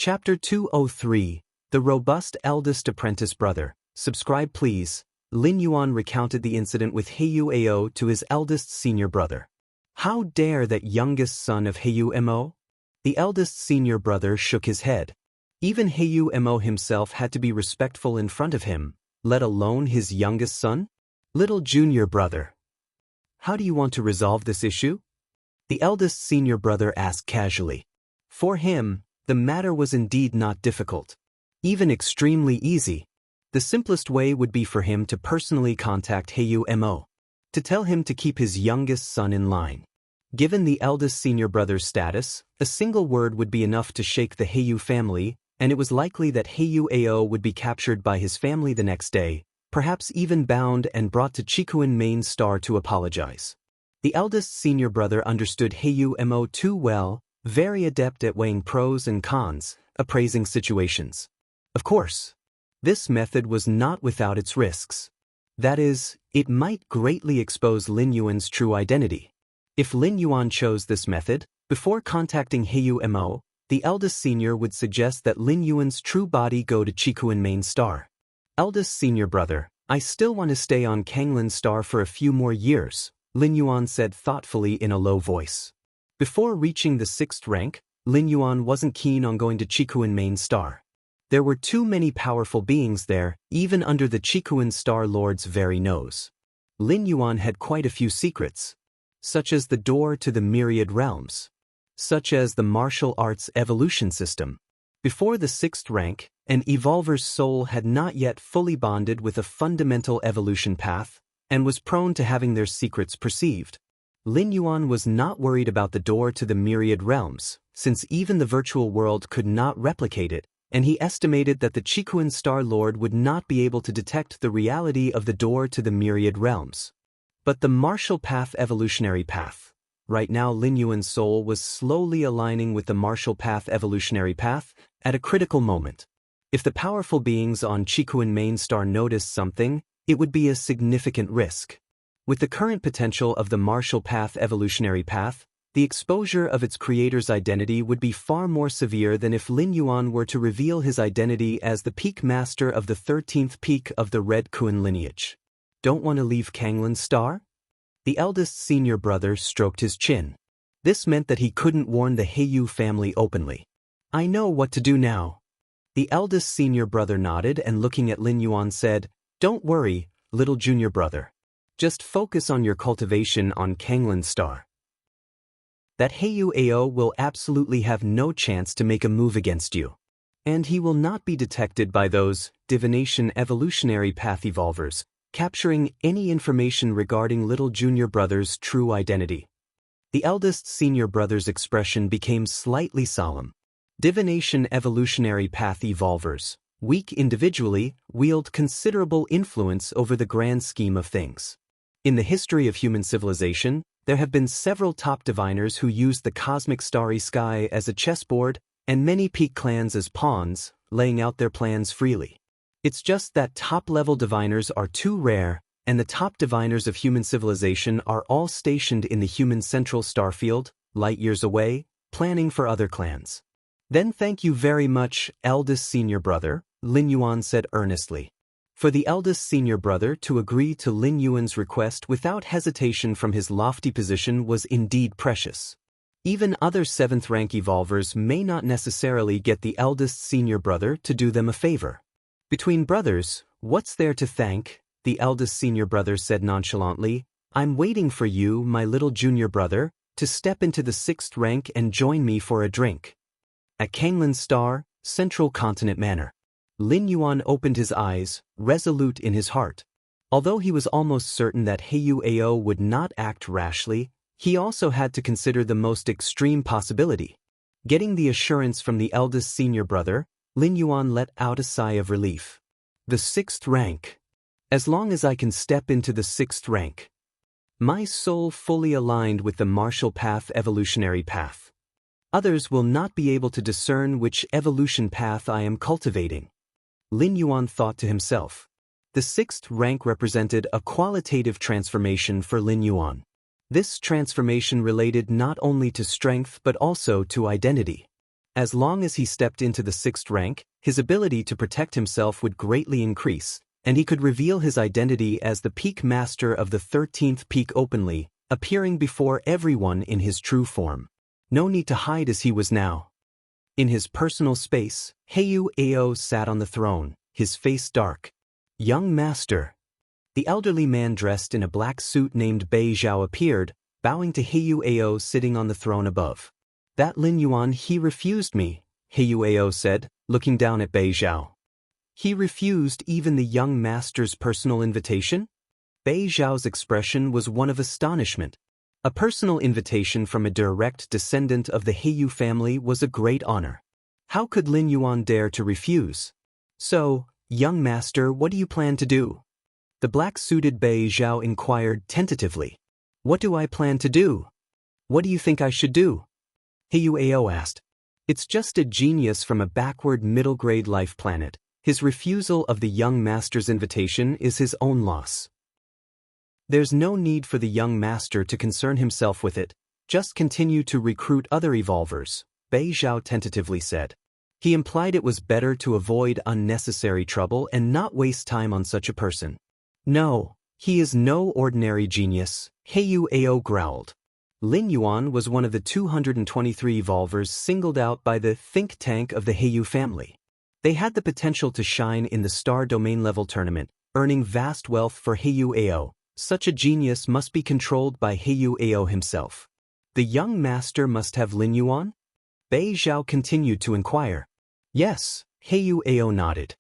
Chapter 203, The Robust Eldest Apprentice Brother. Subscribe please. Lin Yuan recounted the incident with Heyu Ao to his eldest senior brother. How dare that youngest son of Heyu Mo? The eldest senior brother shook his head. Even Heyu Mo himself had to be respectful in front of him, let alone his youngest son? Little junior brother. How do you want to resolve this issue? The eldest senior brother asked casually. For him, the matter was indeed not difficult. Even extremely easy. The simplest way would be for him to personally contact Heyu Mo, to tell him to keep his youngest son in line. Given the eldest senior brother's status, a single word would be enough to shake the Heyu family, and it was likely that Heyu Ao would be captured by his family the next day, perhaps even bound and brought to Chikuan Main Star to apologize. The eldest senior brother understood Heyu Mo too well, very adept at weighing pros and cons, appraising situations. Of course, this method was not without its risks. That is, it might greatly expose Lin Yuan's true identity. If Lin Yuan chose this method, before contacting Heyu Mo, the eldest senior would suggest that Lin Yuan's true body go to Chikuan Main Star. Eldest senior brother, I still want to stay on Kanglin Star for a few more years, Lin Yuan said thoughtfully in a low voice. Before reaching the 6th rank, Lin Yuan wasn't keen on going to Chikuan Main Star. There were too many powerful beings there, even under the Chikuan Star Lord's very nose. Lin Yuan had quite a few secrets, such as the door to the myriad realms, such as the martial arts evolution system. Before the 6th rank, an evolver's soul had not yet fully bonded with a fundamental evolution path, and was prone to having their secrets perceived. Lin Yuan was not worried about the door to the myriad realms, since even the virtual world could not replicate it, and he estimated that the Chikuan Star Lord would not be able to detect the reality of the door to the myriad realms. But the martial path evolutionary path. Right now Lin Yuan's soul was slowly aligning with the martial path evolutionary path at a critical moment. If the powerful beings on Chikuan Main Star noticed something, it would be a significant risk. With the current potential of the martial path evolutionary path, the exposure of its creator's identity would be far more severe than if Lin Yuan were to reveal his identity as the peak master of the 13th peak of the Red Kuan lineage. Don't want to leave Kanglin Star? The eldest senior brother stroked his chin. This meant that he couldn't warn the Heyu family openly. I know what to do now. The eldest senior brother nodded and looking at Lin Yuan said, Don't worry, little junior brother. Just focus on your cultivation on Kanglin Star. That Heyu Ao will absolutely have no chance to make a move against you. And he will not be detected by those divination evolutionary path evolvers, capturing any information regarding little junior brother's true identity. The eldest senior brother's expression became slightly solemn. Divination evolutionary path evolvers, weak individually, wield considerable influence over the grand scheme of things. In the history of human civilization, there have been several top diviners who used the cosmic starry sky as a chessboard, and many peak clans as pawns, laying out their plans freely. It's just that top-level diviners are too rare, and the top diviners of human civilization are all stationed in the human central starfield, light years away, planning for other clans. Then thank you very much, eldest senior brother, Lin Yuan said earnestly. For the eldest senior brother to agree to Lin Yuan's request without hesitation from his lofty position was indeed precious. Even other 7th rank evolvers may not necessarily get the eldest senior brother to do them a favor. Between brothers, what's there to thank? The eldest senior brother said nonchalantly. I'm waiting for you, my little junior brother, to step into the 6th rank and join me for a drink. At Kanglin Star, Central Continent Manor. Lin Yuan opened his eyes, resolute in his heart. Although he was almost certain that Heyu Ao would not act rashly, he also had to consider the most extreme possibility. Getting the assurance from the eldest senior brother, Lin Yuan let out a sigh of relief. The 6th rank. As long as I can step into the 6th rank. My soul fully aligned with the martial path evolutionary path. Others will not be able to discern which evolution path I am cultivating. Lin Yuan thought to himself. The 6th rank represented a qualitative transformation for Lin Yuan. This transformation related not only to strength but also to identity. As long as he stepped into the 6th rank, his ability to protect himself would greatly increase, and he could reveal his identity as the peak master of the 13th peak openly, appearing before everyone in his true form. No need to hide as he was now. In his personal space, Heyu Ao sat on the throne, his face dark. Young master. The elderly man dressed in a black suit named Bei Zhao appeared, bowing to Heyu Ao sitting on the throne above. That Lin Yuan, he refused me, Heyu Ao said, looking down at Bei Zhao. He refused even the young master's personal invitation? Bei Zhao's expression was one of astonishment. A personal invitation from a direct descendant of the Heyu family was a great honor. How could Lin Yuan dare to refuse? So, young master, what do you plan to do? The black-suited Bei Zhao inquired tentatively. What do I plan to do? What do you think I should do? Heyu Ao asked. It's just a genius from a backward middle-grade life planet. His refusal of the young master's invitation is his own loss. There's no need for the young master to concern himself with it. Just continue to recruit other evolvers, Bei Zhao tentatively said. He implied it was better to avoid unnecessary trouble and not waste time on such a person. No, he is no ordinary genius, Heyu Ao growled. Lin Yuan was one of the 223 evolvers singled out by the think tank of the Heyu family. They had the potential to shine in the Star Domain level tournament, earning vast wealth for Heyu Ao. Such a genius must be controlled by Heyu Ao himself. The young master must have Lin Yuan? Bei Zhao continued to inquire. Yes, Heyu Ao nodded.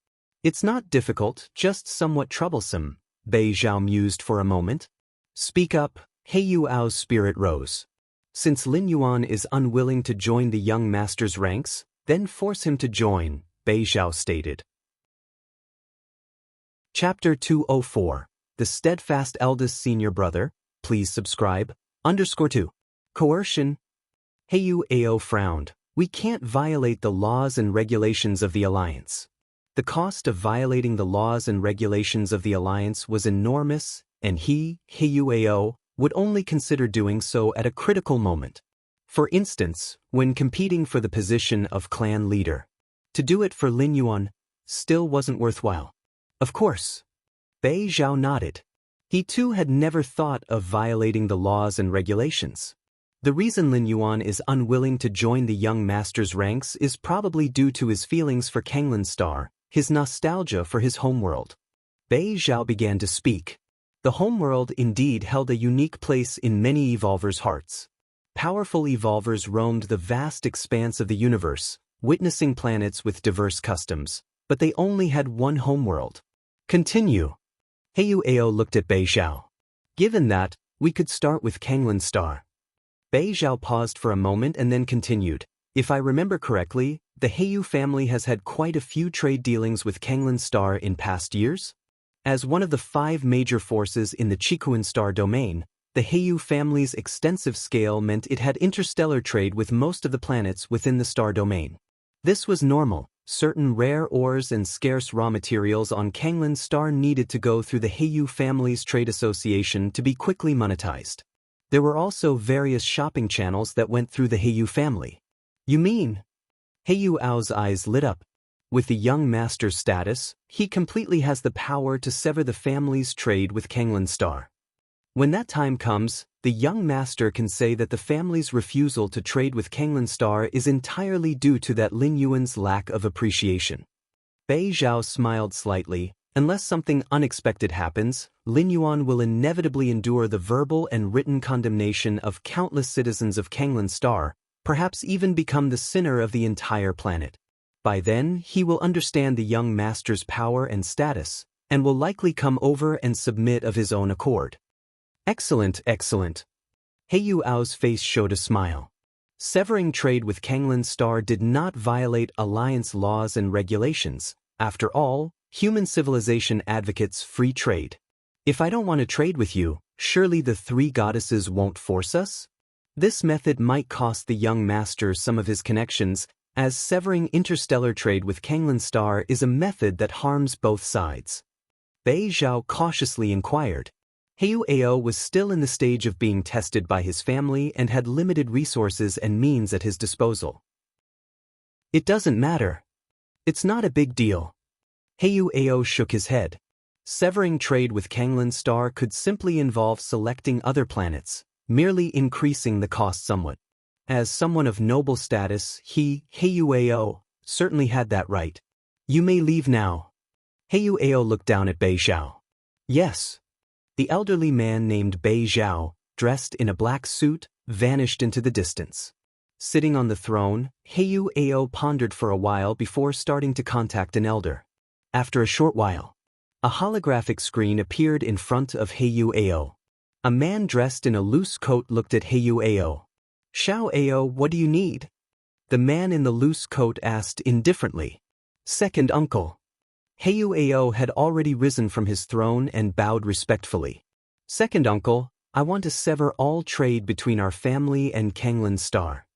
It's not difficult, just somewhat troublesome, Bei Zhao mused for a moment. Speak up, Heyu Ao's spirit rose. Since Lin Yuan is unwilling to join the young master's ranks, then force him to join, Bei Zhao stated. Chapter 204. The Steadfast Eldest Senior Brother, please subscribe, _2. Coercion. Heyu Ao frowned. We can't violate the laws and regulations of the Alliance. The cost of violating the laws and regulations of the Alliance was enormous, and he, Heyu Ao, would only consider doing so at a critical moment. For instance, when competing for the position of clan leader. To do it for Lin Yuan still wasn't worthwhile. Of course. Bei Zhao nodded. He too had never thought of violating the laws and regulations. The reason Lin Yuan is unwilling to join the young master's ranks is probably due to his feelings for Kanglin Star, his nostalgia for his homeworld. Bei Zhao began to speak. The homeworld indeed held a unique place in many evolvers' hearts. Powerful evolvers roamed the vast expanse of the universe, witnessing planets with diverse customs, but they only had one homeworld. Continue. Heyu Ao looked at Bei Zhao. Given that, we could start with Kanglin Star. Bei Zhao paused for a moment and then continued. If I remember correctly, the Heyu family has had quite a few trade dealings with Kanglin Star in past years? As one of the 5 major forces in the Chikuan Star domain, the Heyu family's extensive scale meant it had interstellar trade with most of the planets within the star domain. This was normal. Certain rare ores and scarce raw materials on Kanglin Star needed to go through the Heyu family's trade association to be quickly monetized. There were also various shopping channels that went through the Heyu family. You mean? Heyu Ao's eyes lit up. With the young master's status, he completely has the power to sever the family's trade with Kanglin Star. When that time comes, the young master can say that the family's refusal to trade with Kanglin Star is entirely due to that Lin Yuan's lack of appreciation. Bei Zhao smiled slightly. Unless something unexpected happens, Lin Yuan will inevitably endure the verbal and written condemnation of countless citizens of Kanglin Star, perhaps even become the sinner of the entire planet. By then, he will understand the young master's power and status, and will likely come over and submit of his own accord. Excellent, excellent. Heyu Ao's face showed a smile. Severing trade with Kanglin Star did not violate Alliance laws and regulations. After all, human civilization advocates free trade. If I don't want to trade with you, surely the 3 goddesses won't force us? This method might cost the young master some of his connections, as severing interstellar trade with Kanglin Star is a method that harms both sides. Bei Zhao cautiously inquired. Heyu Ao was still in the stage of being tested by his family and had limited resources and means at his disposal. It doesn't matter. It's not a big deal. Heyu Ao shook his head. Severing trade with Kanglin's star could simply involve selecting other planets, merely increasing the cost somewhat. As someone of noble status, Heyu Ao, certainly had that right. You may leave now. Heyu Ao looked down at Bei Zhao. Yes. The elderly man named Bei Zhao, dressed in a black suit, vanished into the distance. Sitting on the throne, Heyu Ao pondered for a while before starting to contact an elder. After a short while, a holographic screen appeared in front of Heyu Ao. A man dressed in a loose coat looked at Heyu Ao. Xiao Ao, what do you need? The man in the loose coat asked indifferently. Second uncle. Heyu Ao had already risen from his throne and bowed respectfully. Second uncle, I want to sever all trade between our family and Kanglin's star.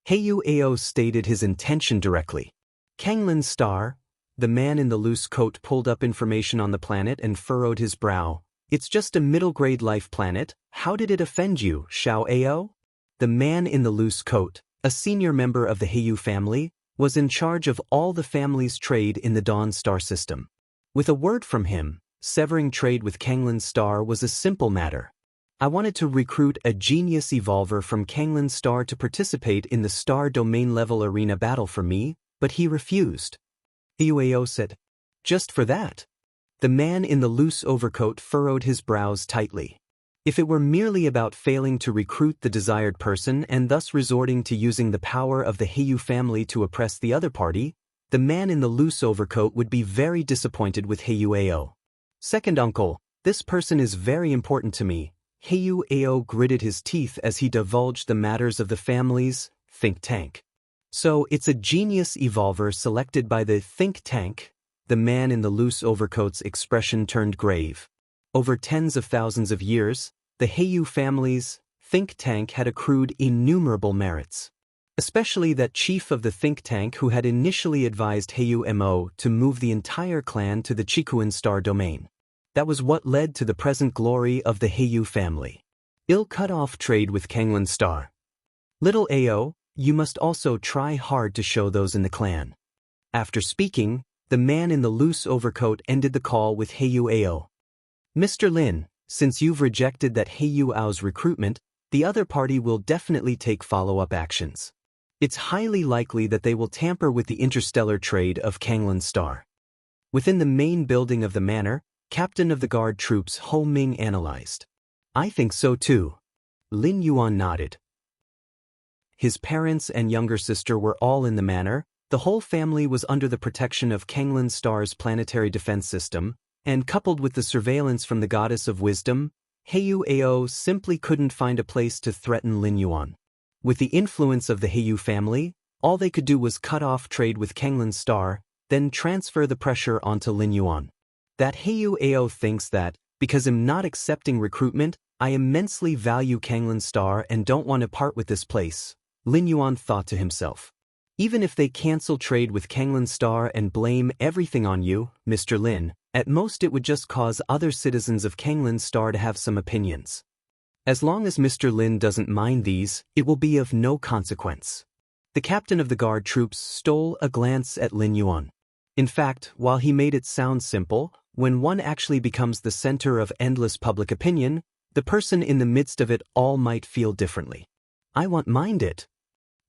Heyu Ao stated his intention directly. Kanglin's star? The man in the loose coat pulled up information on the planet and furrowed his brow. It's just a middle-grade life planet. How did it offend you, Xiao Ao? The man in the loose coat, a senior member of the Heyu family, was in charge of all the family's trade in the Dawn star system. With a word from him, severing trade with Kanglin's star was a simple matter. I wanted to recruit a genius evolver from Kanglin's star to participate in the star domain level arena battle for me, but he refused. Heyu Ao said, just for that? The man in the loose overcoat furrowed his brows tightly. If it were merely about failing to recruit the desired person and thus resorting to using the power of the Heyu family to oppress the other party, the man in the loose overcoat would be very disappointed with Heyu Ao. Second uncle, this person is very important to me. Heyu Ao gritted his teeth as he divulged the matters of the family's think tank. So it's a genius evolver selected by the think tank? The man in the loose overcoat's expression turned grave. Over tens of thousands of years, the Heyu family's think tank had accrued innumerable merits. Especially that chief of the think tank who had initially advised Heyu Mo to move the entire clan to the Chikuan star domain. That was what led to the present glory of the Heyu family. Ill cut off trade with Kanglin's star. Little Ao, you must also try hard to show those in the clan. After speaking, the man in the loose overcoat ended the call with Heyu Ao. Mr. Lin, since you've rejected that Heyu Ao's recruitment, the other party will definitely take follow-up actions. It's highly likely that they will tamper with the interstellar trade of Kanglin's star. Within the main building of the manor, Captain of the Guard troops Ho Ming analyzed. I think so too. Lin Yuan nodded. His parents and younger sister were all in the manor. The whole family was under the protection of Kanglin's star's planetary defense system, and coupled with the surveillance from the goddess of wisdom, Heyu Ao simply couldn't find a place to threaten Lin Yuan. With the influence of the Heyu family, all they could do was cut off trade with Kanglin's star, then transfer the pressure onto Lin Yuan. That Heyu Ao thinks that, because I'm not accepting recruitment, I immensely value Kanglin's star and don't want to part with this place, Lin Yuan thought to himself. Even if they cancel trade with Kanglin's star and blame everything on you, Mr. Lin, at most it would just cause other citizens of Kanglin's star to have some opinions. As long as Mr. Lin doesn't mind these, it will be of no consequence. The captain of the guard troops stole a glance at Lin Yuan. In fact, while he made it sound simple, when one actually becomes the center of endless public opinion, the person in the midst of it all might feel differently. I won't mind it.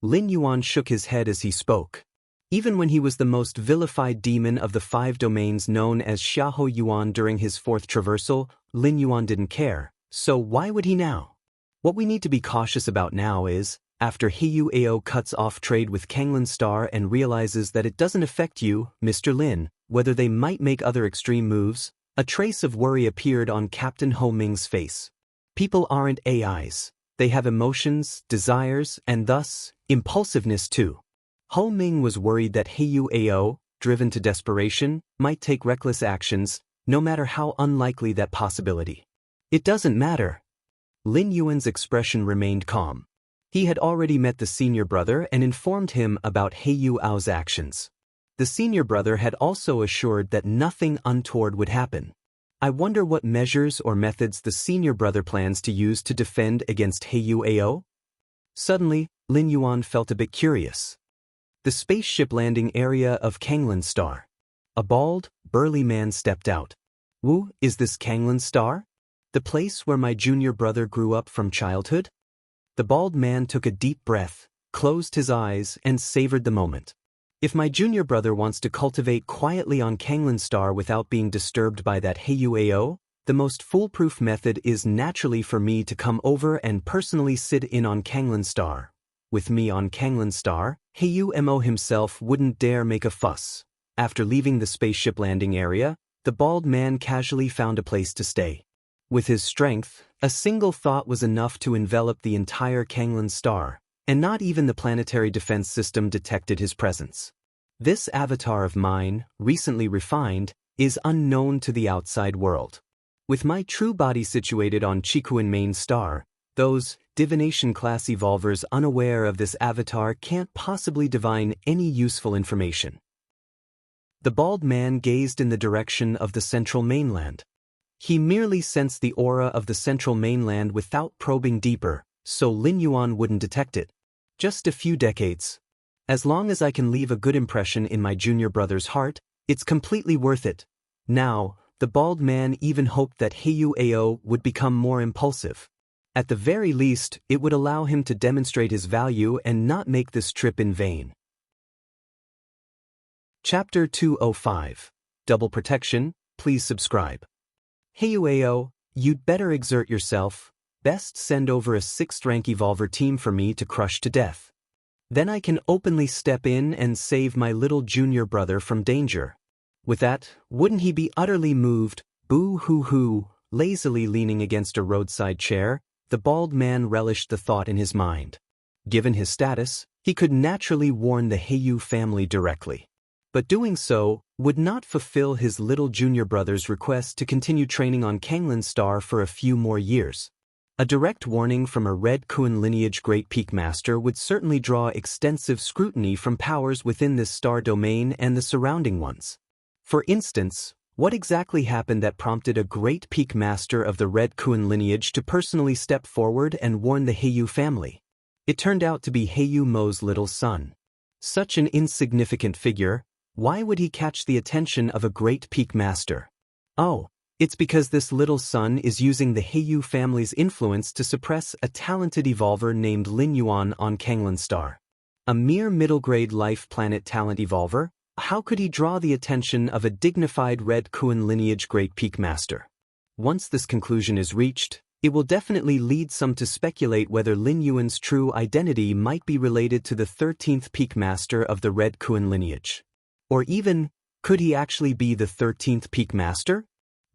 Lin Yuan shook his head as he spoke. Even when he was the most vilified demon of the 5 domains known as Xiahou Yuan during his 4th traversal, Lin Yuan didn't care, so why would he now? What we need to be cautious about now is, after Heyu Ao cuts off trade with Kanglin's star and realizes that it doesn't affect you, Mr. Lin, whether they might make other extreme moves, a trace of worry appeared on Captain Ho Ming's face. People aren't AIs. They have emotions, desires, and thus, impulsiveness too. Ho Ming was worried that Heyu Ao, driven to desperation, might take reckless actions, no matter how unlikely that possibility. It doesn't matter. Lin Yuan's expression remained calm. He had already met the senior brother and informed him about Heyu Ao's actions. The senior brother had also assured that nothing untoward would happen. I wonder what measures or methods the senior brother plans to use to defend against Heyu Ao? Suddenly, Lin Yuan felt a bit curious. The spaceship landing area of Kanglin Star. A bald, burly man stepped out. Wu, is this Kanglin Star? The place where my junior brother grew up from childhood? The bald man took a deep breath, closed his eyes, and savored the moment. If my junior brother wants to cultivate quietly on Kanglin Star without being disturbed by that Heyu, the most foolproof method is naturally for me to come over and personally sit in on Kanglin Star. With me on Kanglin Star, Heyu himself wouldn't dare make a fuss. After leaving the spaceship landing area, the bald man casually found a place to stay. With his strength, a single thought was enough to envelop the entire Kanglin Star, and not even the planetary defense system detected his presence. This avatar of mine, recently refined, is unknown to the outside world. With my true body situated on Chikuin main star, those divination-class evolvers unaware of this avatar can't possibly divine any useful information. The bald man gazed in the direction of the central mainland. He merely sensed the aura of the central mainland without probing deeper, so Lin Yuan wouldn't detect it. Just a few decades. As long as I can leave a good impression in my junior brother's heart, it's completely worth it. Now, the bald man even hoped that Heyu would become more impulsive. At the very least, it would allow him to demonstrate his value and not make this trip in vain. Chapter 205. Double Protection, please subscribe. Heyu, you'd better exert yourself. Best send over a 6th rank evolver team for me to crush to death. Then I can openly step in and save my little junior brother from danger. With that, wouldn't he be utterly moved? Boo-hoo-hoo. Lazily leaning against a roadside chair, the bald man relished the thought in his mind. Given his status, he could naturally warn the Heyu family directly. But doing so would not fulfill his little junior brother's request to continue training on Kanglin Star for a few more years. A direct warning from a Red Kun lineage Great Peak Master would certainly draw extensive scrutiny from powers within this star domain and the surrounding ones. For instance, what exactly happened that prompted a Great Peak Master of the Red Kun lineage to personally step forward and warn the Heyu family? It turned out to be Heyu Mo's little son. Such an insignificant figure, why would he catch the attention of a Great Peak Master? Oh, it's because this little son is using the Heyu family's influence to suppress a talented evolver named Lin Yuan on Kanglin Star. A mere middle-grade life planet talent evolver? How could he draw the attention of a dignified Red Kun lineage Great Peak Master? Once this conclusion is reached, it will definitely lead some to speculate whether Lin Yuan's true identity might be related to the 13th Peak Master of the Red Kun lineage. Or even, could he actually be the 13th Peak Master?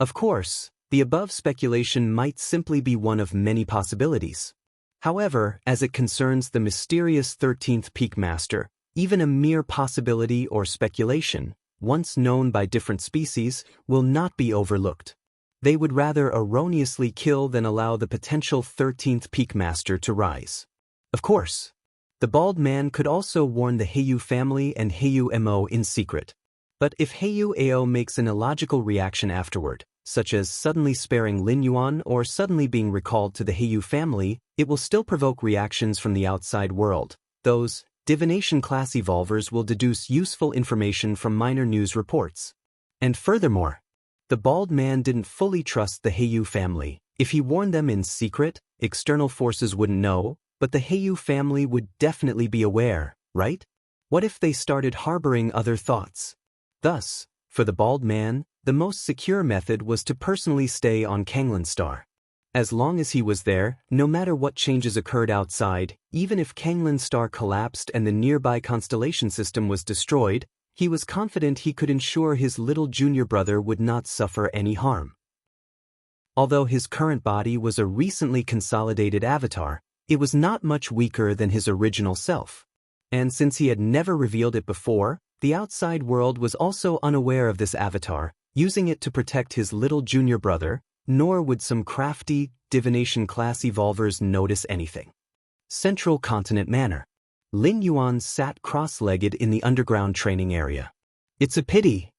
Of course, the above speculation might simply be one of many possibilities. However, as it concerns the mysterious 13th Peak Master, even a mere possibility or speculation, once known by different species, will not be overlooked. They would rather erroneously kill than allow the potential 13th Peak Master to rise. Of course, the bald man could also warn the Heyu family and Heyu Mo in secret. But if Heyu makes an illogical reaction afterward, such as suddenly sparing Lin Yuan or suddenly being recalled to the Heyu family, it will still provoke reactions from the outside world. Those divination-class evolvers will deduce useful information from minor news reports. And furthermore, the bald man didn't fully trust the Heyu family. If he warned them in secret, external forces wouldn't know, but the Heyu family would definitely be aware, right? What if they started harboring other thoughts? Thus, for the bald man, the most secure method was to personally stay on Kanglin Star. As long as he was there, no matter what changes occurred outside, even if Kanglin Star collapsed and the nearby constellation system was destroyed, he was confident he could ensure his little junior brother would not suffer any harm. Although his current body was a recently consolidated avatar, it was not much weaker than his original self. And since he had never revealed it before, the outside world was also unaware of this avatar, using it to protect his little junior brother, nor would some crafty, divination-class evolvers notice anything. Central Continent Manor. Lin Yuan sat cross-legged in the underground training area. It's a pity.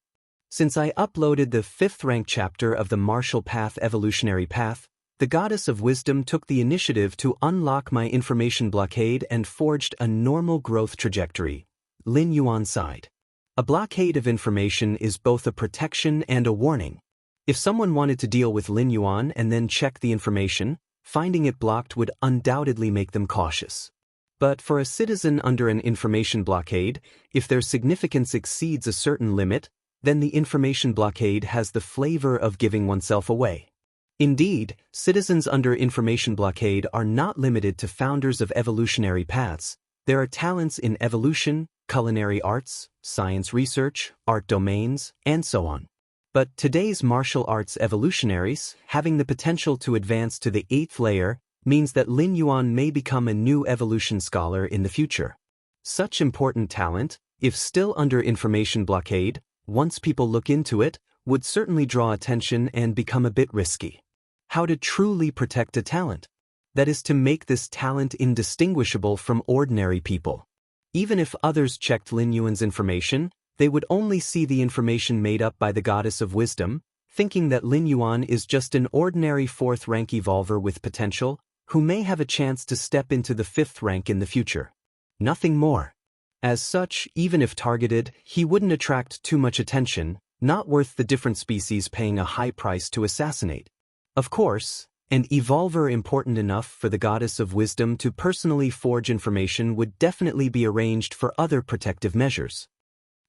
Since I uploaded the 5th rank chapter of the Martial Path Evolutionary Path, the Goddess of Wisdom took the initiative to unlock my information blockade and forged a normal growth trajectory. Lin Yuan side. A blockade of information is both a protection and a warning. If someone wanted to deal with Lin Yuan and then check the information, finding it blocked would undoubtedly make them cautious. But for a citizen under an information blockade, if their significance exceeds a certain limit, then the information blockade has the flavor of giving oneself away. Indeed, citizens under information blockade are not limited to founders of evolutionary paths. There are talents in evolution, culinary arts, science research, art domains, and so on. But today's martial arts evolutionaries, having the potential to advance to the 8th layer, means that Lin Yuan may become a new evolution scholar in the future. Such important talent, if still under information blockade, once people look into it, would certainly draw attention and become a bit risky. How to truly protect a talent? That is to make this talent indistinguishable from ordinary people. Even if others checked Lin Yuan's information, they would only see the information made up by the goddess of wisdom, thinking that Lin Yuan is just an ordinary 4th rank evolver with potential, who may have a chance to step into the 5th rank in the future. Nothing more. As such, even if targeted, he wouldn't attract too much attention, not worth the different species paying a high price to assassinate. Of course, an evolver important enough for the goddess of wisdom to personally forge information would definitely be arranged for other protective measures.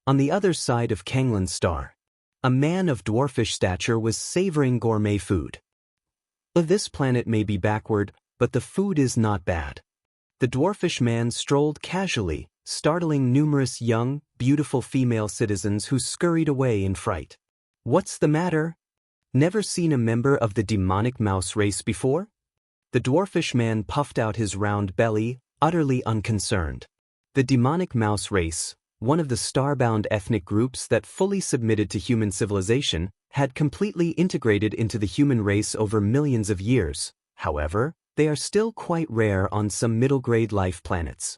On the other side of Kanglin's star, a man of dwarfish stature was savoring gourmet food. This planet may be backward, but the food is not bad. The dwarfish man strolled casually, startling numerous young, beautiful female citizens who scurried away in fright. What's the matter? Never seen a member of the demonic mouse race before? The dwarfish man puffed out his round belly, utterly unconcerned. The demonic mouse race, one of the starbound ethnic groups that fully submitted to human civilization, had completely integrated into the human race over millions of years. However, they are still quite rare on some middle-grade life planets.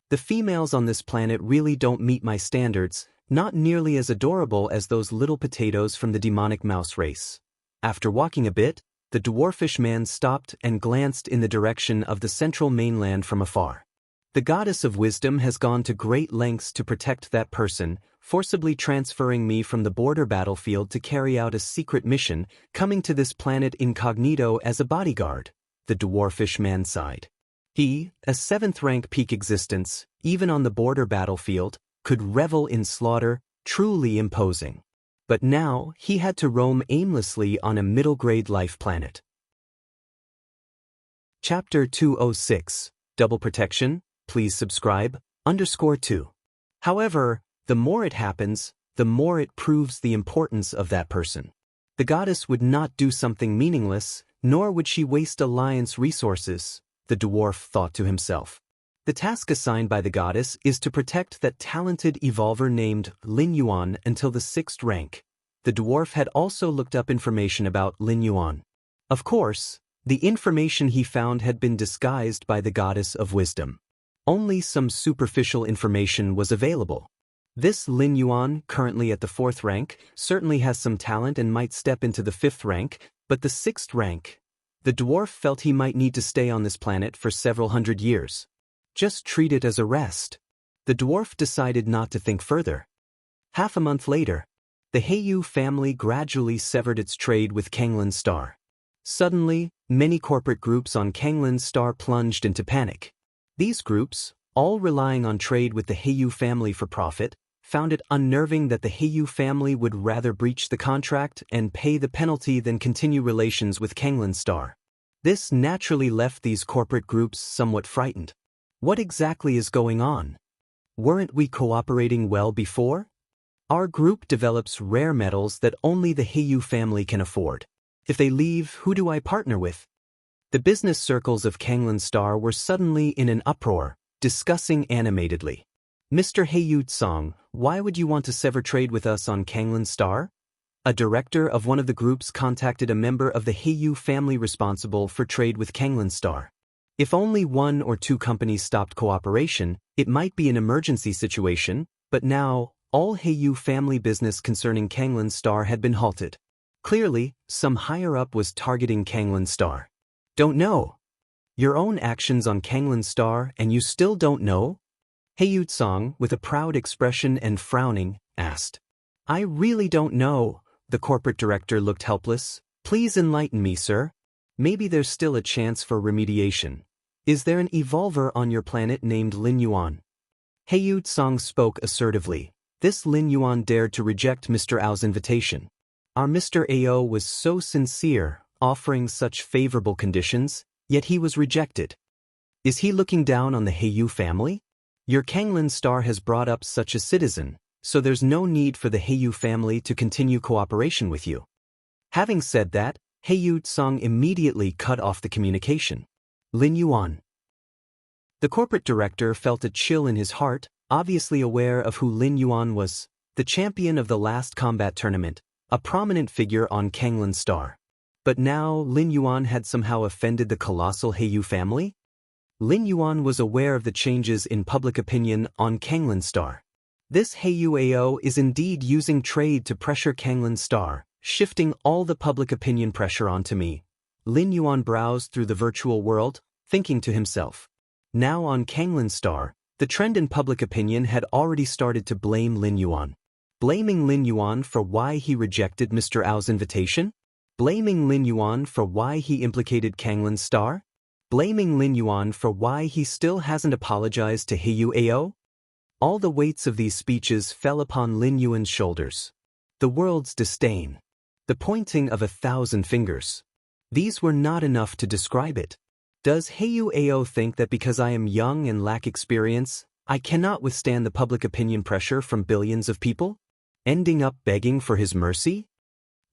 The females on this planet really don't meet my standards, not nearly as adorable as those little potatoes from the demonic mouse race. After walking a bit, the dwarfish man stopped and glanced in the direction of the central mainland from afar. The goddess of wisdom has gone to great lengths to protect that person, forcibly transferring me from the border battlefield to carry out a secret mission, coming to this planet incognito as a bodyguard. The dwarfish man sighed. He, a 7th rank peak existence, even on the border battlefield, could revel in slaughter, truly imposing. But now, he had to roam aimlessly on a middle-grade life planet. Chapter 206, Double Protection, please subscribe, _2. However, the more it happens, the more it proves the importance of that person. The goddess would not do something meaningless, nor would she waste alliance resources, the dwarf thought to himself. The task assigned by the goddess is to protect that talented evolver named Lin Yuan until the 6th rank. The dwarf had also looked up information about Lin Yuan. Of course, the information he found had been disguised by the goddess of wisdom. Only some superficial information was available. This Lin Yuan, currently at the 4th rank, certainly has some talent and might step into the 5th rank, but the 6th rank, the dwarf felt he might need to stay on this planet for several hundred years. Just treat it as a rest. The dwarf decided not to think further. Half a month later, the Heiyu family gradually severed its trade with Kanglin's star. Suddenly, many corporate groups on Kanglin's star plunged into panic. These groups, all relying on trade with the Heiyu family for profit, found it unnerving that the Heiyu family would rather breach the contract and pay the penalty than continue relations with Kanglin's star. This naturally left these corporate groups somewhat frightened. What exactly is going on? Weren't we cooperating well before? Our group develops rare metals that only the Heiyu family can afford. If they leave, who do I partner with? The business circles of Kanglin's star were suddenly in an uproar, discussing animatedly. Mr. Heiyu Tsang, why would you want to sever trade with us on Kanglin's star? A director of one of the groups contacted a member of the Heiyu family responsible for trade with Kanglin's star. If only 1 or 2 companies stopped cooperation, it might be an emergency situation, but now, all Heiyu family business concerning Kanglin's star had been halted. Clearly, some higher-up was targeting Kanglin's star. Don't know. Your own actions on Kanglin's star and you still don't know? Heyu Song, with a proud expression and frowning, asked. I really don't know. The corporate director looked helpless. Please enlighten me, sir. Maybe there's still a chance for remediation. Is there an evolver on your planet named Lin Yuan? Heyu Song spoke assertively. This Lin Yuan dared to reject Mr. Ao's invitation. Our Mr. Ao was so sincere, offering such favorable conditions, yet he was rejected. Is he looking down on the Heyu family? Your Kanglin star has brought up such a citizen, so there's no need for the Heyu family to continue cooperation with you. Having said that, Heyu Song immediately cut off the communication. Lin Yuan. The corporate director felt a chill in his heart, obviously aware of who Lin Yuan was, the champion of the last combat tournament, a prominent figure on Kanglin Star. But now Lin Yuan had somehow offended the colossal Heyu family? Lin Yuan was aware of the changes in public opinion on Kanglin Star. This Heyu Ao is indeed using trade to pressure Kanglin Star, shifting all the public opinion pressure onto me. Lin Yuan browsed through the virtual world, thinking to himself. Now on Kanglin Star, the trend in public opinion had already started to blame Lin Yuan. Blaming Lin Yuan for why he rejected Mr. Ao's invitation? Blaming Lin Yuan for why he implicated Kanglin Star? Blaming Lin Yuan for why he still hasn't apologized to Heyu Ao? All the weights of these speeches fell upon Lin Yuan's shoulders. The world's disdain. The pointing of 1,000 fingers. These were not enough to describe it. Does Heyu Ao think that because I am young and lack experience, I cannot withstand the public opinion pressure from billions of people? Ending up begging for his mercy?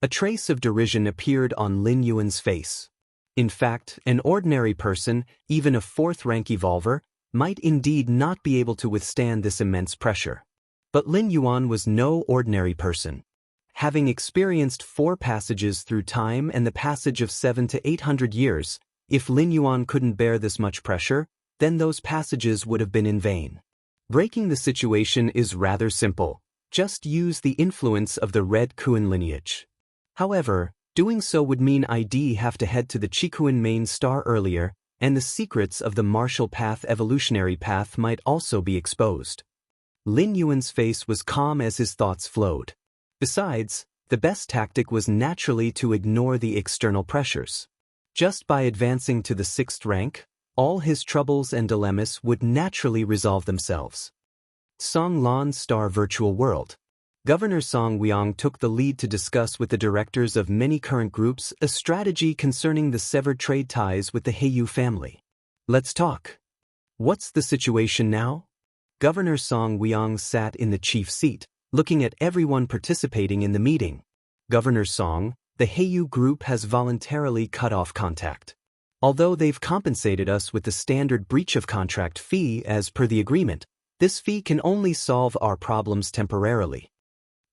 A trace of derision appeared on Lin Yuan's face. In fact, an ordinary person, even a fourth-rank evolver, might indeed not be able to withstand this immense pressure. But Lin Yuan was no ordinary person. Having experienced 4 passages through time and the passage of 700 to 800 years, if Lin Yuan couldn't bear this much pressure, then those passages would have been in vain. Breaking the situation is rather simple. Just use the influence of the Red Kuan lineage. However, doing so would mean I'd have to head to the Chikuan main star earlier, and the secrets of the martial path evolutionary path might also be exposed. Lin Yuan's face was calm as his thoughts flowed. Besides, the best tactic was naturally to ignore the external pressures. Just by advancing to the 6th rank, all his troubles and dilemmas would naturally resolve themselves. Song Lan Star Virtual World. Governor Song Weong took the lead to discuss with the directors of many current groups a strategy concerning the severed trade ties with the Heyu family. Let's talk. What's the situation now? Governor Song Weong sat in the chief seat, looking at everyone participating in the meeting. Governor Song, the Heyu group has voluntarily cut off contact. Although they've compensated us with the standard breach of contract fee as per the agreement, this fee can only solve our problems temporarily.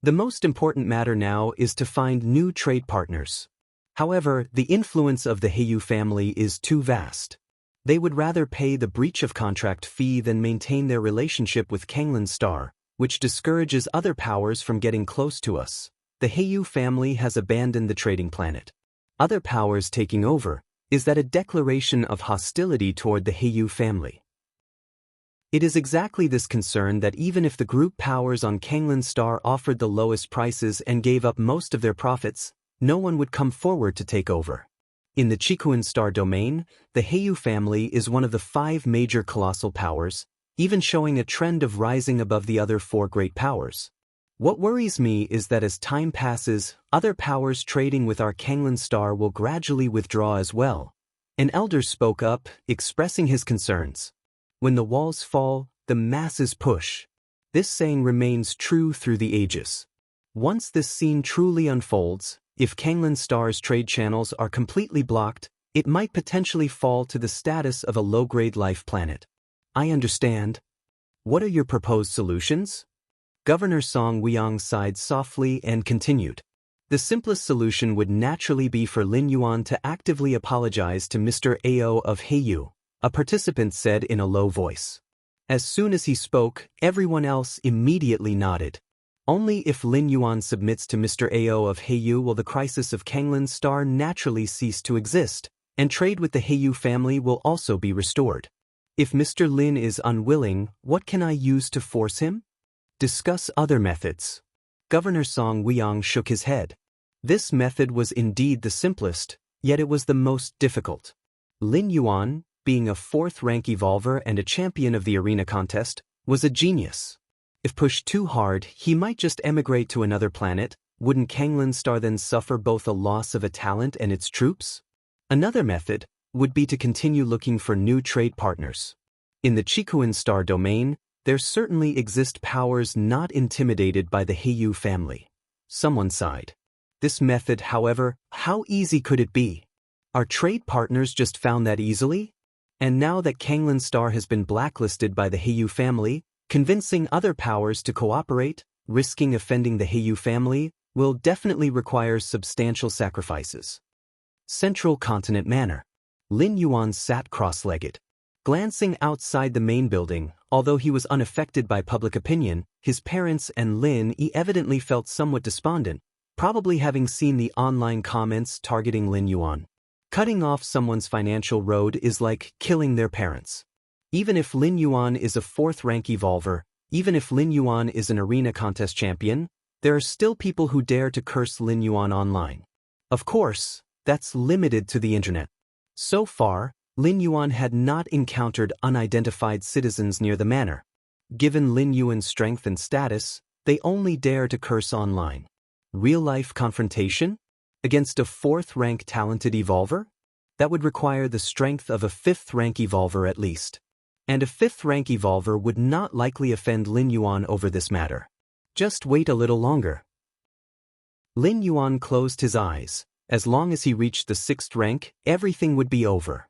The most important matter now is to find new trade partners. However, the influence of the Heyu family is too vast. They would rather pay the breach of contract fee than maintain their relationship with Kanglin Star, which discourages other powers from getting close to us. The Heyu family has abandoned the trading planet. Other powers taking over, is that a declaration of hostility toward the Heyu family? It is exactly this concern that even if the group powers on Kanglin Star offered the lowest prices and gave up most of their profits, no one would come forward to take over. In the Chikuan Star domain, the Heyu family is one of the 5 major colossal powers, even showing a trend of rising above the other 4 great powers. What worries me is that as time passes, other powers trading with our Kanglin Star will gradually withdraw as well. An elder spoke up, expressing his concerns. When the walls fall, the masses push. This saying remains true through the ages. Once this scene truly unfolds, if Kanglin Star's trade channels are completely blocked, it might potentially fall to the status of a low-grade life planet. I understand. What are your proposed solutions? Governor Song Weong sighed softly and continued. The simplest solution would naturally be for Lin Yuan to actively apologize to Mr. Ao of Heyu, a participant said in a low voice. As soon as he spoke, everyone else immediately nodded. Only if Lin Yuan submits to Mr. Ao of Heyu will the crisis of Kanglin Star naturally cease to exist, and trade with the Heyu family will also be restored. If Mr. Lin is unwilling, what can I use to force him? Discuss other methods. Governor Song Weiyang shook his head. This method was indeed the simplest, yet it was the most difficult. Lin Yuan, being a fourth-rank evolver and a champion of the arena contest, was a genius. If pushed too hard, he might just emigrate to another planet. Wouldn't Kanglin Star then suffer both a loss of a talent and its troops? Another method would be to continue looking for new trade partners. In the Chikuan Star domain, there certainly exist powers not intimidated by the Heiyu family. Someone sighed. This method, however, how easy could it be? Our trade partners just found that easily? And now that Kanglin Star has been blacklisted by the Heiyu family, convincing other powers to cooperate, risking offending the Heiyu family, will definitely require substantial sacrifices. Central Continent Manor. Lin Yuan sat cross-legged. Glancing outside the main building, although he was unaffected by public opinion, his parents and Lin evidently felt somewhat despondent, probably having seen the online comments targeting Lin Yuan. Cutting off someone's financial road is like killing their parents. Even if Lin Yuan is a fourth-rank evolver, even if Lin Yuan is an arena contest champion, there are still people who dare to curse Lin Yuan online. Of course, that's limited to the internet. So far, Lin Yuan had not encountered unidentified citizens near the manor. Given Lin Yuan's strength and status, they only dare to curse online. Real-life confrontation? Against a fourth-rank talented evolver? That would require the strength of a fifth-rank evolver at least. And a fifth-rank evolver would not likely offend Lin Yuan over this matter. Just wait a little longer. Lin Yuan closed his eyes. As long as he reached the sixth rank, everything would be over.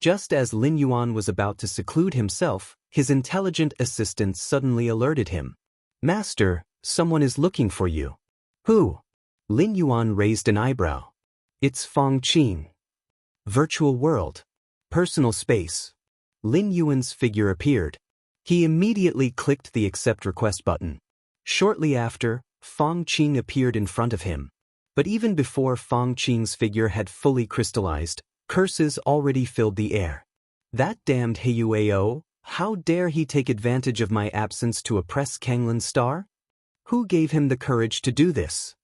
Just as Lin Yuan was about to seclude himself, his intelligent assistant suddenly alerted him. Master, someone is looking for you. Who? Lin Yuan raised an eyebrow. It's Fong Qing. Virtual world. Personal space. Lin Yuan's figure appeared. He immediately clicked the accept request button. Shortly after, Fong Qing appeared in front of him. But even before Fong Qing's figure had fully crystallized, curses already filled the air. That damned Heiyu, how dare he take advantage of my absence to oppress Kanglin Star? Who gave him the courage to do this?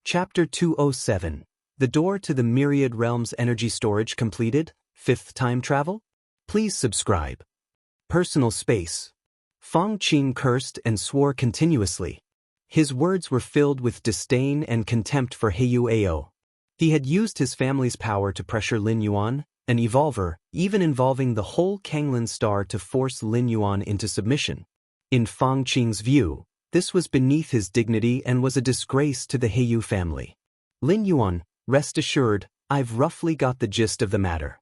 Chapter 207. The door to the Myriad Realms energy storage completed. Fifth time travel? Please subscribe. Personal space. Fong Qing cursed and swore continuously. His words were filled with disdain and contempt for Heiyu. He had used his family's power to pressure Lin Yuan, an evolver, even involving the whole Kanglin Star to force Lin Yuan into submission. In Fong Qing's view, this was beneath his dignity and was a disgrace to the Heiyu family. Lin Yuan, rest assured, I've roughly got the gist of the matter.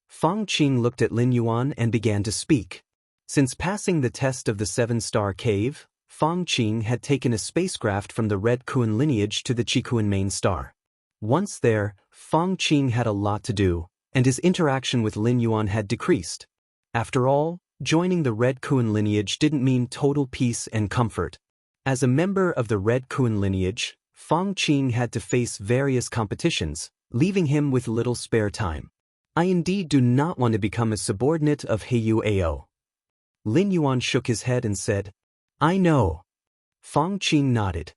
Fong Qing looked at Lin Yuan and began to speak. Since passing the test of the seven-star cave, Fong Qing had taken a spacecraft from the Red Kuan lineage to the Chikuan main star. Once there, Fong Qing had a lot to do, and his interaction with Lin Yuan had decreased. After all, joining the Red Kuan lineage didn't mean total peace and comfort. As a member of the Red Kuan lineage, Fong Qing had to face various competitions, leaving him with little spare time. I indeed do not want to become a subordinate of Heiyu. Lin Yuan shook his head and said, I know. Fong Qing nodded.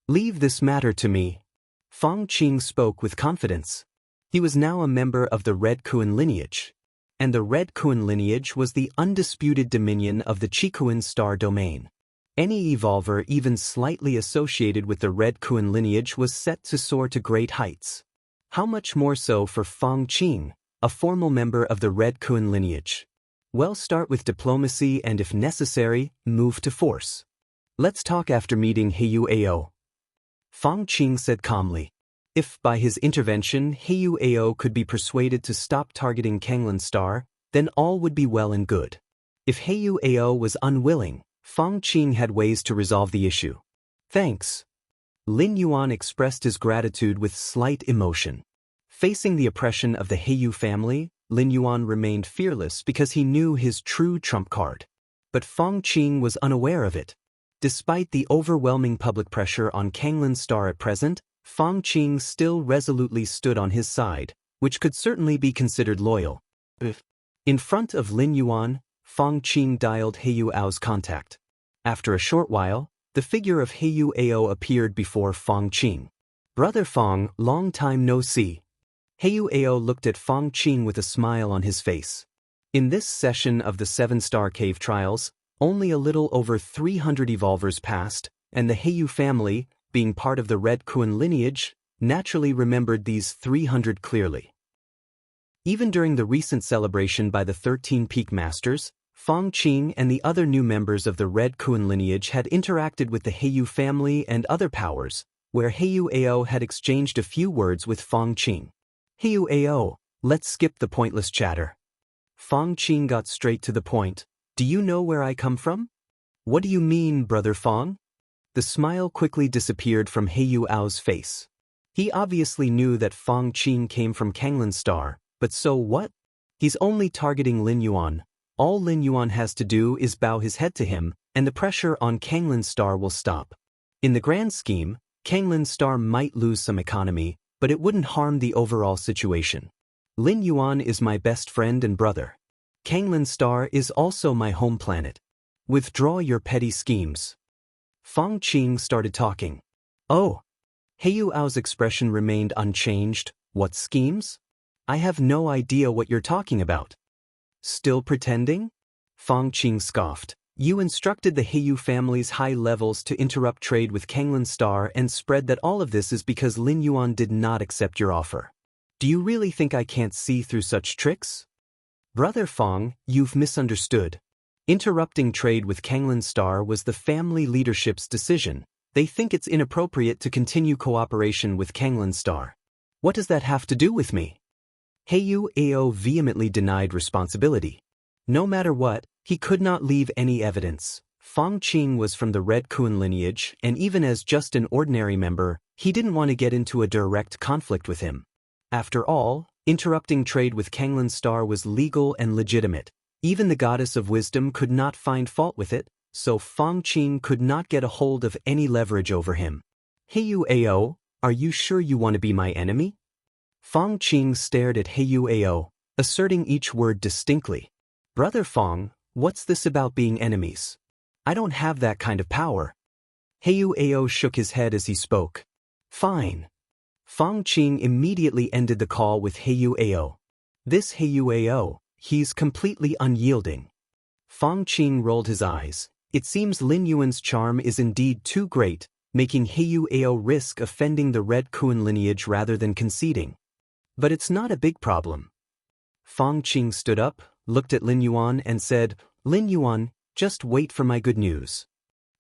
Leave this matter to me. Fong Qing spoke with confidence. He was now a member of the Red Kuan lineage. And the Red Kuan lineage was the undisputed dominion of the Chikuan star domain. Any evolver even slightly associated with the Red Kuan lineage was set to soar to great heights. How much more so for Fong Qing, a formal member of the Red Kuan lineage? Well, start with diplomacy and if necessary, move to force. Let's talk after meeting Heiyu. Fong Qing said calmly. If by his intervention Heiyu could be persuaded to stop targeting Kanglin Star, then all would be well and good. If Heiyu was unwilling, Fong Qing had ways to resolve the issue. Thanks. Lin Yuan expressed his gratitude with slight emotion. Facing the oppression of the Heiyu family, Lin Yuan remained fearless because he knew his true trump card. But Fong Qing was unaware of it. Despite the overwhelming public pressure on Kanglin Star at present, Fong Qing still resolutely stood on his side, which could certainly be considered loyal. In front of Lin Yuan, Fang Qing dialed Heyu Ao's contact. After a short while, the figure of Heyu Ao appeared before Fang Qing. "Brother Fang, long time no see." Heyu Ao looked at Fang Qing with a smile on his face. In this session of the 7-star cave trials, only a little over 300 evolvers passed, and the Heyu family, being part of the Red Kun lineage, naturally remembered these 300 clearly. Even during the recent celebration by the 13 Peak Masters, Fang Qing and the other new members of the Red Kun lineage had interacted with the Heyu family and other powers, where Heyu Ao had exchanged a few words with Fang Qing. "Heyu Ao, let's skip the pointless chatter." Fang Qing got straight to the point. "Do you know where I come from?" "What do you mean, Brother Fang?" The smile quickly disappeared from Heyu Ao's face. He obviously knew that Fang Qing came from Kanglin's star, but so what? He's only targeting Lin Yuan. All Lin Yuan has to do is bow his head to him, and the pressure on Kanglin's star will stop. In the grand scheme, Kanglin's star might lose some economy, but it wouldn't harm the overall situation. Lin Yuan is my best friend and brother. Kanglin's star is also my home planet. Withdraw your petty schemes. Fang Qing started talking. "Oh." Heyu Ao's expression remained unchanged. "What schemes? I have no idea what you're talking about." "Still pretending?" Fang Qing scoffed. "You instructed the Heyu family's high levels to interrupt trade with Kanglin's star and spread that all of this is because Lin Yuan did not accept your offer. Do you really think I can't see through such tricks?" "Brother Fang, you've misunderstood. Interrupting trade with Kanglin's star was the family leadership's decision. They think it's inappropriate to continue cooperation with Kanglin's star. What does that have to do with me?" Heyu Ao vehemently denied responsibility. No matter what, he could not leave any evidence. Fang Qing was from the Red Kun lineage, and even as just an ordinary member, he didn't want to get into a direct conflict with him. After all, interrupting trade with Kanglin's star was legal and legitimate. Even the goddess of wisdom could not find fault with it, so Fang Qing could not get a hold of any leverage over him. "Heyu Ao, are you sure you want to be my enemy?" Fang Qing stared at Heyu Ao, asserting each word distinctly. "Brother Fang, what's this about being enemies? I don't have that kind of power." Heyu Ao shook his head as he spoke. "Fine." Fang Qing immediately ended the call with Heyu Ao. "This Heyu Ao, he's completely unyielding." Fang Qing rolled his eyes. It seems Lin Yuan's charm is indeed too great, making Heyu Ao risk offending the Red Kun lineage rather than conceding. But it's not a big problem. Fang Qing stood up, looked at Lin Yuan and said, "Lin Yuan, just wait for my good news."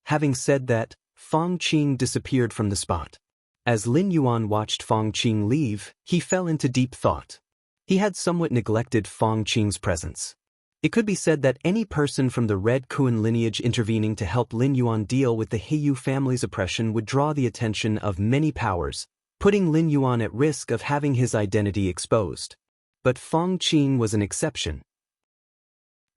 Having said that, Fang Qing disappeared from the spot. As Lin Yuan watched Fang Qing leave, he fell into deep thought. He had somewhat neglected Fang Qing's presence. It could be said that any person from the Red Kun lineage intervening to help Lin Yuan deal with the Heyu family's oppression would draw the attention of many powers, putting Lin Yuan at risk of having his identity exposed. But Fang Qing was an exception.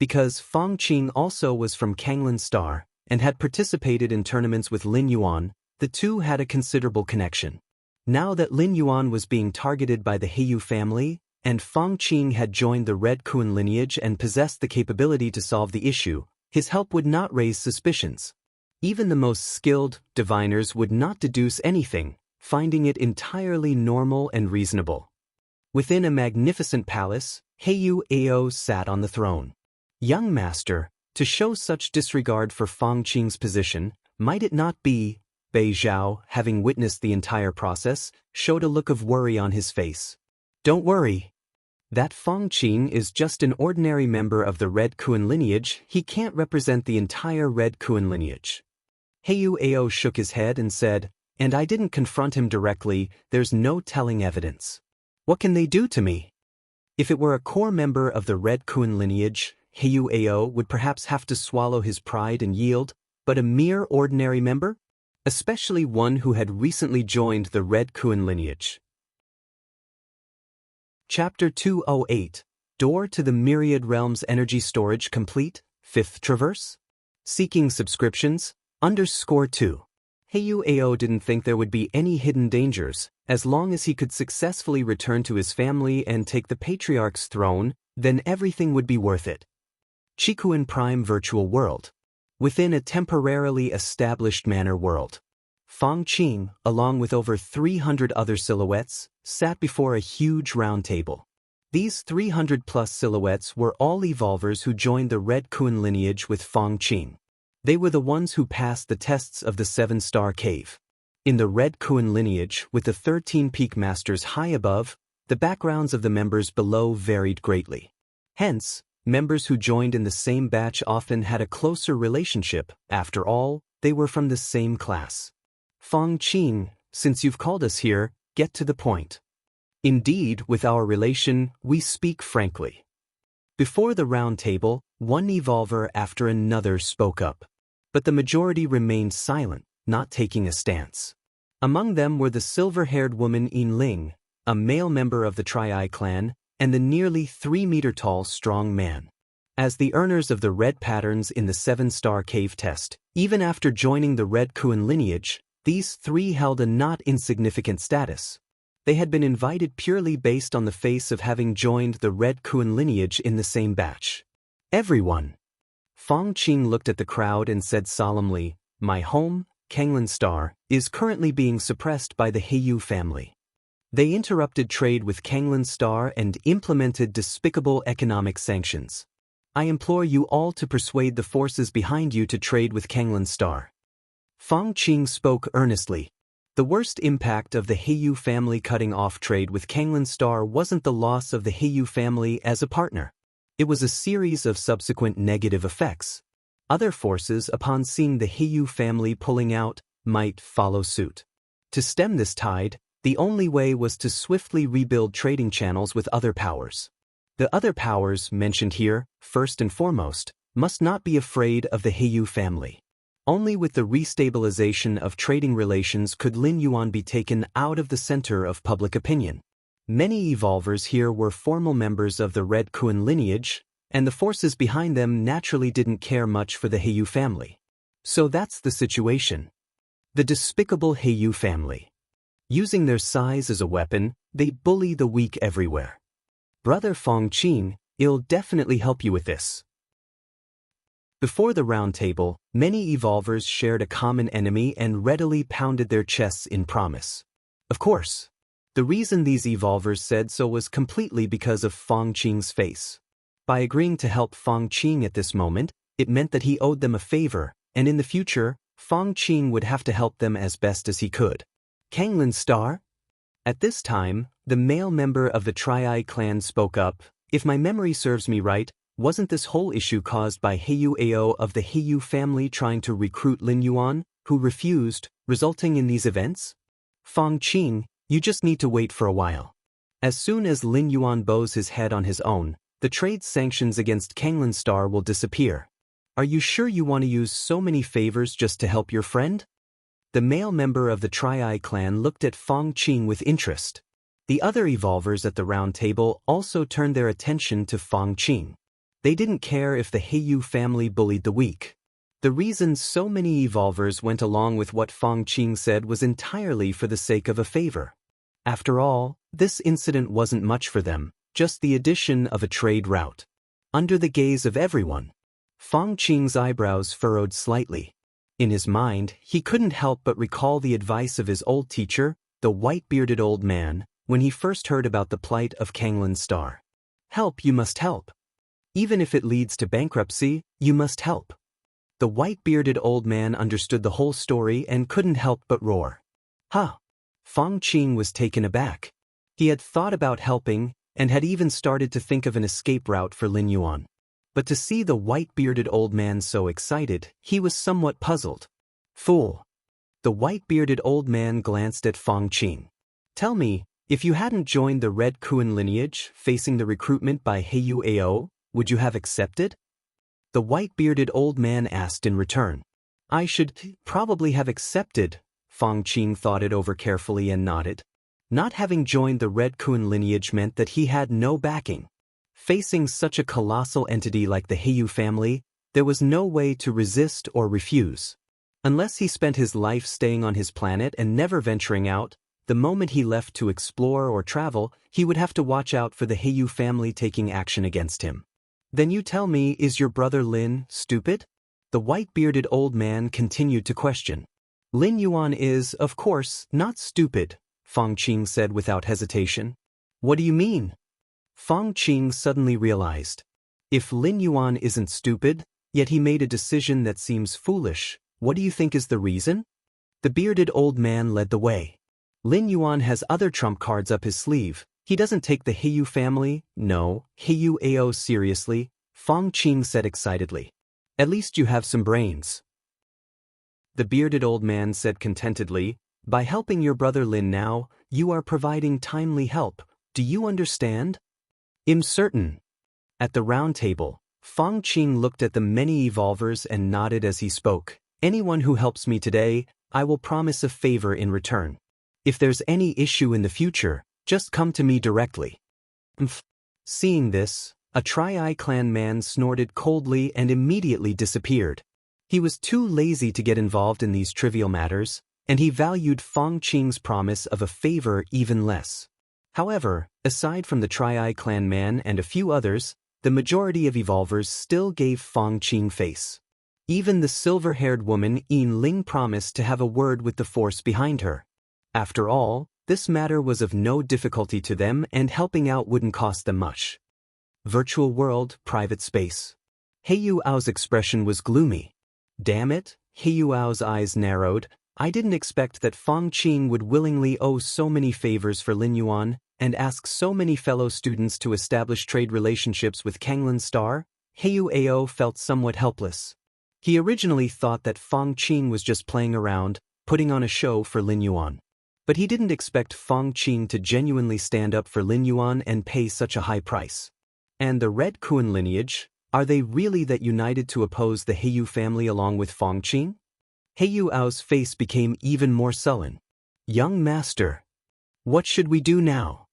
Because Fang Qing also was from Kanglin's star and had participated in tournaments with Lin Yuan, the two had a considerable connection. Now that Lin Yuan was being targeted by the Heyu family, and Fang Qing had joined the Red Kun lineage and possessed the capability to solve the issue, his help would not raise suspicions. Even the most skilled diviners would not deduce anything, finding it entirely normal and reasonable. Within a magnificent palace, Heyu Ao sat on the throne. "Young master, to show such disregard for Fang Qing's position, might it not be?" Bei Zhao, having witnessed the entire process, showed a look of worry on his face. "Don't worry. That Fang Qing is just an ordinary member of the Red Kun lineage. He can't represent the entire Red Kun lineage." Heyu Ao shook his head and said, "And I didn't confront him directly, there's no telling evidence. What can they do to me?" If it were a core member of the Red Kun lineage, Heyu Ao would perhaps have to swallow his pride and yield, but a mere ordinary member? Especially one who had recently joined the Red Kun lineage. Chapter 208, Door to the Myriad Realms Energy Storage Complete, 5th Traverse? Seeking subscriptions, _2. Heyu Ao didn't think there would be any hidden dangers, as long as he could successfully return to his family and take the Patriarch's throne, then everything would be worth it. Qikuan Prime Virtual World. Within a temporarily established manor world, Fang Qing, along with over 300 other silhouettes, sat before a huge round table. These 300-plus silhouettes were all evolvers who joined the Red Kun lineage with Fang Qing. They were the ones who passed the tests of the 7-star cave. In the Red Kun lineage, with the 13 peak masters high above, the backgrounds of the members below varied greatly. Hence, members who joined in the same batch often had a closer relationship. After all, they were from the same class. Fang Qing, since you've called us here, get to the point. Indeed, with our relation, we speak frankly. Before the round table, one evolver after another spoke up. But the majority remained silent, not taking a stance. Among them were the silver-haired woman Yin Ling, a male member of the Tri-Eye clan, and the nearly 3-meter-tall strong man. As the earners of the red patterns in the 7-star cave test, even after joining the Red Kun lineage, these three held a not insignificant status. They had been invited purely based on the face of having joined the Red Kun lineage in the same batch. Everyone. Fang Qing looked at the crowd and said solemnly, "My home, Kanglin Star, is currently being suppressed by the Heiyu family. They interrupted trade with Kanglin Star and implemented despicable economic sanctions. I implore you all to persuade the forces behind you to trade with Kanglin Star." Fang Qing spoke earnestly. The worst impact of the Heiyu family cutting off trade with Kanglin Star wasn't the loss of the Heiyu family as a partner. It was a series of subsequent negative effects. Other forces, upon seeing the Heiyu family pulling out, might follow suit. To stem this tide, the only way was to swiftly rebuild trading channels with other powers. The other powers mentioned here, first and foremost, must not be afraid of the Heiyu family. Only with the restabilization of trading relations could Lin Yuan be taken out of the center of public opinion. Many evolvers here were formal members of the Red Kun lineage, and the forces behind them naturally didn't care much for the Heiyu family. So that's the situation. The despicable Heiyu family. Using their size as a weapon, they bully the weak everywhere. Brother Fang Qing, I'll definitely help you with this. Before the round table, many evolvers shared a common enemy and readily pounded their chests in promise. Of course, the reason these evolvers said so was completely because of Fang Qing's face. By agreeing to help Fang Qing at this moment, it meant that he owed them a favor, and in the future, Fang Qing would have to help them as best as he could. Kanglin Star? At this time, the male member of the Tri-Eye clan spoke up. "If my memory serves me right, wasn't this whole issue caused by Heiyu Ao of the Heiyu family trying to recruit Lin Yuan, who refused, resulting in these events? Fang Qing, you just need to wait for a while. As soon as Lin Yuan bows his head on his own, the trade sanctions against Kanglin Star will disappear. Are you sure you want to use so many favors just to help your friend?" The male member of the Tri-Eye clan looked at Fang Qing with interest. The other evolvers at the round table also turned their attention to Fang Qing. They didn't care if the Heiyu family bullied the weak. The reason so many evolvers went along with what Fang Qing said was entirely for the sake of a favor. After all, this incident wasn't much for them, just the addition of a trade route. Under the gaze of everyone, Fang Qing's eyebrows furrowed slightly. In his mind, he couldn't help but recall the advice of his old teacher, the white-bearded old man, when he first heard about the plight of Kanglin Star. Help, you must help. Even if it leads to bankruptcy, you must help. The white-bearded old man understood the whole story and couldn't help but roar. "Huh!" Fang Qing was taken aback. He had thought about helping, and had even started to think of an escape route for Lin Yuan. But to see the white-bearded old man so excited, he was somewhat puzzled. "Fool!" The white-bearded old man glanced at Fang Qing. "Tell me, if you hadn't joined the Red Kun lineage, facing the recruitment by Heiyu Ao, would you have accepted?" The white-bearded old man asked in return. "I should probably have accepted." Fang Qing thought it over carefully and nodded. Not having joined the Red Kun lineage meant that he had no backing. Facing such a colossal entity like the Heiyu family, there was no way to resist or refuse. Unless he spent his life staying on his planet and never venturing out, The moment he left to explore or travel, he would have to watch out for the Heiyu family taking action against him. Then you tell me, is your brother Lin stupid? The white-bearded old man continued to question. Lin Yuan is, of course, not stupid, Feng Qing said without hesitation. What do you mean? Feng Qing suddenly realized. If Lin Yuan isn't stupid, yet he made a decision that seems foolish, what do you think is the reason? The bearded old man led the way. Lin Yuan has other trump cards up his sleeve. He doesn't take the Heiyu family, no, Heiyu Ao seriously, Feng Qing said excitedly. At least you have some brains. The bearded old man said contentedly, by helping your brother Lin now, you are providing timely help. Do you understand? I'm certain. At the round table, Feng Qing looked at the many evolvers and nodded as he spoke. Anyone who helps me today, I will promise a favor in return. If there's any issue in the future, just come to me directly. Seeing this, a Tri-Eye clan man snorted coldly and immediately disappeared. He was too lazy to get involved in these trivial matters, and he valued Feng Qing's promise of a favor even less. However, aside from the Tri-Eye clan man and a few others, the majority of evolvers still gave Feng Qing face. Even the silver-haired woman Yin Ling promised to have a word with the force behind her. After all, this matter was of no difficulty to them and helping out wouldn't cost them much. Virtual world, private space. Heiyu Ao's expression was gloomy. Damn it, Heiyu Ao's eyes narrowed. I didn't expect that Feng Qing would willingly owe so many favors for Lin Yuan and ask so many fellow students to establish trade relationships with Kanglin's star. Heiyu Ao felt somewhat helpless. He originally thought that Feng Qing was just playing around, putting on a show for Lin Yuan. But he didn't expect Feng Qing to genuinely stand up for Lin Yuan and pay such a high price. And the Red Kuan lineage, are they really that united to oppose the Heiyu family along with Feng Qing? Heiyu Ao's face became even more sullen. Young master, what should we do now?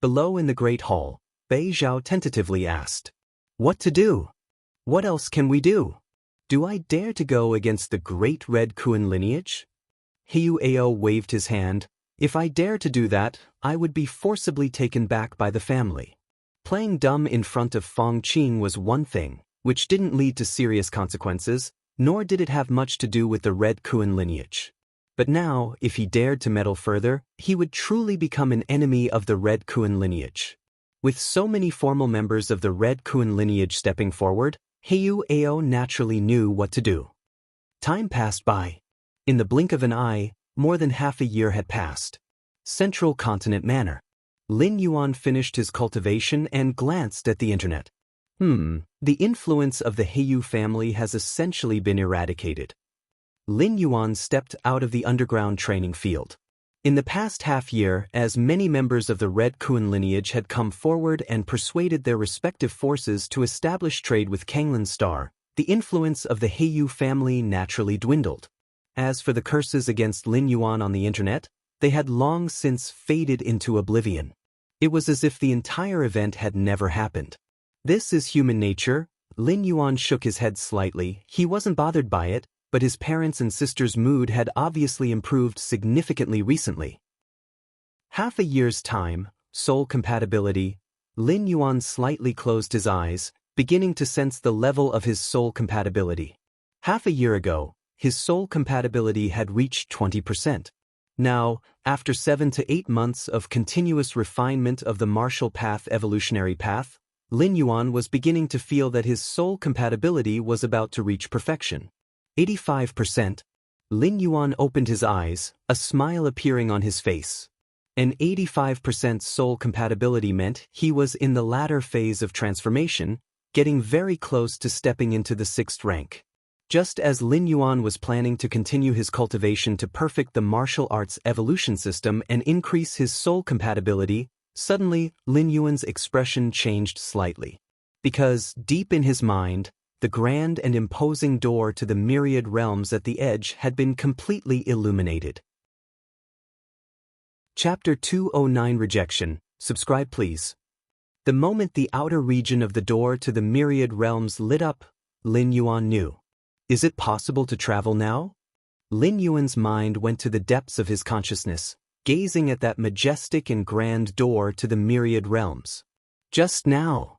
Below in the great hall, Bei Zhao tentatively asked. What to do? What else can we do? Do I dare to go against the great Red Kuan lineage? Heiyu Ao waved his hand. If I dare to do that, I would be forcibly taken back by the family. Playing dumb in front of Feng Qing was one thing, which didn't lead to serious consequences, nor did it have much to do with the Red Kuan lineage. But now, if he dared to meddle further, he would truly become an enemy of the Red Kuan lineage. With so many formal members of the Red Kuan lineage stepping forward, Heiyu Ao naturally knew what to do. Time passed by. In the blink of an eye, more than half a year had passed. Central Continent Manor. Lin Yuan finished his cultivation and glanced at the internet. The influence of the Heiyu family has essentially been eradicated. Lin Yuan stepped out of the underground training field. In the past half year, as many members of the Red Kuan lineage had come forward and persuaded their respective forces to establish trade with Kanglin's star, the influence of the Heiyu family naturally dwindled. As for the curses against Lin Yuan on the internet, they had long since faded into oblivion. It was as if the entire event had never happened. This is human nature. Lin Yuan shook his head slightly. He wasn't bothered by it, but his parents' and sister's mood had obviously improved significantly recently. Half a year's time, soul compatibility. Lin Yuan slightly closed his eyes, beginning to sense the level of his soul compatibility. Half a year ago, his soul compatibility had reached 20%. Now, after 7 to 8 months of continuous refinement of the martial path evolutionary path, Lin Yuan was beginning to feel that his soul compatibility was about to reach perfection. 85%. Lin Yuan opened his eyes, a smile appearing on his face. An 85% soul compatibility meant he was in the latter phase of transformation, getting very close to stepping into the 6th rank. Just as Lin Yuan was planning to continue his cultivation to perfect the martial arts evolution system and increase his soul compatibility, suddenly Lin Yuan's expression changed slightly. Because, deep in his mind, the grand and imposing door to the myriad realms at the edge had been completely illuminated. Chapter 209 Rejection. Subscribe please. The moment the outer region of the door to the myriad realms lit up, Lin Yuan knew. Is it possible to travel now? Lin Yuan's mind went to the depths of his consciousness. gazing at that majestic and grand door to the myriad realms. Just now.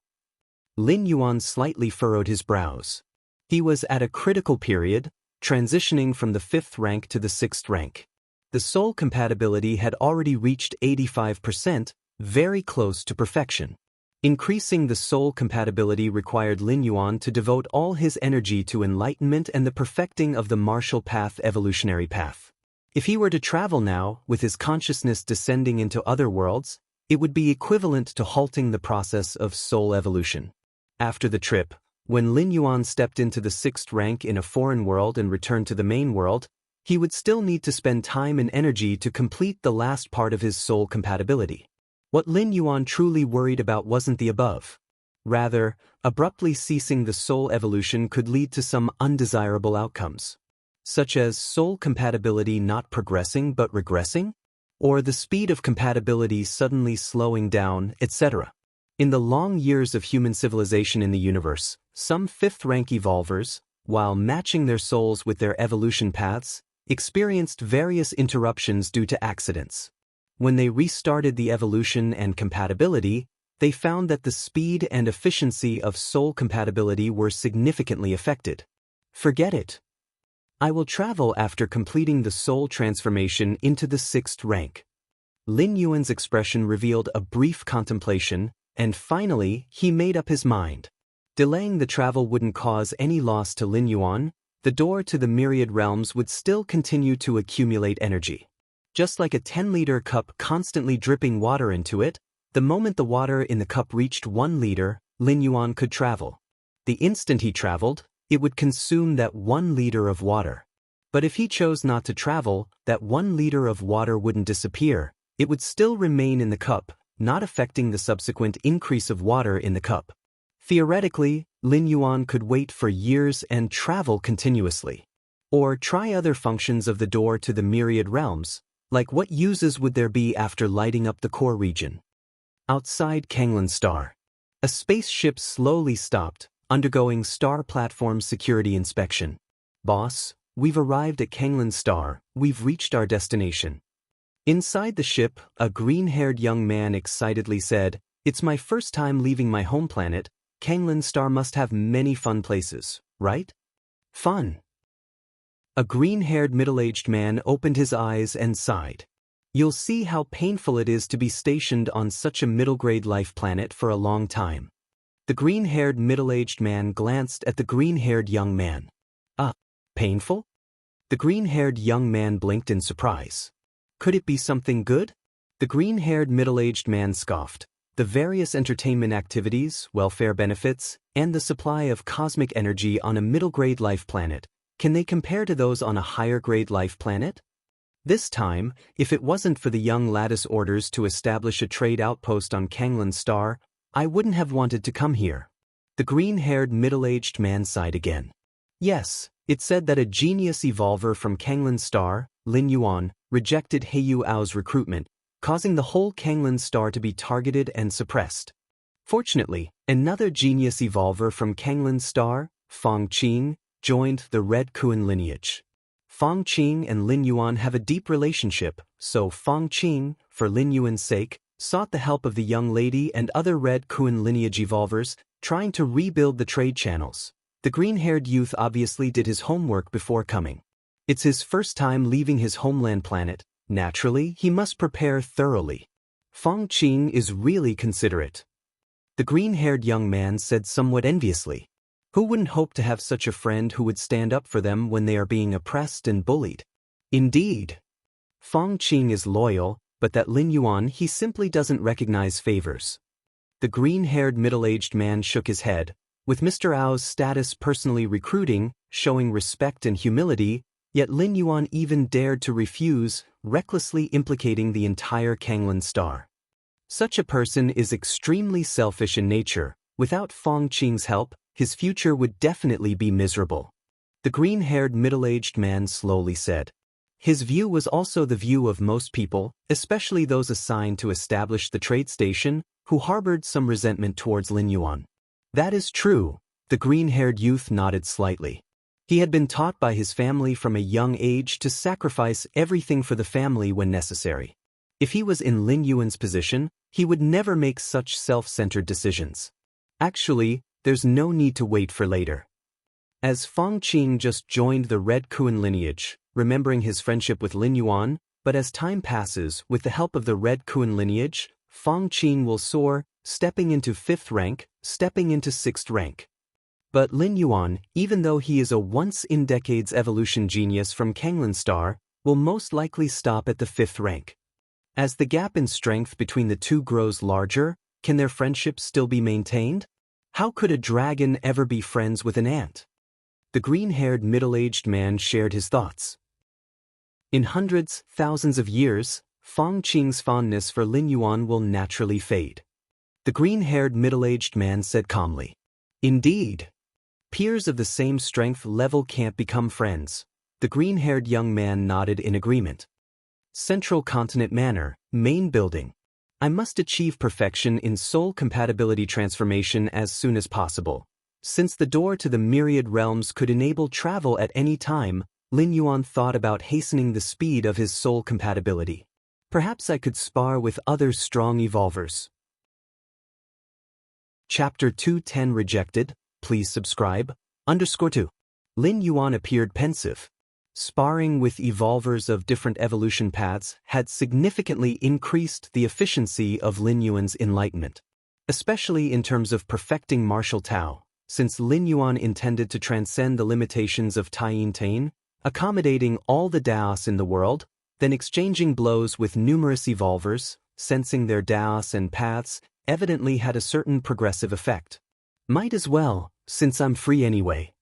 Lin Yuan slightly furrowed his brows. He was at a critical period, transitioning from the 5th rank to the 6th rank. The soul compatibility had already reached 85%, very close to perfection. Increasing the soul compatibility required Lin Yuan to devote all his energy to enlightenment and the perfecting of the martial path evolutionary path. If he were to travel now, with his consciousness descending into other worlds, it would be equivalent to halting the process of soul evolution. After the trip, when Lin Yuan stepped into the 6th rank in a foreign world and returned to the main world, he would still need to spend time and energy to complete the last part of his soul compatibility. What Lin Yuan truly worried about wasn't the above. Rather, abruptly ceasing the soul evolution could lead to some undesirable outcomes, such as soul compatibility not progressing but regressing, or the speed of compatibility suddenly slowing down, etc. In the long years of human civilization in the universe, some 5th rank evolvers, while matching their souls with their evolution paths, experienced various interruptions due to accidents. When they restarted the evolution and compatibility, they found that the speed and efficiency of soul compatibility were significantly affected. Forget it. I will travel after completing the soul transformation into the 6th rank. Lin Yuan's expression revealed a brief contemplation, and finally, he made up his mind. Delaying the travel wouldn't cause any loss to Lin Yuan. The door to the myriad realms would still continue to accumulate energy. Just like a 10-liter cup constantly dripping water into it, the moment the water in the cup reached 1 liter, Lin Yuan could travel. The instant he traveled, it would consume that 1 liter of water. But if he chose not to travel, that 1 liter of water wouldn't disappear, it would still remain in the cup, not affecting the subsequent increase of water in the cup. Theoretically, Lin Yuan could wait for years and travel continuously. Or try other functions of the door to the myriad realms, like what uses would there be after lighting up the core region? Outside Kanglan Star, a spaceship slowly stopped, undergoing star platform security inspection. Boss, we've arrived at Kanglan Star, we've reached our destination. Inside the ship, a green-haired young man excitedly said, "It's my first time leaving my home planet. Kanglan Star must have many fun places, right?" Fun. A green-haired middle-aged man opened his eyes and sighed. You'll see how painful it is to be stationed on such a middle-grade life planet for a long time. The green-haired middle-aged man glanced at the green-haired young man. Painful? The green-haired young man blinked in surprise. Could it be something good? The green-haired middle-aged man scoffed. The various entertainment activities, welfare benefits, and the supply of cosmic energy on a middle-grade life planet, can they compare to those on a higher-grade life planet? This time, if it wasn't for the young lattice orders to establish a trade outpost on Kanglan Star, I wouldn't have wanted to come here. The green-haired middle-aged man sighed again. Yes, it said that a genius evolver from Kanglan Star, Lin Yuan, rejected Heyu Ao's recruitment, causing the whole Kanglan Star to be targeted and suppressed. Fortunately, another genius evolver from Kanglan Star, Fang Qing, joined the Red Kuan lineage. Fang Qing and Lin Yuan have a deep relationship, so Fang Qing, for Lin Yuan's sake, sought the help of the young lady and other Red Kuan lineage evolvers, trying to rebuild the trade channels. The green-haired youth obviously did his homework before coming. It's his first time leaving his homeland planet. Naturally, he must prepare thoroughly. Fang Qing is really considerate. The green-haired young man said somewhat enviously. Who wouldn't hope to have such a friend who would stand up for them when they are being oppressed and bullied? Indeed. Fang Qing is loyal, but that Lin Yuan he simply doesn't recognize favors. The green-haired middle-aged man shook his head. With Mr. Ao's status personally recruiting, showing respect and humility, yet Lin Yuan even dared to refuse, recklessly implicating the entire Kanglan Star. Such a person is extremely selfish in nature. Without Fang Qing's help, his future would definitely be miserable. The green-haired middle-aged man slowly said. His view was also the view of most people, especially those assigned to establish the trade station, who harbored some resentment towards Lin Yuan. That is true, the green-haired youth nodded slightly. He had been taught by his family from a young age to sacrifice everything for the family when necessary. If he was in Lin Yuan's position, he would never make such self-centered decisions. Actually, there's no need to wait for later. As Fang Qing just joined the Red Kuan lineage, remembering his friendship with Lin Yuan, but as time passes, with the help of the Red Kuan lineage, Fang Qing will soar, stepping into 5th rank, stepping into 6th rank. But Lin Yuan, even though he is a once-in-decades evolution genius from Kanglin Star, will most likely stop at the 5th rank. As the gap in strength between the two grows larger, can their friendship still be maintained? How could a dragon ever be friends with an ant? The green-haired middle-aged man shared his thoughts. In hundreds, thousands of years, Fang Qing's fondness for Lin Yuan will naturally fade. The green-haired middle-aged man said calmly. Indeed. Peers of the same strength level can't become friends. The green-haired young man nodded in agreement. Central Continent Manor, main building. I must achieve perfection in soul compatibility transformation as soon as possible. Since the door to the myriad realms could enable travel at any time, Lin Yuan thought about hastening the speed of his soul compatibility. Perhaps I could spar with other strong evolvers. Chapter 210 Rejected. Please subscribe. _2. Lin Yuan appeared pensive. Sparring with evolvers of different evolution paths had significantly increased the efficiency of Lin Yuan's enlightenment, especially in terms of perfecting martial Tao. Since Lin Yuan intended to transcend the limitations of Taiyin Tain, accommodating all the Daoists in the world, then exchanging blows with numerous evolvers, sensing their Daoists and paths, evidently had a certain progressive effect. Might as well, since I'm free anyway.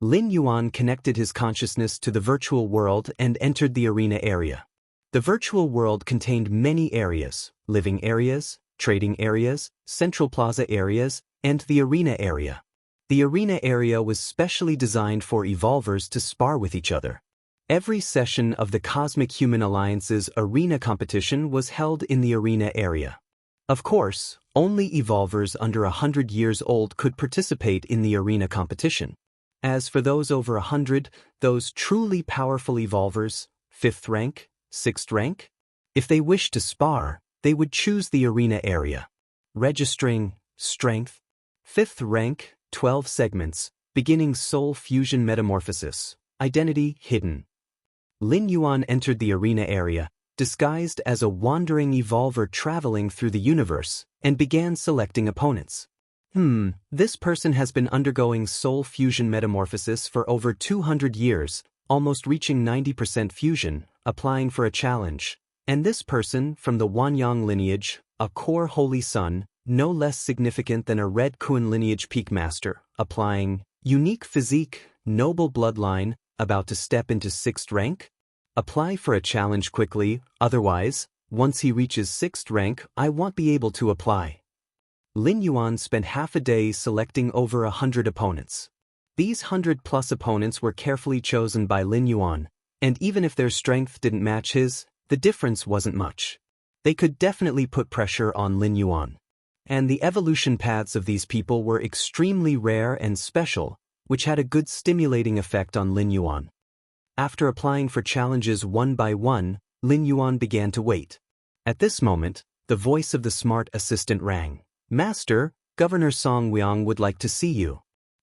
Lin Yuan connected his consciousness to the virtual world and entered the arena area. The virtual world contained many areas: living areas, trading areas, central plaza areas, and the arena area. The arena area was specially designed for evolvers to spar with each other. Every session of the Cosmic Human Alliance's arena competition was held in the arena area. Of course, only evolvers under 100 years old could participate in the arena competition. As for those over 100, those truly powerful evolvers, 5th rank, 6th rank, if they wished to spar, they would choose the arena area. Registering, strength, 5th rank, 12 segments, beginning soul fusion metamorphosis, identity hidden. Lin Yuan entered the arena area, disguised as a wandering evolver traveling through the universe, and began selecting opponents. This person has been undergoing soul fusion metamorphosis for over 200 years, almost reaching 90% fusion, applying for a challenge. And this person, from the Wanyang lineage, a core holy son, no less significant than a Red Kuan lineage peak master, applying, unique physique, noble bloodline, about to step into 6th rank? Apply for a challenge quickly, otherwise, once he reaches 6th rank, I won't be able to apply. Lin Yuan spent half a day selecting over 100 opponents. These 100+ opponents were carefully chosen by Lin Yuan, and even if their strength didn't match his, the difference wasn't much. They could definitely put pressure on Lin Yuan. And the evolution paths of these people were extremely rare and special, which had a good stimulating effect on Lin Yuan. After applying for challenges one by one, Lin Yuan began to wait. At this moment, the voice of the smart assistant rang. Master, Governor Song Weong would like to see you.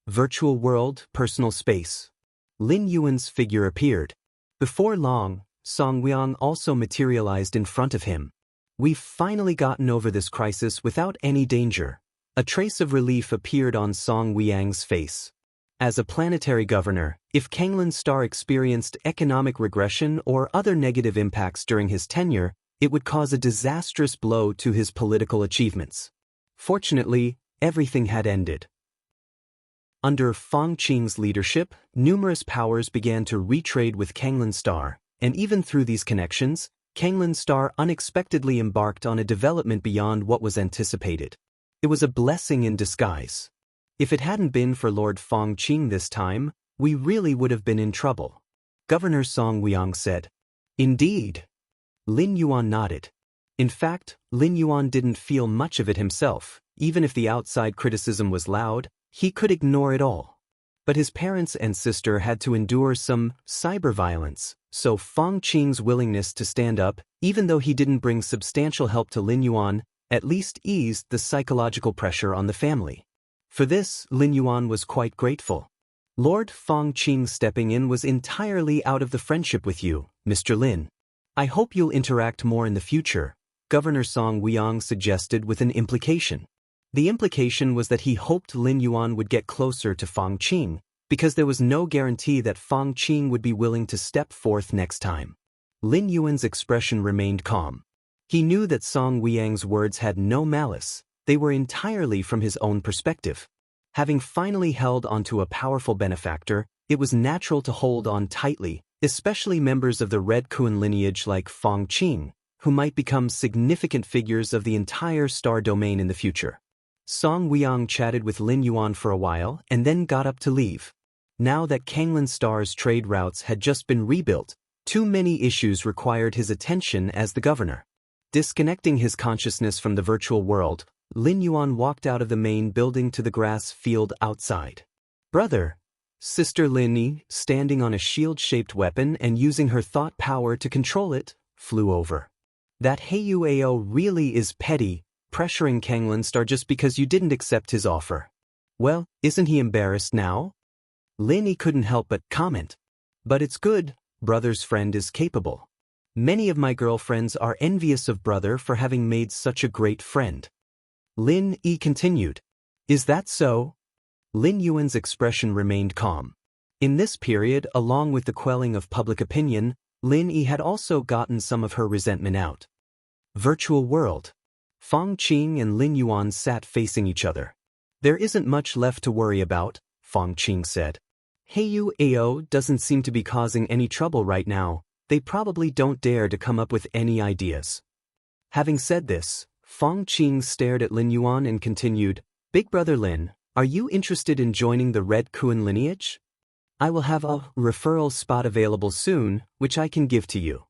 Virtual world, personal space. Lin Yuan's figure appeared. Before long, Song Weong also materialized in front of him. We've finally gotten over this crisis without any danger. A trace of relief appeared on Song Weong's face. As a planetary governor, if Kanglin Star experienced economic regression or other negative impacts during his tenure, it would cause a disastrous blow to his political achievements. Fortunately, everything had ended. Under Fang Qing's leadership, numerous powers began to retrade with Kanglin Star, and even through these connections, Kanglin Star unexpectedly embarked on a development beyond what was anticipated. It was a blessing in disguise. If it hadn't been for Lord Fang Qing this time, we really would have been in trouble. Governor Song Weong said. Indeed. Lin Yuan nodded. In fact, Lin Yuan didn't feel much of it himself. Even if the outside criticism was loud, he could ignore it all. but his parents and sister had to endure some cyber violence, so Fang Qing's willingness to stand up, even though he didn't bring substantial help to Lin Yuan, at least eased the psychological pressure on the family. For this, Lin Yuan was quite grateful. Lord Fang Qing stepping in was entirely out of the friendship with you, Mr. Lin. I hope you'll interact more in the future, Governor Song Weiyang suggested with an implication. The implication was that he hoped Lin Yuan would get closer to Fang Qing, because there was no guarantee that Fang Qing would be willing to step forth next time. Lin Yuan's expression remained calm. He knew that Song Weiyang's words had no malice, they were entirely from his own perspective. Having finally held onto a powerful benefactor, it was natural to hold on tightly, especially members of the Red Kun lineage like Fang Qing, who might become significant figures of the entire star domain in the future. Song Weiyang chatted with Lin Yuan for a while and then got up to leave. Now that Kanglan Star's trade routes had just been rebuilt, too many issues required his attention as the governor. Disconnecting his consciousness from the virtual world, Lin Yuan walked out of the main building to the grass field outside. Brother, Sister Lin, standing on a shield-shaped weapon and using her thought power to control it, flew over. That Huao really is petty, pressuring Kanglan Star just because you didn't accept his offer. Well, isn't he embarrassed now? Lin couldn't help but comment. But it's good, brother's friend is capable. Many of my girlfriends are envious of brother for having made such a great friend. Lin continued. Is that so? Lin Yuan's expression remained calm. In this period, along with the quelling of public opinion, Lin had also gotten some of her resentment out. Virtual world. Fang Qing and Lin Yuan sat facing each other. There isn't much left to worry about, Fang Qing said. Huao doesn't seem to be causing any trouble right now, they probably don't dare to come up with any ideas. Having said this, Fang Qing stared at Lin Yuan and continued, Big brother Lin, are you interested in joining the Red Kun lineage? I will have a referral spot available soon, which I can give to you.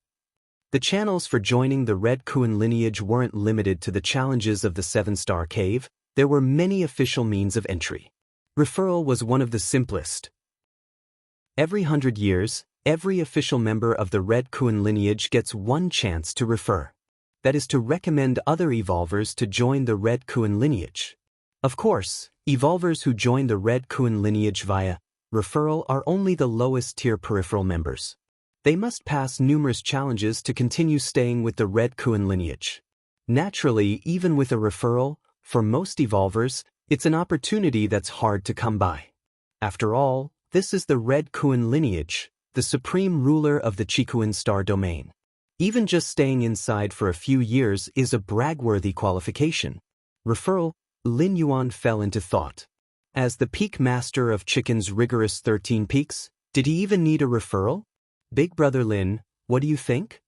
The channels for joining the Red Kun lineage weren't limited to the challenges of the 7-star cave, there were many official means of entry. Referral was one of the simplest. Every 100 years, every official member of the Red Kun lineage gets one chance to refer. That is to recommend other evolvers to join the Red Kun lineage. Of course, evolvers who join the Red Kun lineage via referral are only the lowest tier peripheral members. They must pass numerous challenges to continue staying with the Red Kun lineage. Naturally, even with a referral, for most evolvers, it's an opportunity that's hard to come by. After all, this is the Red Kun lineage, the supreme ruler of the Qikuan star domain. Even just staying inside for a few years is a brag-worthy qualification. Referral, Lin Yuan fell into thought. As the peak master of Chicken's rigorous 13 peaks, did he even need a referral? Big brother Lin, what do you think?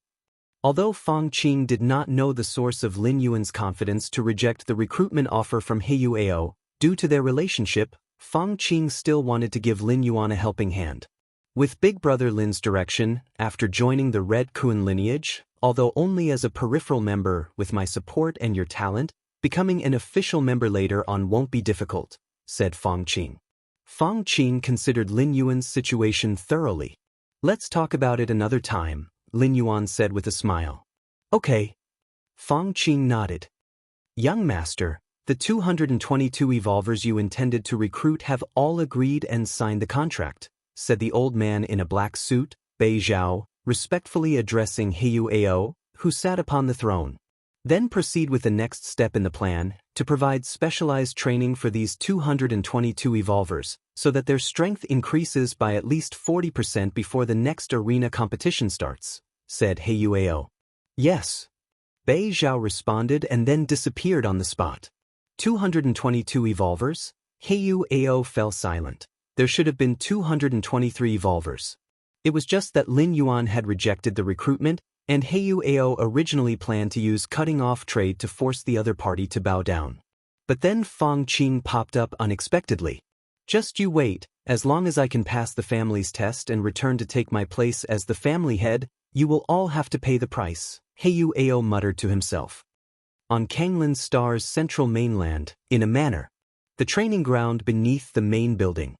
Although Fang Qing did not know the source of Lin Yuan's confidence to reject the recruitment offer from Huao, due to their relationship, Fang Qing still wanted to give Lin Yuan a helping hand. With Big Brother Lin's direction, after joining the Red Kun lineage, although only as a peripheral member with my support and your talent, becoming an official member later on won't be difficult, said Fang Qing. Fang Qing considered Lin Yuan's situation thoroughly. Let's talk about it another time, Lin Yuan said with a smile. Okay. Fang Qing nodded. Young master, the 222 evolvers you intended to recruit have all agreed and signed the contract, said the old man in a black suit, Bei Zhao, respectfully addressing Huao, who sat upon the throne. Then proceed with the next step in the plan, to provide specialized training for these 222 evolvers, so that their strength increases by at least 40% before the next arena competition starts, said Huao. Yes. Bei Zhao responded and then disappeared on the spot. 222 evolvers? Huao fell silent. There should have been 223 evolvers. It was just that Lin Yuan had rejected the recruitment, and Huao originally planned to use cutting-off trade to force the other party to bow down. But then Fang Qing popped up unexpectedly. Just you wait, as long as I can pass the family's test and return to take my place as the family head, you will all have to pay the price, Huao muttered to himself. On Kanglan Star's central mainland, in a manor, the training ground beneath the main building.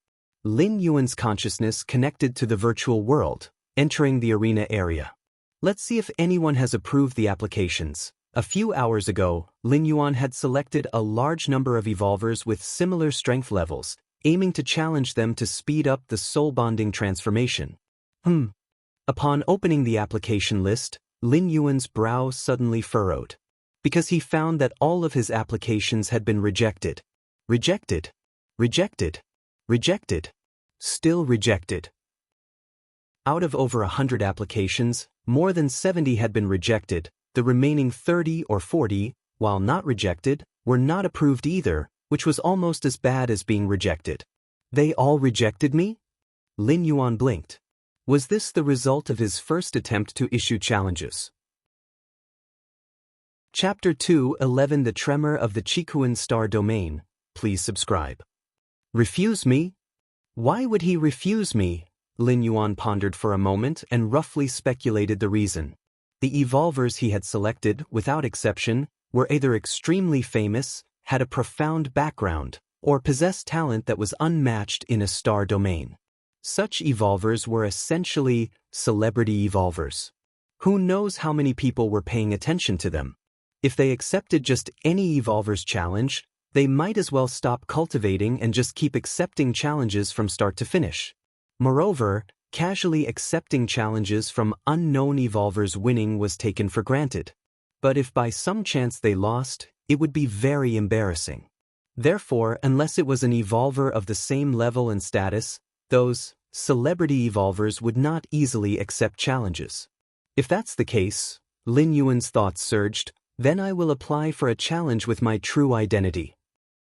Lin Yuan's consciousness connected to the virtual world, entering the arena area. Let's see if anyone has approved the applications. A few hours ago, Lin Yuan had selected a large number of evolvers with similar strength levels, aiming to challenge them to speed up the soul-bonding transformation. Upon opening the application list, Lin Yuan's brow suddenly furrowed, because he found that all of his applications had been rejected. Rejected. Rejected. Rejected. Still rejected. Out of over 100 applications, more than 70 had been rejected. The remaining 30 or 40, while not rejected, were not approved either, which was almost as bad as being rejected. They all rejected me? Lin Yuan blinked. Was this the result of his first attempt to issue challenges? Chapter 2:11 The Tremor of the Chikuan Star Domain. Please subscribe. Refuse me? Why would he refuse me? Lin Yuan pondered for a moment and roughly speculated the reason. The evolvers he had selected, without exception, were either extremely famous, had a profound background, or possessed talent that was unmatched in a star domain. Such evolvers were essentially celebrity evolvers. Who knows how many people were paying attention to them? If they accepted just any evolver's challenge, they might as well stop cultivating and just keep accepting challenges from start to finish. Moreover, casually accepting challenges from unknown evolvers winning was taken for granted. But if by some chance they lost, it would be very embarrassing. Therefore, unless it was an evolver of the same level and status, those celebrity evolvers would not easily accept challenges. If that's the case, Lin Yuan's thoughts surged, then I will apply for a challenge with my true identity.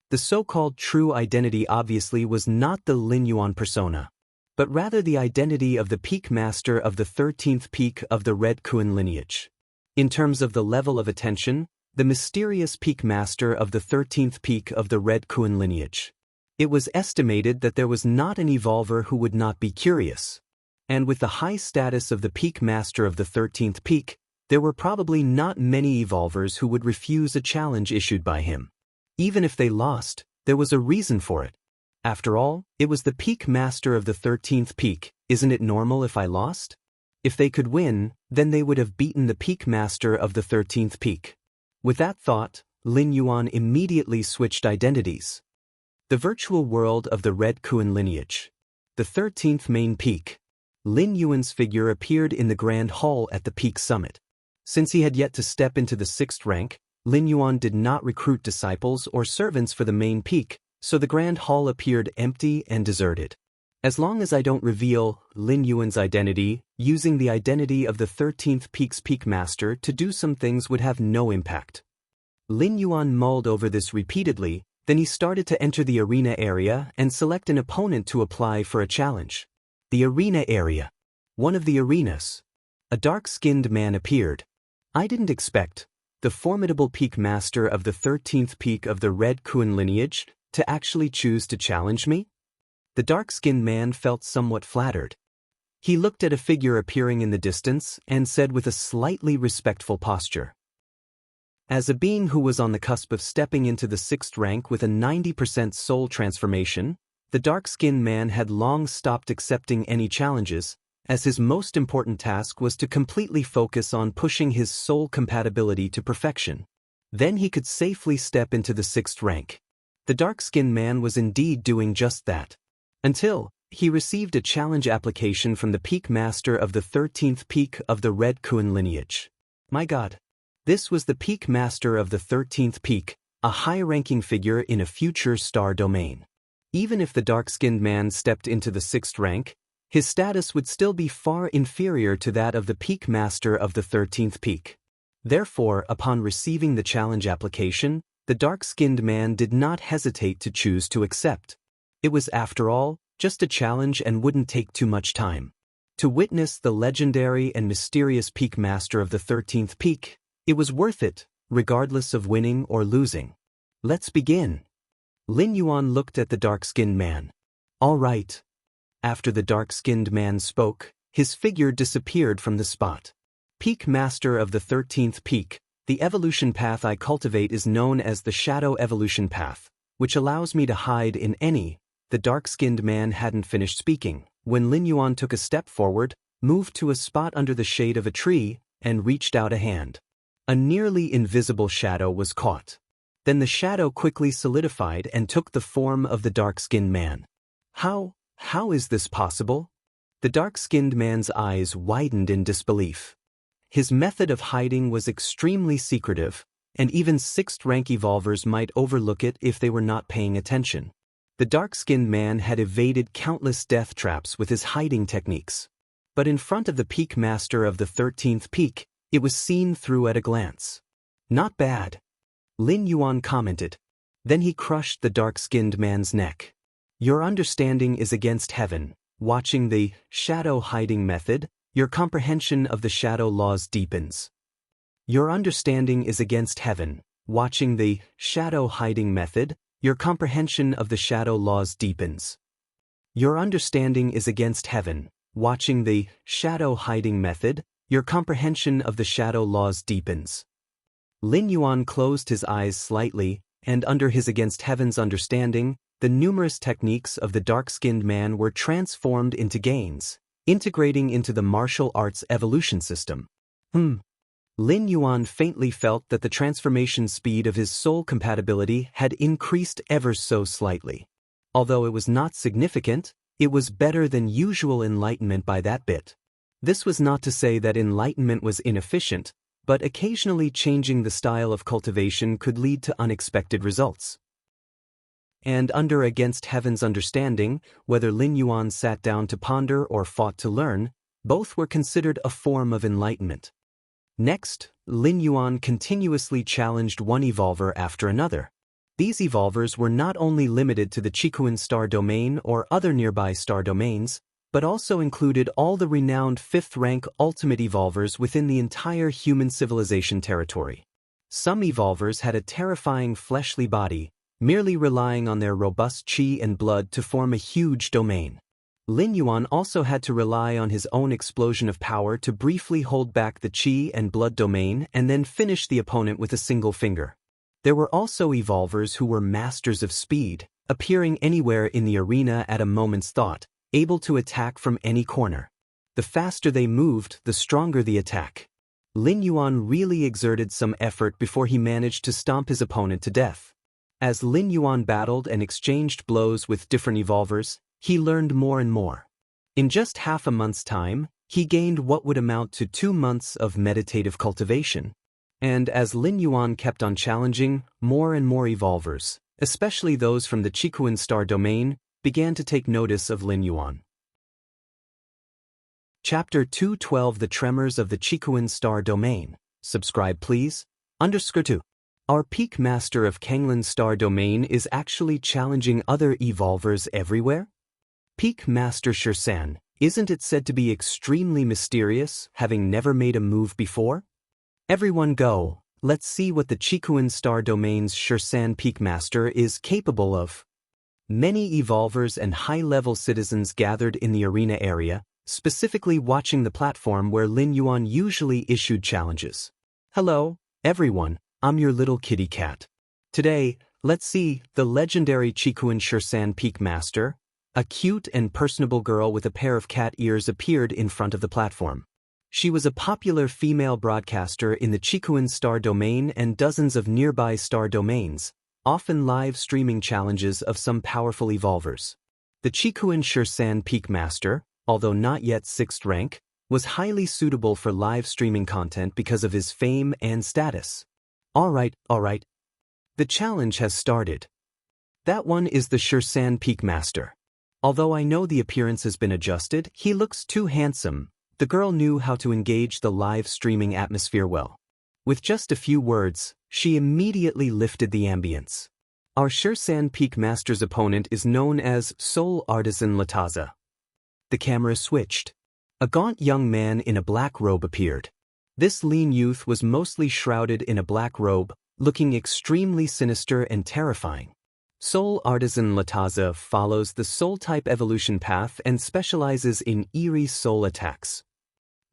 The so-called true identity obviously was not the Lin Yuan persona, but rather the identity of the peak master of the 13th peak of the Red Kuan lineage. In terms of the level of attention, the mysterious peak master of the 13th peak of the Red Kuan lineage. It was estimated that there was not an evolver who would not be curious. And with the high status of the peak master of the 13th peak, there were probably not many evolvers who would refuse a challenge issued by him. Even if they lost, there was a reason for it. After all, it was the peak master of the 13th peak. Isn't it normal if I lost? If they could win, then they would have beaten the peak master of the 13th peak. With that thought, Lin Yuan immediately switched identities. The virtual world of the Red Kuan lineage. The 13th main peak. Lin Yuan's figure appeared in the grand hall at the peak summit. Since he had yet to step into the 6th rank, Lin Yuan did not recruit disciples or servants for the main peak, so the grand hall appeared empty and deserted. As long as I don't reveal Lin Yuan's identity, using the identity of the 13th peak's peak master to do some things would have no impact. Lin Yuan mulled over this repeatedly, then he started to enter the arena area and select an opponent to apply for a challenge. The arena area. One of the arenas. A dark-skinned man appeared. I didn't expect the formidable peak master of the 13th peak of the Red Kuan lineage to actually choose to challenge me? The dark-skinned man felt somewhat flattered. He looked at a figure appearing in the distance and said with a slightly respectful posture. As a being who was on the cusp of stepping into the 6th rank with a 90% soul transformation, the dark-skinned man had long stopped accepting any challenges, as his most important task was to completely focus on pushing his soul compatibility to perfection. Then he could safely step into the 6th rank. The dark-skinned man was indeed doing just that. Until he received a challenge application from the peak master of the 13th peak of the Red Kuan lineage. My God. This was the peak master of the 13th peak, a high-ranking figure in a future star domain. Even if the dark-skinned man stepped into the 6th rank, his status would still be far inferior to that of the peak master of the 13th peak. Therefore, upon receiving the challenge application, the dark-skinned man did not hesitate to choose to accept. It was, after all, just a challenge and wouldn't take too much time. To witness the legendary and mysterious peak master of the 13th peak, it was worth it, regardless of winning or losing. Let's begin. Lin Yuan looked at the dark-skinned man. All right. After the dark-skinned man spoke, his figure disappeared from the spot. Peak master of the 13th peak, the evolution path I cultivate is known as the shadow evolution path, which allows me to hide in any the dark-skinned man hadn't finished speaking when Lin Yuan took a step forward, moved to a spot under the shade of a tree, and reached out a hand. A nearly invisible shadow was caught. Then the shadow quickly solidified and took the form of the dark-skinned man. How is this possible? The dark-skinned man's eyes widened in disbelief. His method of hiding was extremely secretive, and even sixth-rank evolvers might overlook it if they were not paying attention. The dark-skinned man had evaded countless death traps with his hiding techniques. But in front of the peak master of the 13th peak, it was seen through at a glance. Not bad, Lin Yuan commented. Then he crushed the dark-skinned man's neck. Your understanding is against heaven. Watching the shadow hiding method, your comprehension of the shadow laws deepens. Your understanding is against heaven. Watching the shadow hiding method, your comprehension of the shadow laws deepens. Your understanding is against heaven. Watching the shadow hiding method, your comprehension of the shadow laws deepens. Lin Yuan closed his eyes slightly, and under his against heaven's understanding, the numerous techniques of the dark-skinned man were transformed into gains, integrating into the martial arts evolution system. Lin Yuan faintly felt that the transformation speed of his soul compatibility had increased ever so slightly. Although it was not significant, it was better than usual enlightenment by that bit. This was not to say that enlightenment was inefficient, but occasionally changing the style of cultivation could lead to unexpected results. And under against heaven's understanding, whether Lin Yuan sat down to ponder or fought to learn, both were considered a form of enlightenment. Next, Lin Yuan continuously challenged one evolver after another. These evolvers were not only limited to the Qikuan star domain or other nearby star domains, but also included all the renowned 5th-rank ultimate evolvers within the entire human civilization territory. Some evolvers had a terrifying fleshly body, merely relying on their robust qi and blood to form a huge domain. Lin Yuan also had to rely on his own explosion of power to briefly hold back the qi and blood domain and then finish the opponent with a single finger. There were also evolvers who were masters of speed, appearing anywhere in the arena at a moment's thought, able to attack from any corner. The faster they moved, the stronger the attack. Lin Yuan really exerted some effort before he managed to stomp his opponent to death. As Lin Yuan battled and exchanged blows with different evolvers, he learned more and more. In just half a month's time, he gained what would amount to 2 months of meditative cultivation. And as Lin Yuan kept on challenging, more and more evolvers, especially those from the Qikuan star domain, began to take notice of Lin Yuan. Chapter 212 The Tremors of the Qikuan Star Domain. Subscribe please. _2. Our peak master of Kanglin Star Domain is actually challenging other evolvers everywhere? Peak Master Xianxia, isn't it said to be extremely mysterious, having never made a move before? Everyone go, let's see what the Qikuan Star Domain's Xianxia Peak Master is capable of. Many evolvers and high-level citizens gathered in the arena area, specifically watching the platform where Lin Yuan usually issued challenges. Hello, everyone, I'm your little kitty cat. Today, let's see the legendary Qikuan Xianxia Peak Master. A cute and personable girl with a pair of cat ears appeared in front of the platform. She was a popular female broadcaster in the Qikuan Star Domain and dozens of nearby star domains, often live streaming challenges of some powerful evolvers. The Qikuan Xianxia Peak Master, although not yet 6th rank, was highly suitable for live streaming content because of his fame and status. Alright. The challenge has started. That one is the Xianxia Peak Master. Although I know the appearance has been adjusted, he looks too handsome. The girl knew how to engage the live streaming atmosphere well. With just a few words, she immediately lifted the ambience. Our Xianxia Peak Master's opponent is known as Soul Artisan Lataza. The camera switched. A gaunt young man in a black robe appeared. This lean youth was mostly shrouded in a black robe, looking extremely sinister and terrifying. Soul Artisan Lataza follows the soul-type evolution path and specializes in eerie soul attacks.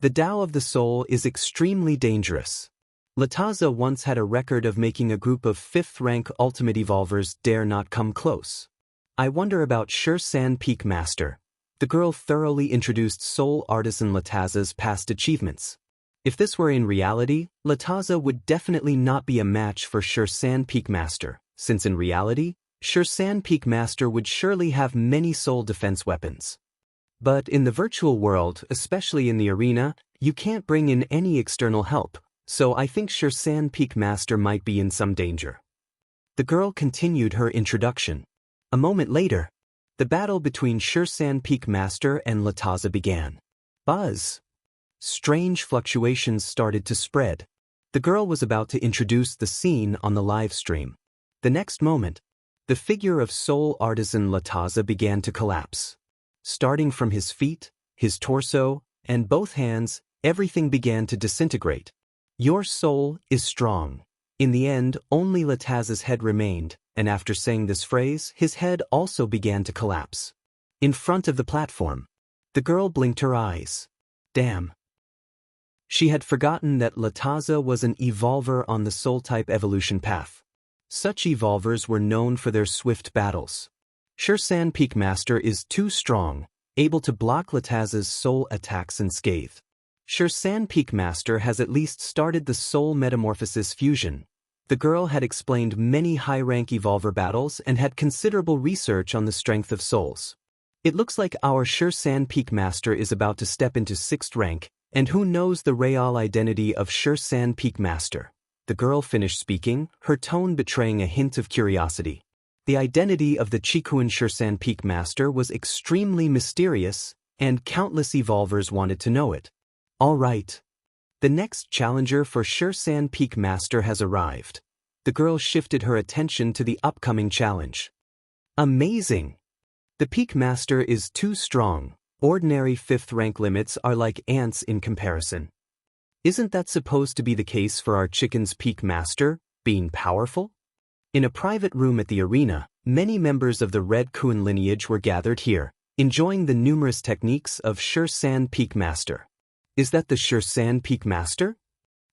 The Tao of the soul is extremely dangerous. Lataza once had a record of making a group of 5th-rank ultimate evolvers dare not come close. I wonder about Shursan Peak Master. The girl thoroughly introduced soul artisan Lataza's past achievements. If this were in reality, Lataza would definitely not be a match for Shursan Peak Master, since in reality, Shursan Peak Master would surely have many soul defense weapons. But in the virtual world, especially in the arena, you can't bring in any external help, so I think Shursan Peak Master might be in some danger. The girl continued her introduction. A moment later, the battle between Shursan Peak Master and Lataza began. Buzz. Strange fluctuations started to spread. The girl was about to introduce the scene on the live stream. The next moment, the figure of soul artisan Lataza began to collapse. Starting from his feet, his torso, and both hands, everything began to disintegrate. Your soul is strong. In the end, only Lataza's head remained, and after saying this phrase, his head also began to collapse. In front of the platform, the girl blinked her eyes. Damn. She had forgotten that Lataza was an evolver on the soul-type evolution path. Such evolvers were known for their swift battles. Shursan Peak Master is too strong, able to block Lataza's soul attacks unscathed. Shursan Peak Master has at least started the soul metamorphosis fusion. The girl had explained many high-rank evolver battles and had considerable research on the strength of souls. It looks like our Shursan Peak Master is about to step into 6th rank, and who knows the real identity of Shursan Peak Master. The girl finished speaking, her tone betraying a hint of curiosity. The identity of the Chikuan Shursan Peak Master was extremely mysterious, and countless evolvers wanted to know it. All right. The next challenger for Shursan Peak Master has arrived. The girl shifted her attention to the upcoming challenge. Amazing! The Peak Master is too strong. Ordinary 5th rank limits are like ants in comparison. Isn't that supposed to be the case for our chicken's Peak Master, being powerful? In a private room at the arena, many members of the Red Kuan lineage were gathered here, enjoying the numerous techniques of Shursan Peak Master. Is that the Shursan Peak Master?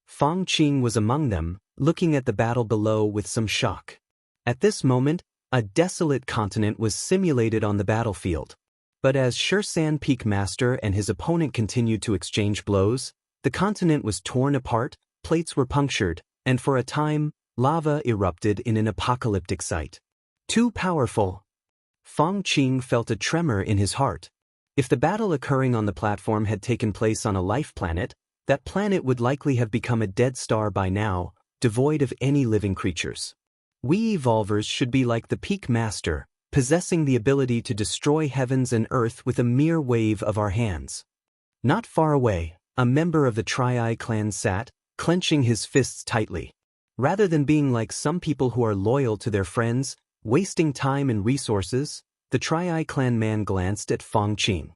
Fang Qing was among them, looking at the battle below with some shock. At this moment, a desolate continent was simulated on the battlefield. But as Shursan Peak Master and his opponent continued to exchange blows, the continent was torn apart, plates were punctured, and for a time, lava erupted in an apocalyptic sight. Too powerful. Fang Qing felt a tremor in his heart. If the battle occurring on the platform had taken place on a life planet, that planet would likely have become a dead star by now, devoid of any living creatures. We evolvers should be like the Peak Master, possessing the ability to destroy heavens and earth with a mere wave of our hands. Not far away, a member of the Tri-Eye clan sat, clenching his fists tightly. Rather than being like some people who are loyal to their friends, wasting time and resources, the Tri-Eye clan man glanced at Fang Qing.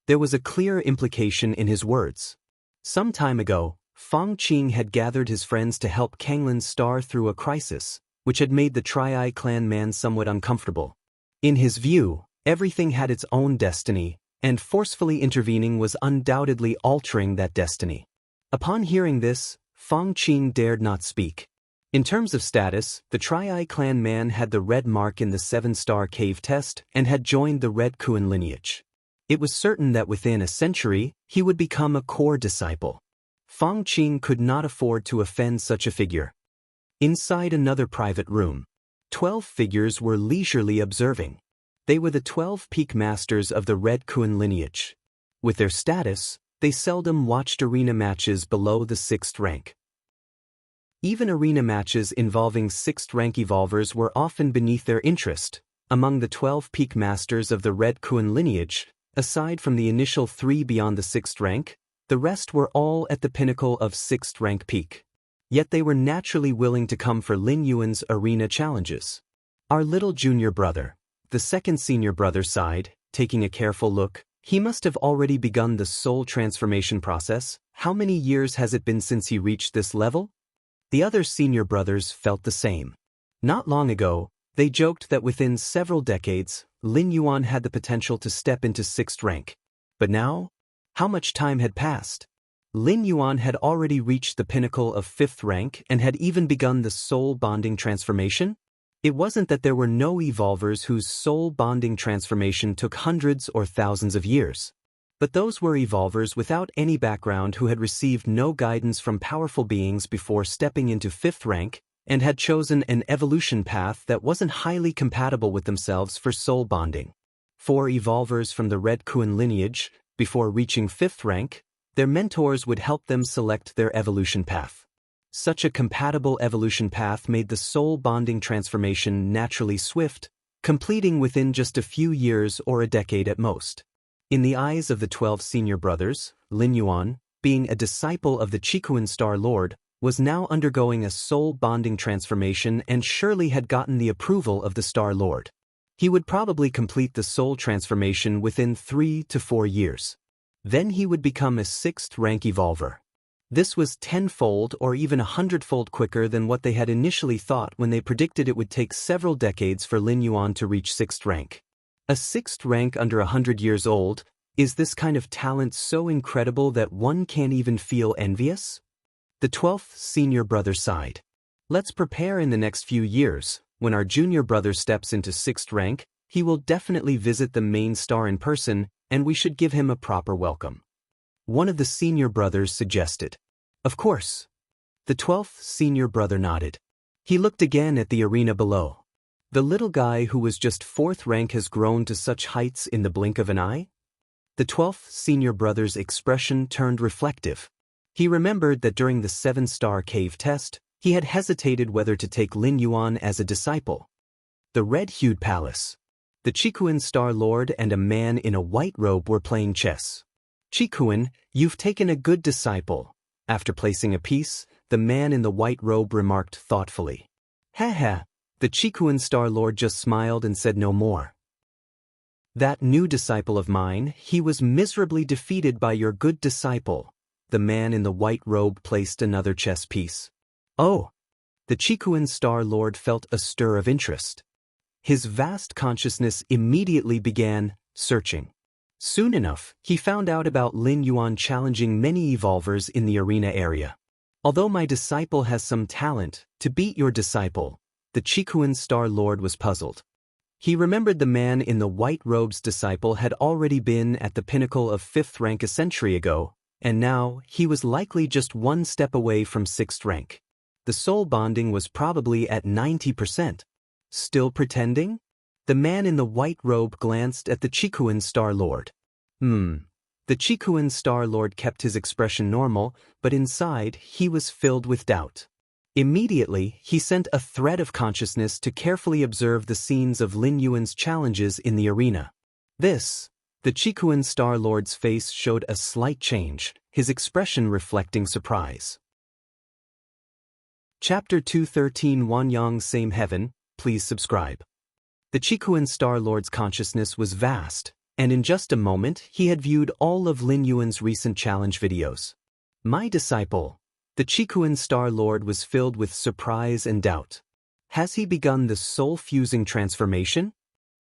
There was a clear implication in his words. Some time ago, Fang Qing had gathered his friends to help Kanglin's star through a crisis, which had made the Tri-Eye clan man somewhat uncomfortable. In his view, everything had its own destiny, and forcefully intervening was undoubtedly altering that destiny. Upon hearing this, Fang Qing dared not speak. In terms of status, the Tri-Eye clan man had the red mark in the 7-star cave test and had joined the Red Kuan lineage. It was certain that within a century, he would become a core disciple. Fang Qing could not afford to offend such a figure. Inside another private room, 12 figures were leisurely observing. They were the 12 Peak Masters of the Red Kuan lineage. With their status, they seldom watched arena matches below the 6th rank. Even arena matches involving 6th rank evolvers were often beneath their interest. Among the 12 Peak Masters of the Red Kuan lineage, aside from the initial 3 beyond the 6th rank, the rest were all at the pinnacle of 6th rank peak. Yet they were naturally willing to come for Lin Yuan's arena challenges. Our little junior brother, the second senior brother, sighed, taking a careful look. He must have already begun the soul transformation process. How many years has it been since he reached this level? The other senior brothers felt the same. Not long ago, they joked that within several decades, Lin Yuan had the potential to step into 6th rank. But now? How much time had passed? Lin Yuan had already reached the pinnacle of 5th rank and had even begun the soul bonding transformation? It wasn't that there were no evolvers whose soul bonding transformation took hundreds or thousands of years. But those were evolvers without any background who had received no guidance from powerful beings before stepping into 5th rank, and had chosen an evolution path that wasn't highly compatible with themselves for soul bonding. For evolvers from the Red Kuan lineage, before reaching 5th rank, their mentors would help them select their evolution path. Such a compatible evolution path made the soul bonding transformation naturally swift, completing within just a few years or a decade at most. In the eyes of the 12 senior brothers, Lin Yuan, being a disciple of the Qikuan Star Lord, was now undergoing a soul bonding transformation and surely had gotten the approval of the Star Lord. He would probably complete the soul transformation within 3 to 4 years. Then he would become a 6th rank evolver. This was 10-fold or even 100-fold quicker than what they had initially thought when they predicted it would take several decades for Lin Yuan to reach 6th rank. A 6th rank under 100 years old, is this kind of talent so incredible that one can't even feel envious? The 12th senior brother sighed. Let's prepare in the next few years. When our junior brother steps into 6th rank, he will definitely visit the main star in person, and we should give him a proper welcome. One of the senior brothers suggested. Of course. The 12th senior brother nodded. He looked again at the arena below. The little guy who was just 4th rank has grown to such heights in the blink of an eye? The 12th senior brother's expression turned reflective. He remembered that during the 7-star cave test, he had hesitated whether to take Lin Yuan as a disciple. The red-hued palace. The Qikuan Star Lord and a man in a white robe were playing chess. Qikuan, you've taken a good disciple. After placing a piece, the man in the white robe remarked thoughtfully. Ha. The Qikuan Star Lord just smiled and said no more. That new disciple of mine, he was miserably defeated by your good disciple. The man in the white robe placed another chess piece. Oh! The Qikuan Star Lord felt a stir of interest. His vast consciousness immediately began searching. Soon enough, he found out about Lin Yuan challenging many evolvers in the arena area. Although my disciple has some talent, to beat your disciple, the Qikuan Star Lord was puzzled. He remembered the man in the white robe's disciple had already been at the pinnacle of 5th rank a century ago, and now he was likely just one step away from 6th rank. The soul bonding was probably at 90%. Still pretending? The man in the white robe glanced at the Qikuan Star Lord. The Qikuan Star Lord kept his expression normal, but inside he was filled with doubt. Immediately, he sent a thread of consciousness to carefully observe the scenes of Lin Yuan's challenges in the arena. The Qikuan Star Lord's face showed a slight change, his expression reflecting surprise. Chapter 213 Wanyang Same Heaven, please subscribe. The Qikuan Star Lord's consciousness was vast, and in just a moment he had viewed all of Lin Yuan's recent challenge videos. My disciple, the Qikuan Star Lord was filled with surprise and doubt. Has he begun the soul-fusing transformation?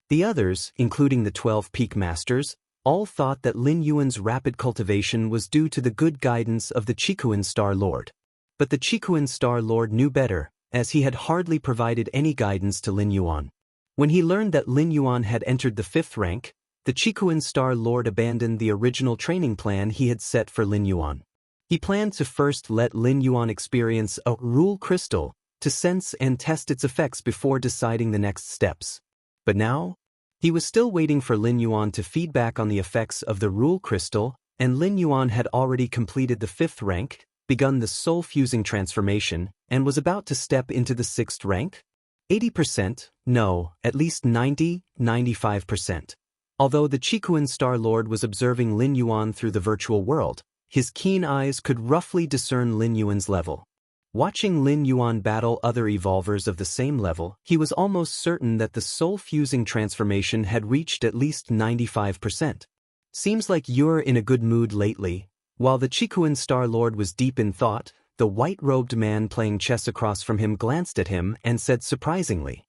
The others, including the 12 peak masters, all thought that Lin Yuan's rapid cultivation was due to the good guidance of the Qikuan Star Lord. But the Qikuan Star Lord knew better, as he had hardly provided any guidance to Lin Yuan. When he learned that Lin Yuan had entered the 5th rank, the Qikuan Star Lord abandoned the original training plan he had set for Lin Yuan. He planned to first let Lin Yuan experience a rule crystal to sense and test its effects before deciding the next steps. But now, he was still waiting for Lin Yuan to feedback on the effects of the rule crystal, and Lin Yuan had already completed the 5th rank, begun the soul-fusing transformation, and was about to step into the 6th rank? 80%? No, at least 90–95%. Although the Qikuan Star Lord was observing Lin Yuan through the virtual world, his keen eyes could roughly discern Lin Yuan's level. Watching Lin Yuan battle other evolvers of the same level, he was almost certain that the soul-fusing transformation had reached at least 95%. Seems like you're in a good mood lately. While the Qikuan Star Lord was deep in thought, the white-robed man playing chess across from him glanced at him and said surprisingly.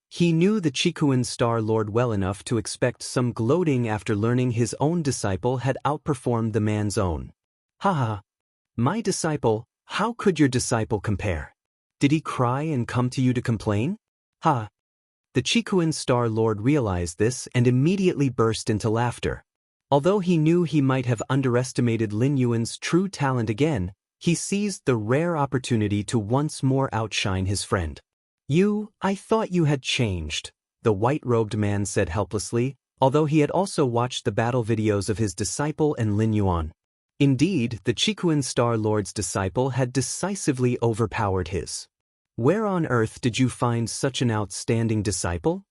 He knew the Qikuan Star Lord well enough to expect some gloating after learning his own disciple had outperformed the man's own. Haha. My disciple, how could your disciple compare? Did he cry and come to you to complain? Ha. The Chikuan Star Lord realized this and immediately burst into laughter. Although he knew he might have underestimated Lin Yuan's true talent again, he seized the rare opportunity to once more outshine his friend. I thought you had changed, the white-robed man said helplessly, although he had also watched the battle videos of his disciple and Lin Yuan. Indeed, the Chikuan Star Lord's disciple had decisively overpowered his. Where on earth did you find such an outstanding disciple?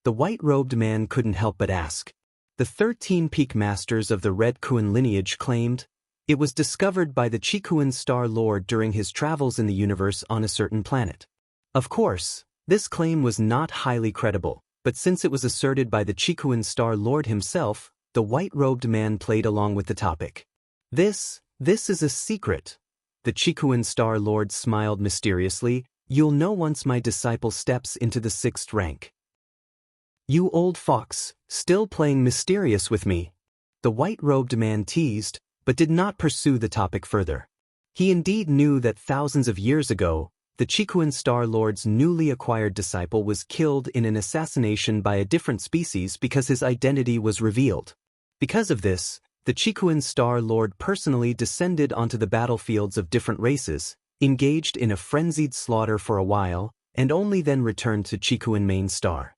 The white-robed man couldn't help but ask. The 13 peak masters of the Red Kuan lineage claimed it was discovered by the Chikuan Star Lord during his travels in the universe on a certain planet. Of course, this claim was not highly credible, but since it was asserted by the Chikuan Star Lord himself, the white-robed man played along with the topic. This is a secret. The Chikuan Star Lord smiled mysteriously. You'll know once my disciple steps into the 6th rank. You old fox, still playing mysterious with me? The white-robed man teased, but did not pursue the topic further. He indeed knew that thousands of years ago, the Chikuan Star Lord's newly acquired disciple was killed in an assassination by a different species because his identity was revealed. Because of this, the Chikuan Star Lord personally descended onto the battlefields of different races, engaged in a frenzied slaughter for a while, and only then returned to Chikuan main star.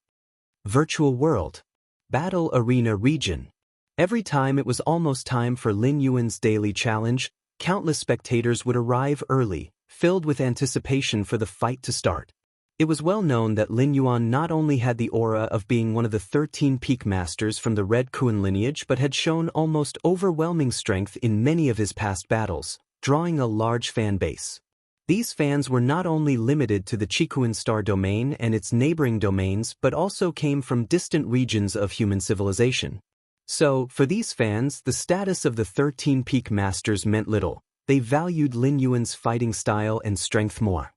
Virtual World. Battle Arena Region. Every time it was almost time for Lin Yuan's daily challenge, countless spectators would arrive early, filled with anticipation for the fight to start. It was well known that Lin Yuan not only had the aura of being one of the 13 peak masters from the Red Kuan lineage but had shown almost overwhelming strength in many of his past battles, drawing a large fan base. These fans were not only limited to the Chikuan Star domain and its neighboring domains but also came from distant regions of human civilization. So, for these fans, the status of the 13 peak masters meant little. They valued Lin Yuan's fighting style and strength more.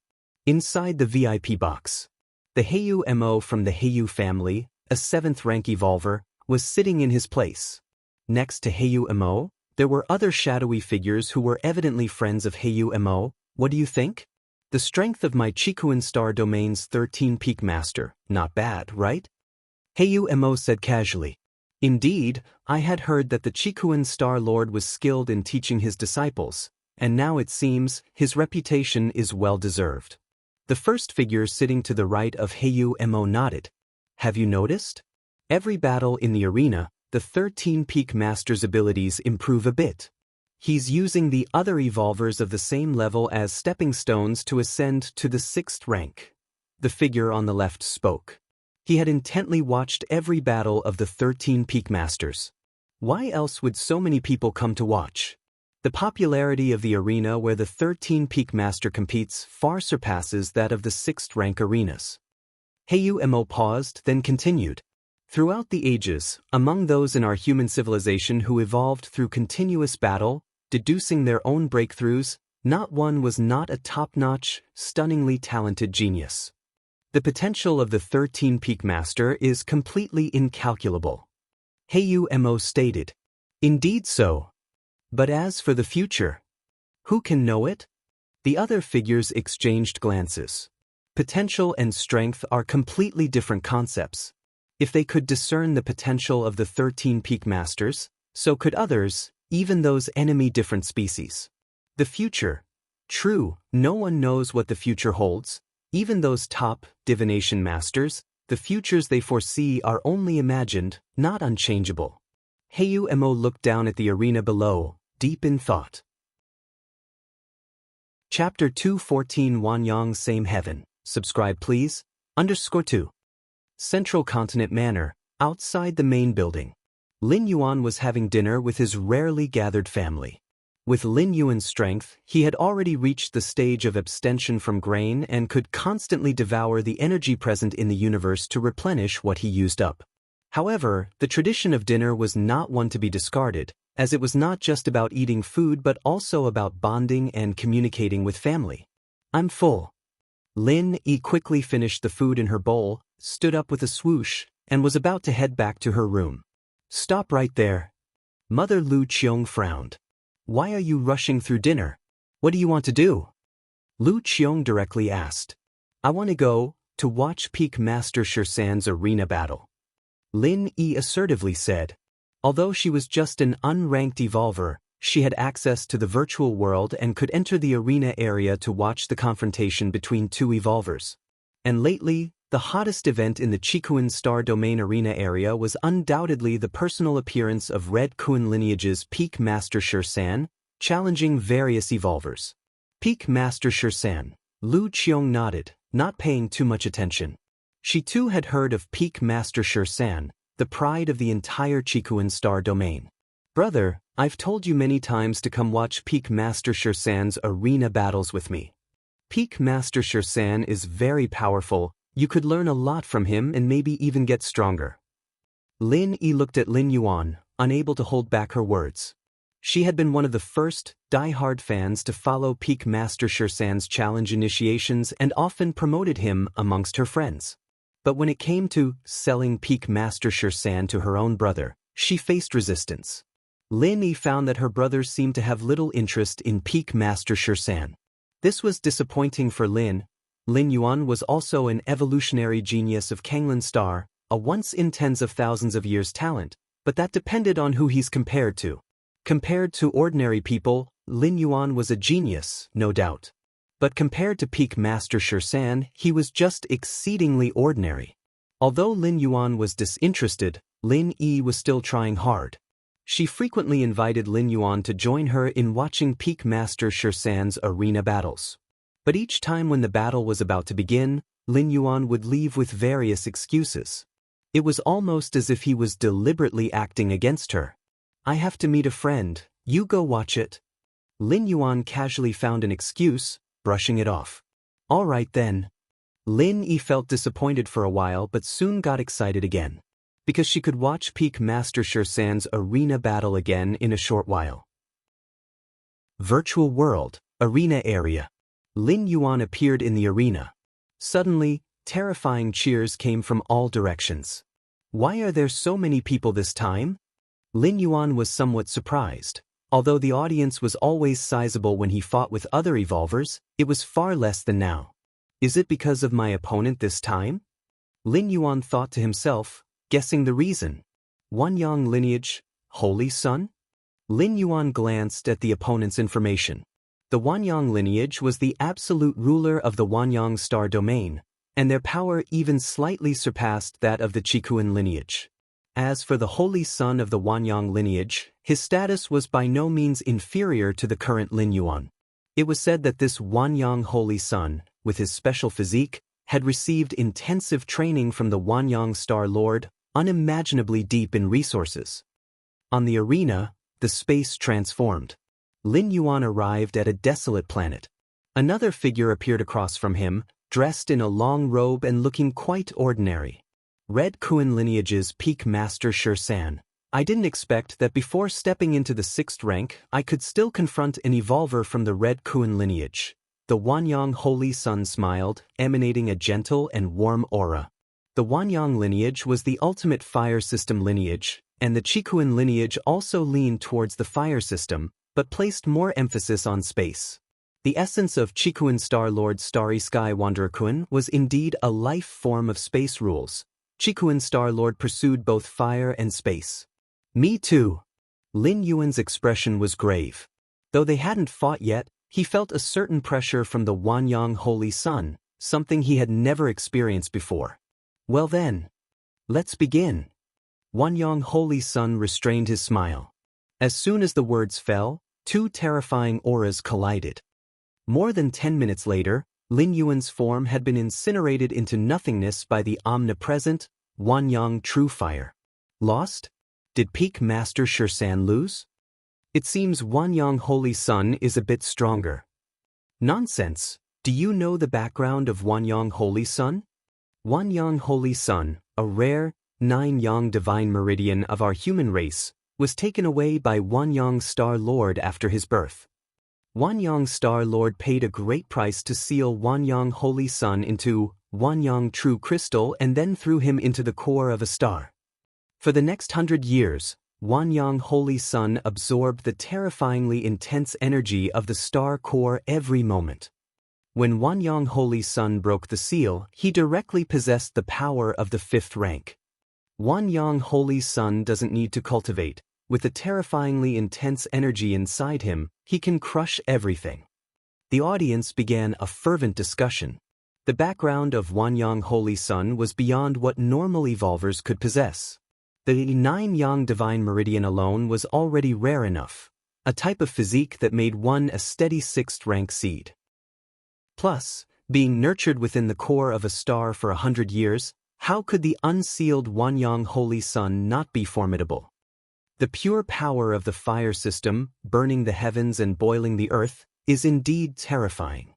Inside the VIP box, the Heiyu Mo from the Heiyu family, a 7th rank evolver, was sitting in his place. Next to Heiyu Mo, there were other shadowy figures who were evidently friends of Heiyu Mo. What do you think? The strength of my Chikuan Star domain's 13 peak master, not bad, right? Heiyu Mo said casually. Indeed, I had heard that the Chikuan Star Lord was skilled in teaching his disciples, and now it seems his reputation is well deserved. The first figure sitting to the right of Heiyu Mo nodded. Have you noticed? Every battle in the arena, the 13 peak master's abilities improve a bit. He's using the other evolvers of the same level as stepping stones to ascend to the 6th rank. The figure on the left spoke. He had intently watched every battle of the 13 peak masters. Why else would so many people come to watch? The popularity of the arena where the 13 peak master competes far surpasses that of the 6th rank arenas. Heiyu Mo paused, then continued. Throughout the ages, among those in our human civilization who evolved through continuous battle, deducing their own breakthroughs, not one was not a top-notch, stunningly talented genius. The potential of the 13 peak master is completely incalculable. Heiyu Mo stated. Indeed so. But as for the future, who can know it? The other figures exchanged glances. Potential and strength are completely different concepts. If they could discern the potential of the 13 peak masters, so could others, even those enemy-different species. The future. True, no one knows what the future holds. Even those top divination masters, the futures they foresee are only imagined, not unchangeable. Heiyu Mo looked down at the arena below, deep in thought. Chapter 214 Wanyang Same Heaven. Subscribe please. _2. Central Continent Manor, outside the main building. Lin Yuan was having dinner with his rarely gathered family. With Lin Yuan's strength, he had already reached the stage of abstention from grain and could constantly devour the energy present in the universe to replenish what he used up. However, the tradition of dinner was not one to be discarded, as it was not just about eating food but also about bonding and communicating with family. I'm full. Lin Yi quickly finished the food in her bowl, stood up with a swoosh, and was about to head back to her room. Stop right there. Mother Lu Qiong frowned. Why are you rushing through dinner? What do you want to do? Lu Qiong directly asked. I want to go to watch Peak Master Shursan's arena battle. Lin Yi assertively said. Although she was just an unranked evolver, she had access to the virtual world and could enter the arena area to watch the confrontation between two evolvers. And lately, the hottest event in the Qikuan Star Domain arena area was undoubtedly the personal appearance of Red Kuan lineage's Peak Master Shursan, challenging various evolvers. Peak Master Shursan. Lu Qiong nodded, not paying too much attention. She too had heard of Peak Master Shursan, the pride of the entire Qikuan Star Domain. Brother, I've told you many times to come watch Peak Master Shursan's arena battles with me. Peak Master Shursan is very powerful. You could learn a lot from him and maybe even get stronger. Lin Yi looked at Lin Yuan, unable to hold back her words. She had been one of the first, die-hard fans to follow Peak Master Shursan's challenge initiations and often promoted him amongst her friends. But when it came to selling Peak Master Shursan to her own brother, she faced resistance. Lin Yi found that her brother seemed to have little interest in Peak Master Shursan. This was disappointing for Lin. Lin Yuan was also an evolutionary genius of Kanglin Star, a once in tens of thousands of years talent, but that depended on who he's compared to. Compared to ordinary people, Lin Yuan was a genius, no doubt. But compared to Peak Master Shursan, he was just exceedingly ordinary. Although Lin Yuan was disinterested, Lin Yi was still trying hard. She frequently invited Lin Yuan to join her in watching Peak Master Shursan's arena battles. But each time when the battle was about to begin, Lin Yuan would leave with various excuses. It was almost as if he was deliberately acting against her. I have to meet a friend, you go watch it. Lin Yuan casually found an excuse, brushing it off. All right then. Lin Yi felt disappointed for a while but soon got excited again. Because she could watch Peak Master Shursan's arena battle again in a short while. Virtual World, Arena Area. Lin Yuan appeared in the arena. Suddenly, terrifying cheers came from all directions. Why are there so many people this time? Lin Yuan was somewhat surprised. Although the audience was always sizable when he fought with other evolvers, it was far less than now. Is it because of my opponent this time? Lin Yuan thought to himself, guessing the reason. Wanyang lineage, Holy Son? Lin Yuan glanced at the opponent's information. The Wanyang lineage was the absolute ruler of the Wanyang Star Domain, and their power even slightly surpassed that of the Qikuan lineage. As for the Holy Son of the Wanyang lineage, his status was by no means inferior to the current Lin Yuan. It was said that this Wanyang Holy Son, with his special physique, had received intensive training from the Wanyang Star Lord, unimaginably deep in resources. On the arena, the space transformed. Lin Yuan arrived at a desolate planet. Another figure appeared across from him, dressed in a long robe and looking quite ordinary. Red Kuan lineage's Peak Master Shursan. I didn't expect that before stepping into the 6th rank, I could still confront an evolver from the Red Kuan lineage. The Wanyang Holy Son smiled, emanating a gentle and warm aura. The Wanyang lineage was the ultimate fire system lineage, and the Qikuan lineage also leaned towards the fire system, but placed more emphasis on space. The essence of Qikuan Star Lord Starry Sky Wanderer Kuan was indeed a life form of space rules. Qikuan Star Lord pursued both fire and space. Me too. Lin Yuan's expression was grave. Though they hadn't fought yet, he felt a certain pressure from the Wanyang Holy Son, something he had never experienced before. Well then, let's begin. Wanyang Holy Son restrained his smile. As soon as the words fell, two terrifying auras collided. More than 10 minutes later, Lin Yuan's form had been incinerated into nothingness by the omnipresent Wanyang True Fire. Lost? Did Peak Master Shursan lose? It seems Wanyang Holy Son is a bit stronger. Nonsense. Do you know the background of Wanyang Holy Son? Wanyang Holy Son, a rare, 9-yang divine meridian of our human race, was taken away by Wanyang Star Lord after his birth. Wanyang Star Lord paid a great price to seal Wanyang Holy Son into Wanyang True Crystal and then threw him into the core of a star. For the next 100 years, Wanyang Holy Son absorbed the terrifyingly intense energy of the star core every moment. When Wanyang Holy Sun broke the seal, he directly possessed the power of the 5th rank. Wanyang Holy Sun doesn't need to cultivate. With the terrifyingly intense energy inside him, he can crush everything. The audience began a fervent discussion. The background of Wanyang Holy Sun was beyond what normal evolvers could possess. The 9-yang divine meridian alone was already rare enough, a type of physique that made one a steady 6th rank seed. Plus, being nurtured within the core of a star for 100 years, how could the unsealed Wanyang Holy Sun not be formidable? The pure power of the fire system, burning the heavens and boiling the earth, is indeed terrifying.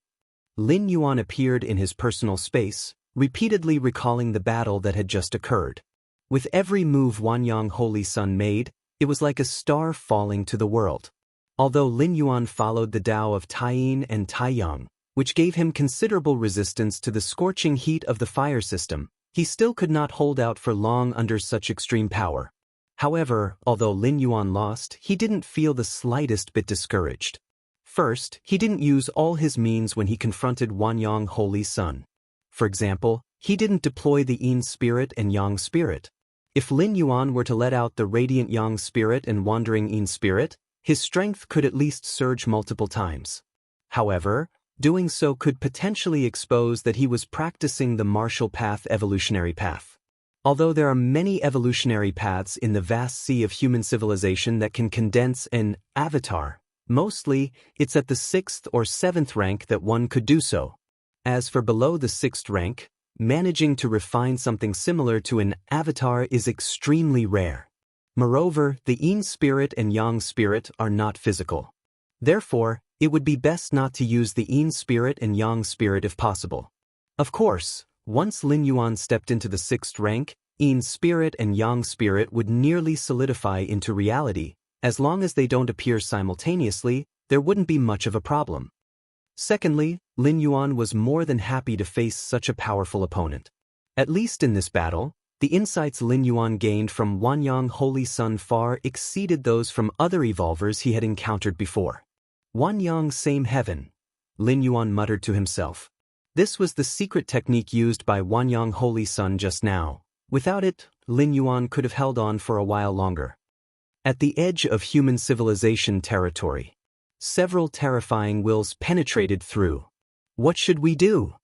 Lin Yuan appeared in his personal space, repeatedly recalling the battle that had just occurred. With every move Wanyang Holy Sun made, it was like a star falling to the world. Although Lin Yuan followed the Tao of Taiyin and Taiyang, which gave him considerable resistance to the scorching heat of the fire system, he still could not hold out for long under such extreme power. However, although Lin Yuan lost, he didn't feel the slightest bit discouraged. First, he didn't use all his means when he confronted Wanyang Holy Sun. For example, he didn't deploy the Yin spirit and Yang spirit. If Lin Yuan were to let out the radiant Yang spirit and wandering Yin spirit, his strength could at least surge multiple times. However, doing so could potentially expose that he was practicing the martial path evolutionary path. Although there are many evolutionary paths in the vast sea of human civilization that can condense an avatar, mostly, it's at the 6th or 7th rank that one could do so. As for below the 6th rank, managing to refine something similar to an avatar is extremely rare. Moreover, the Yin spirit and Yang spirit are not physical. Therefore, it would be best not to use the Yin spirit and Yang spirit if possible. Of course, once Lin Yuan stepped into the 6th rank, Yin spirit and Yang spirit would nearly solidify into reality. As long as they don't appear simultaneously, there wouldn't be much of a problem. Secondly, Lin Yuan was more than happy to face such a powerful opponent. At least in this battle, the insights Lin Yuan gained from Wanyang Holy Sun far exceeded those from other evolvers he had encountered before. Wanyang same heaven, Lin Yuan muttered to himself. This was the secret technique used by Wanyang Holy Sun just now. Without it, Lin Yuan could have held on for a while longer. At the edge of human civilization territory, several terrifying wills penetrated through. What should we do?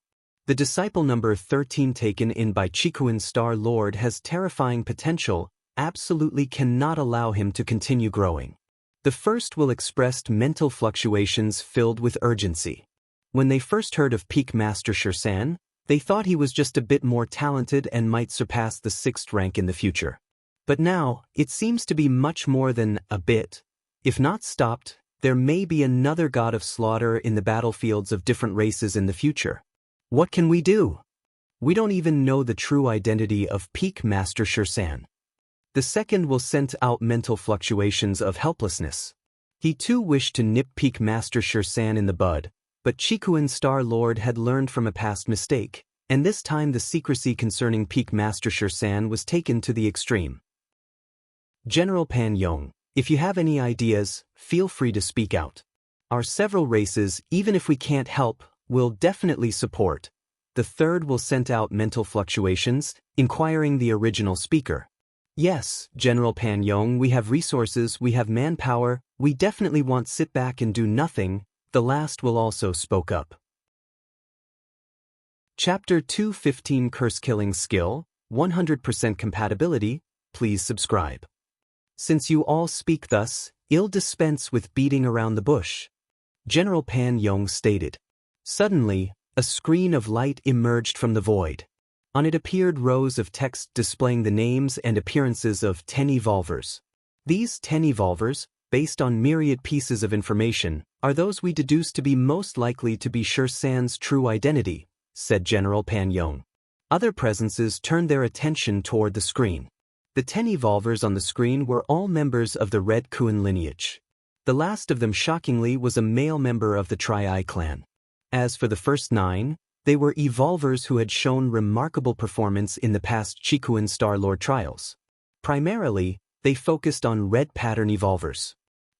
The disciple number 13 taken in by Chikuan Star Lord has terrifying potential, absolutely cannot allow him to continue growing. The first will expressed mental fluctuations filled with urgency. When they first heard of Peak Master Shirsan, they thought he was just a bit more talented and might surpass the 6th rank in the future. But now, it seems to be much more than a bit. If not stopped, there may be another god of slaughter in the battlefields of different races in the future. What can we do? We don't even know the true identity of Peak Master Shirsan. The second will send out mental fluctuations of helplessness. He too wished to nip Peak Master Shirsan in the bud, but Chikuan Star Lord had learned from a past mistake, and this time the secrecy concerning Peak Master Shirsan was taken to the extreme. General Pan Yong, if you have any ideas, feel free to speak out. Our several races, even if we can't help, will definitely support. The third will send out mental fluctuations, inquiring the original speaker. Yes, General Pan Yong, we have resources, we have manpower, we definitely want sit back and do nothing. The last will also spoke up. Chapter 215 Curse Killing Skill, 100% Compatibility, please subscribe. Since you all speak thus, I'll dispense with beating around the bush. General Pan Yong stated. Suddenly, a screen of light emerged from the void. On it appeared rows of text displaying the names and appearances of 10 evolvers. These 10 evolvers, based on myriad pieces of information, are those we deduce to be most likely to be Shirsan's true identity, said General Pan Yong. Other presences turned their attention toward the screen. The 10 evolvers on the screen were all members of the Red Kuan lineage. The last of them shockingly was a male member of the Tri-Eye clan. As for the first 9, they were evolvers who had shown remarkable performance in the past Chikuan Star Lord trials. Primarily, they focused on red pattern evolvers.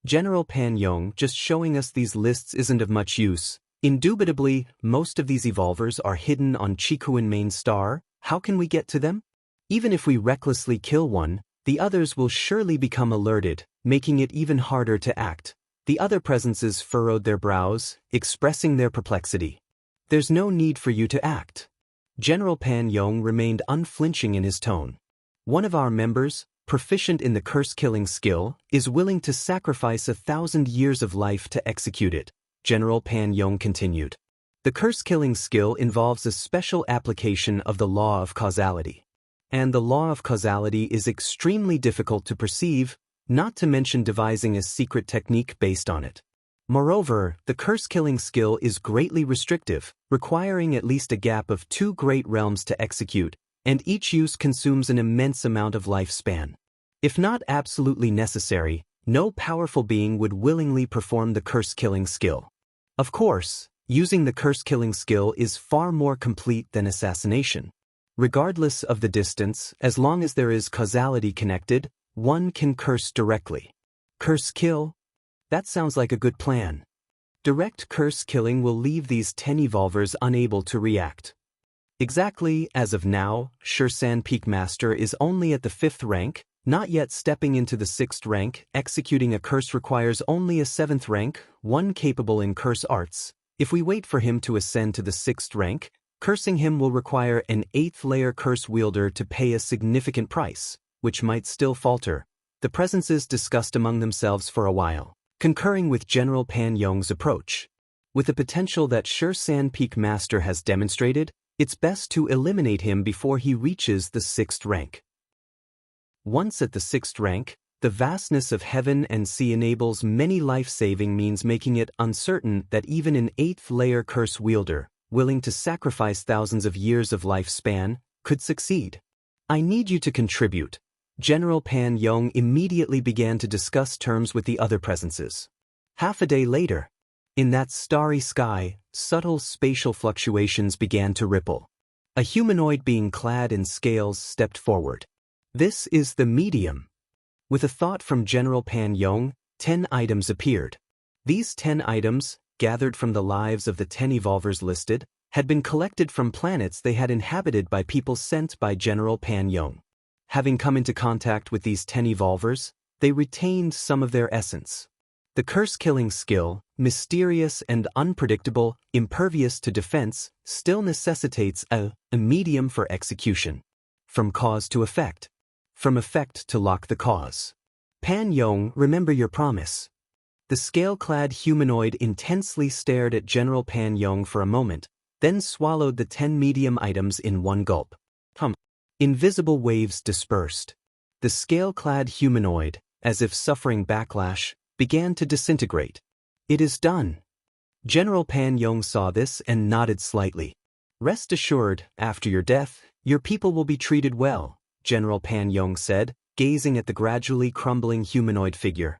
General Pan Yong just showing us these lists isn't of much use, Indubitably, most of these evolvers are hidden on Chikuan main star. How can we get to them? Even if we recklessly kill one, the others will surely become alerted, making it even harder to act. The other presences furrowed their brows, expressing their perplexity. There's no need for you to act. General Pan Yong remained unflinching in his tone. One of our members, proficient in the curse-killing skill, is willing to sacrifice 1,000 years of life to execute it, General Pan Yong continued. The curse-killing skill involves a special application of the law of causality. And the law of causality is extremely difficult to perceive, not to mention devising a secret technique based on it. Moreover, the curse-killing skill is greatly restrictive, requiring at least a gap of 2 great realms to execute, and each use consumes an immense amount of lifespan. If not absolutely necessary, no powerful being would willingly perform the curse-killing skill. Of course, using the curse-killing skill is far more complete than assassination. Regardless of the distance, as long as there is causality connected, one can curse directly. Curse kill? That sounds like a good plan. Direct curse killing will leave these 10 evolvers unable to react. Exactly, as of now, Xianxia Peak Master is only at the 5th rank, not yet stepping into the 6th rank. Executing a curse requires only a 7th rank, one capable in curse arts. If we wait for him to ascend to the 6th rank, cursing him will require an 8th layer curse wielder to pay a significant price, which might still falter. The presences discussed among themselves for a while, concurring with General Pan Yong's approach. With the potential that Xianxia Peak Master has demonstrated, it's best to eliminate him before he reaches the 6th rank. Once at the 6th rank, the vastness of heaven and sea enables many life-saving means, making it uncertain that even an 8th layer curse wielder, willing to sacrifice thousands of years of lifespan, could succeed. I need you to contribute. General Pan Yong immediately began to discuss terms with the other presences. Half a day later, in that starry sky, subtle spatial fluctuations began to ripple. A humanoid being clad in scales stepped forward. This is the medium. With a thought from General Pan Yong, 10 items appeared. These 10 items, gathered from the lives of the 10 evolvers listed, had been collected from planets they had inhabited by people sent by General Pan Yong. Having come into contact with these 10 evolvers, they retained some of their essence. The curse-killing skill, mysterious and unpredictable, impervious to defense, still necessitates a medium for execution. From cause to effect. From effect to lock the cause. Pan Yong, remember your promise. The scale-clad humanoid intensely stared at General Pan Yong for a moment, then swallowed the 10 medium items in one gulp. Invisible waves dispersed. The scale-clad humanoid, as if suffering backlash, began to disintegrate. It is done. General Pan Yong saw this and nodded slightly. Rest assured, after your death, your people will be treated well, General Pan Yong said, gazing at the gradually crumbling humanoid figure.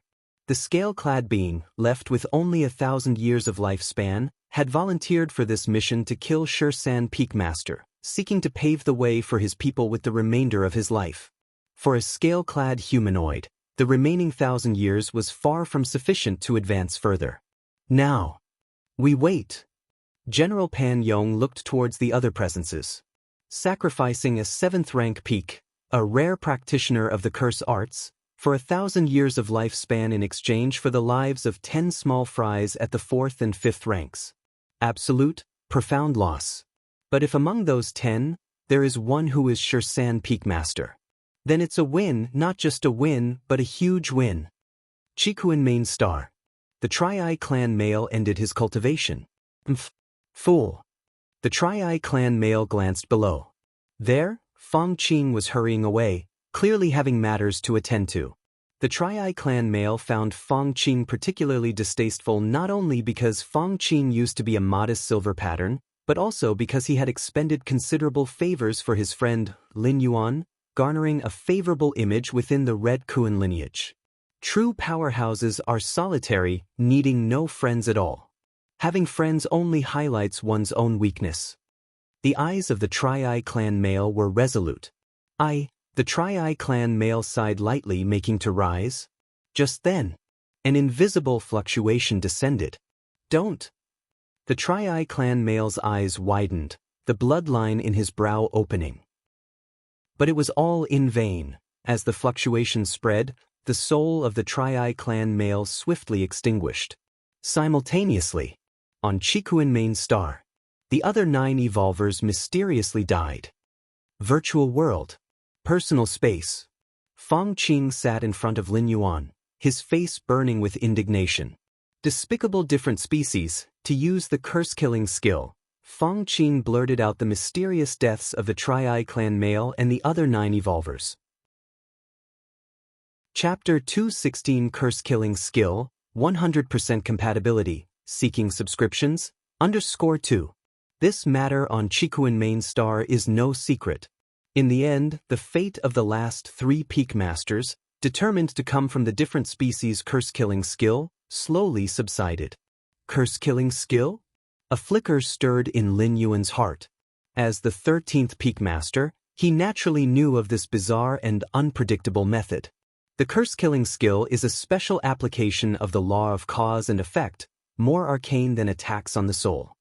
The scale-clad being, left with only 1,000 years of lifespan, had volunteered for this mission to kill Xianxia Peak Master, seeking to pave the way for his people with the remainder of his life. For a scale-clad humanoid, the remaining 1,000 years was far from sufficient to advance further. Now, we wait. General Pan Yong looked towards the other presences. Sacrificing a 7th rank peak, a rare practitioner of the curse arts, for 1,000 years of lifespan in exchange for the lives of 10 small fries at the 4th and 5th ranks. Absolute, profound loss. But if among those 10, there is one who is Xianxia Peak Master, then it's a win, not just a win, but a huge win. Chikuan main star. The Tri-Eye clan male ended his cultivation. Fool. The Tri-Eye clan male glanced below. There, Fong Qing was hurrying away, clearly having matters to attend to. The Tri-Eye clan male found Fong Qing particularly distasteful, not only because Fong Qing used to be a modest silver pattern, but also because he had expended considerable favors for his friend, Lin Yuan, garnering a favorable image within the Red Kuan lineage. True powerhouses are solitary, needing no friends at all. Having friends only highlights one's own weakness. The eyes of the Tri-Eye clan male were resolute. The Tri-Eye clan male sighed lightly, making to rise. Just then, an invisible fluctuation descended. Don't. The Tri-Eye clan male's eyes widened, the bloodline in his brow opening. But it was all in vain. As the fluctuation spread, the soul of the Tri-Eye clan male swiftly extinguished. Simultaneously, on Chikuin main star, the other 9 evolvers mysteriously died. Virtual world. Personal space. Feng Qing sat in front of Lin Yuan, his face burning with indignation. Despicable different species, to use the curse-killing skill. Feng Qing blurted out the mysterious deaths of the Tri-Eye clan male and the other 9 evolvers. Chapter 216 Curse-Killing Skill, 100% Compatibility, Seeking Subscriptions, _2. This matter on Chikuin main star is no secret. In the end, the fate of the last 3 peak masters, determined to come from the different species curse-killing skill, slowly subsided. Curse-killing skill? A flicker stirred in Lin Yuan's heart. As the 13th peak master, he naturally knew of this bizarre and unpredictable method. The curse-killing skill is a special application of the law of cause and effect, more arcane than attacks on the soul.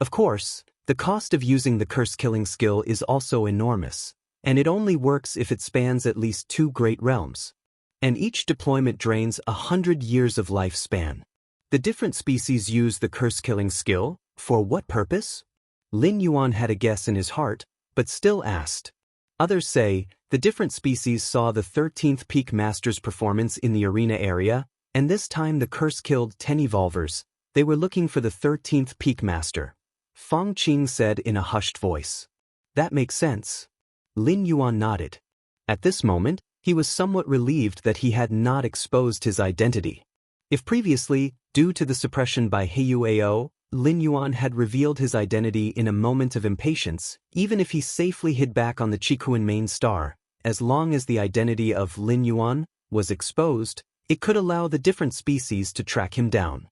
Of course, the cost of using the curse-killing skill is also enormous, and it only works if it spans at least 2 great realms. And each deployment drains 100 years of lifespan. The different species use the curse-killing skill. For what purpose? Lin Yuan had a guess in his heart, but still asked. Others say, the different species saw the 13th peak master's performance in the arena area, and this time the curse killed 10 evolvers. They were looking for the 13th peak master. Feng Qing said in a hushed voice. That makes sense. Lin Yuan nodded. At this moment, he was somewhat relieved that he had not exposed his identity. If previously, due to the suppression by Huao, Lin Yuan had revealed his identity in a moment of impatience, even if he safely hid back on the Chikuin main star, as long as the identity of Lin Yuan was exposed, it could allow the different species to track him down.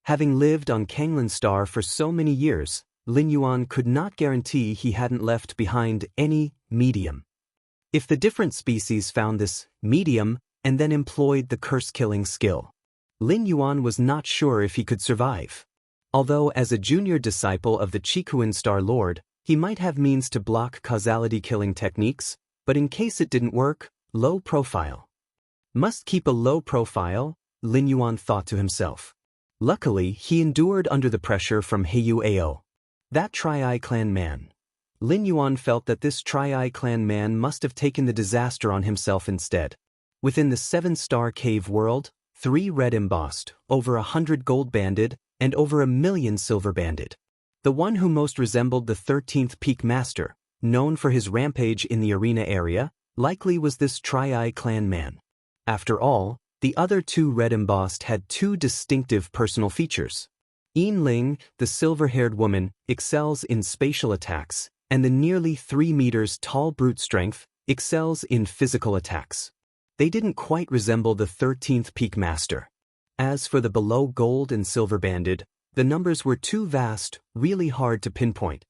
Having lived on Kanglin star for so many years, Lin Yuan could not guarantee he hadn't left behind any medium. If the different species found this medium and then employed the curse-killing skill, Lin Yuan was not sure if he could survive. Although as a junior disciple of the Chikuin Star Lord, he might have means to block causality-killing techniques, but in case it didn't work, low profile. Must keep a low profile, Lin Yuan thought to himself. Luckily, he endured under the pressure from Huao. That Tri-Eye clan man. Lin Yuan felt that this Tri-Eye clan man must have taken the disaster on himself instead. Within the 7-star cave world, 3 red embossed, over 100 gold banded, and over 1 million silver banded. The one who most resembled the 13th peak master, known for his rampage in the arena area, likely was this Tri-Eye clan man. After all, the other 2 red embossed had 2 distinctive personal features. Yin Ling, the silver-haired woman, excels in spatial attacks, and the nearly 3 meters tall brute strength excels in physical attacks. They didn't quite resemble the 13th peak master. As for the below gold and silver banded, the numbers were too vast, really hard to pinpoint.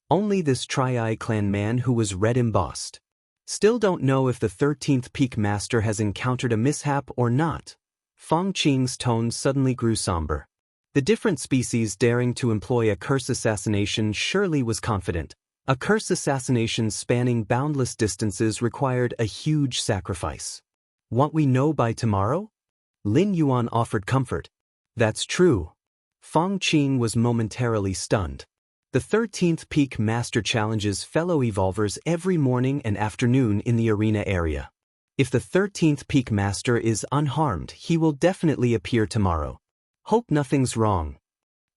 Only this Tri-Eye clan man who was red embossed. Still don't know if the 13th peak master has encountered a mishap or not. Feng Qing's tone suddenly grew somber. The different species daring to employ a curse assassination surely was confident. A curse assassination spanning boundless distances required a huge sacrifice. Want we know by tomorrow? Lin Yuan offered comfort. That's true. Feng Qing was momentarily stunned. The 13th peak master challenges fellow evolvers every morning and afternoon in the arena area. If the 13th peak master is unharmed, he will definitely appear tomorrow. Hope nothing's wrong.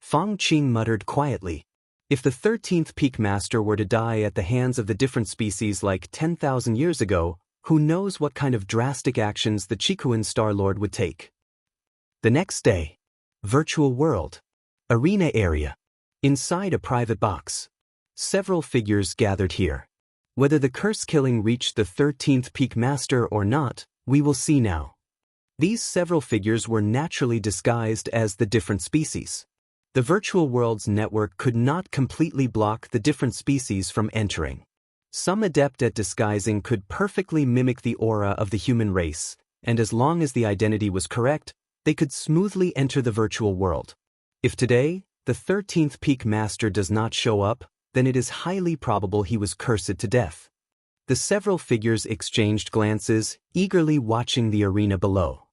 Feng Qing muttered quietly. If the 13th peak master were to die at the hands of the different species like 10,000 years ago, who knows what kind of drastic actions the Chikuin Star Lord would take. The next day. Virtual world. Arena area. Inside a private box. Several figures gathered here. Whether the curse killing reached the 13th peak master or not, we will see now. These several figures were naturally disguised as the different species. The virtual world's network could not completely block the different species from entering. Some adept at disguising could perfectly mimic the aura of the human race, and as long as the identity was correct, they could smoothly enter the virtual world. If today, the 13th peak master does not show up, then it is highly probable he was cursed to death. The several figures exchanged glances, eagerly watching the arena below.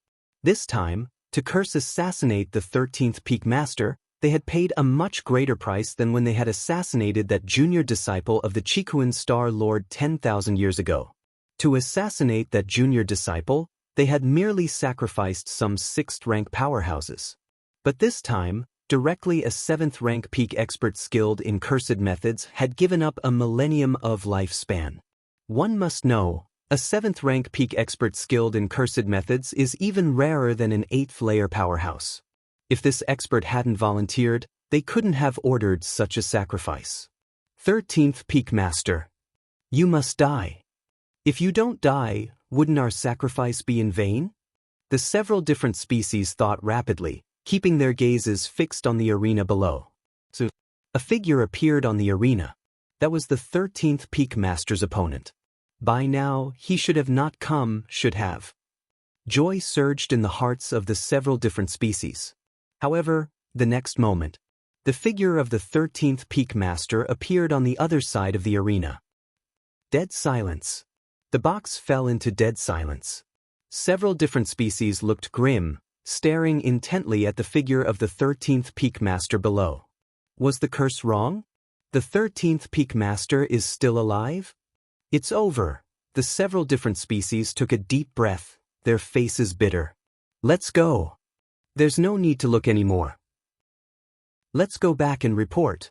This time, to assassinate the 13th peak master, they had paid a much greater price than when they had assassinated that junior disciple of the Chikuan Star Lord 10,000 years ago. To assassinate that junior disciple, they had merely sacrificed some 6th-rank powerhouses. But this time, directly a 7th-rank peak expert skilled in cursed methods had given up a millennium of lifespan. One must know, a 7th-rank peak expert skilled in cursed methods is even rarer than an 8th-layer powerhouse. If this expert hadn't volunteered, they couldn't have ordered such a sacrifice. 13th peak master. You must die. If you don't die, wouldn't our sacrifice be in vain? The several different species thought rapidly, keeping their gazes fixed on the arena below. So, a figure appeared on the arena. That was the 13th peak master's opponent. By now, he should have not come, should have. Joy surged in the hearts of the several different species. However, the next moment, the figure of the 13th peak master appeared on the other side of the arena. Dead silence. The box fell into dead silence. Several different species looked grim, staring intently at the figure of the 13th peak master below. Was the curse wrong? The 13th peak master is still alive? It's over. The several different species took a deep breath, their faces bitter. Let's go. There's no need to look anymore. Let's go back and report.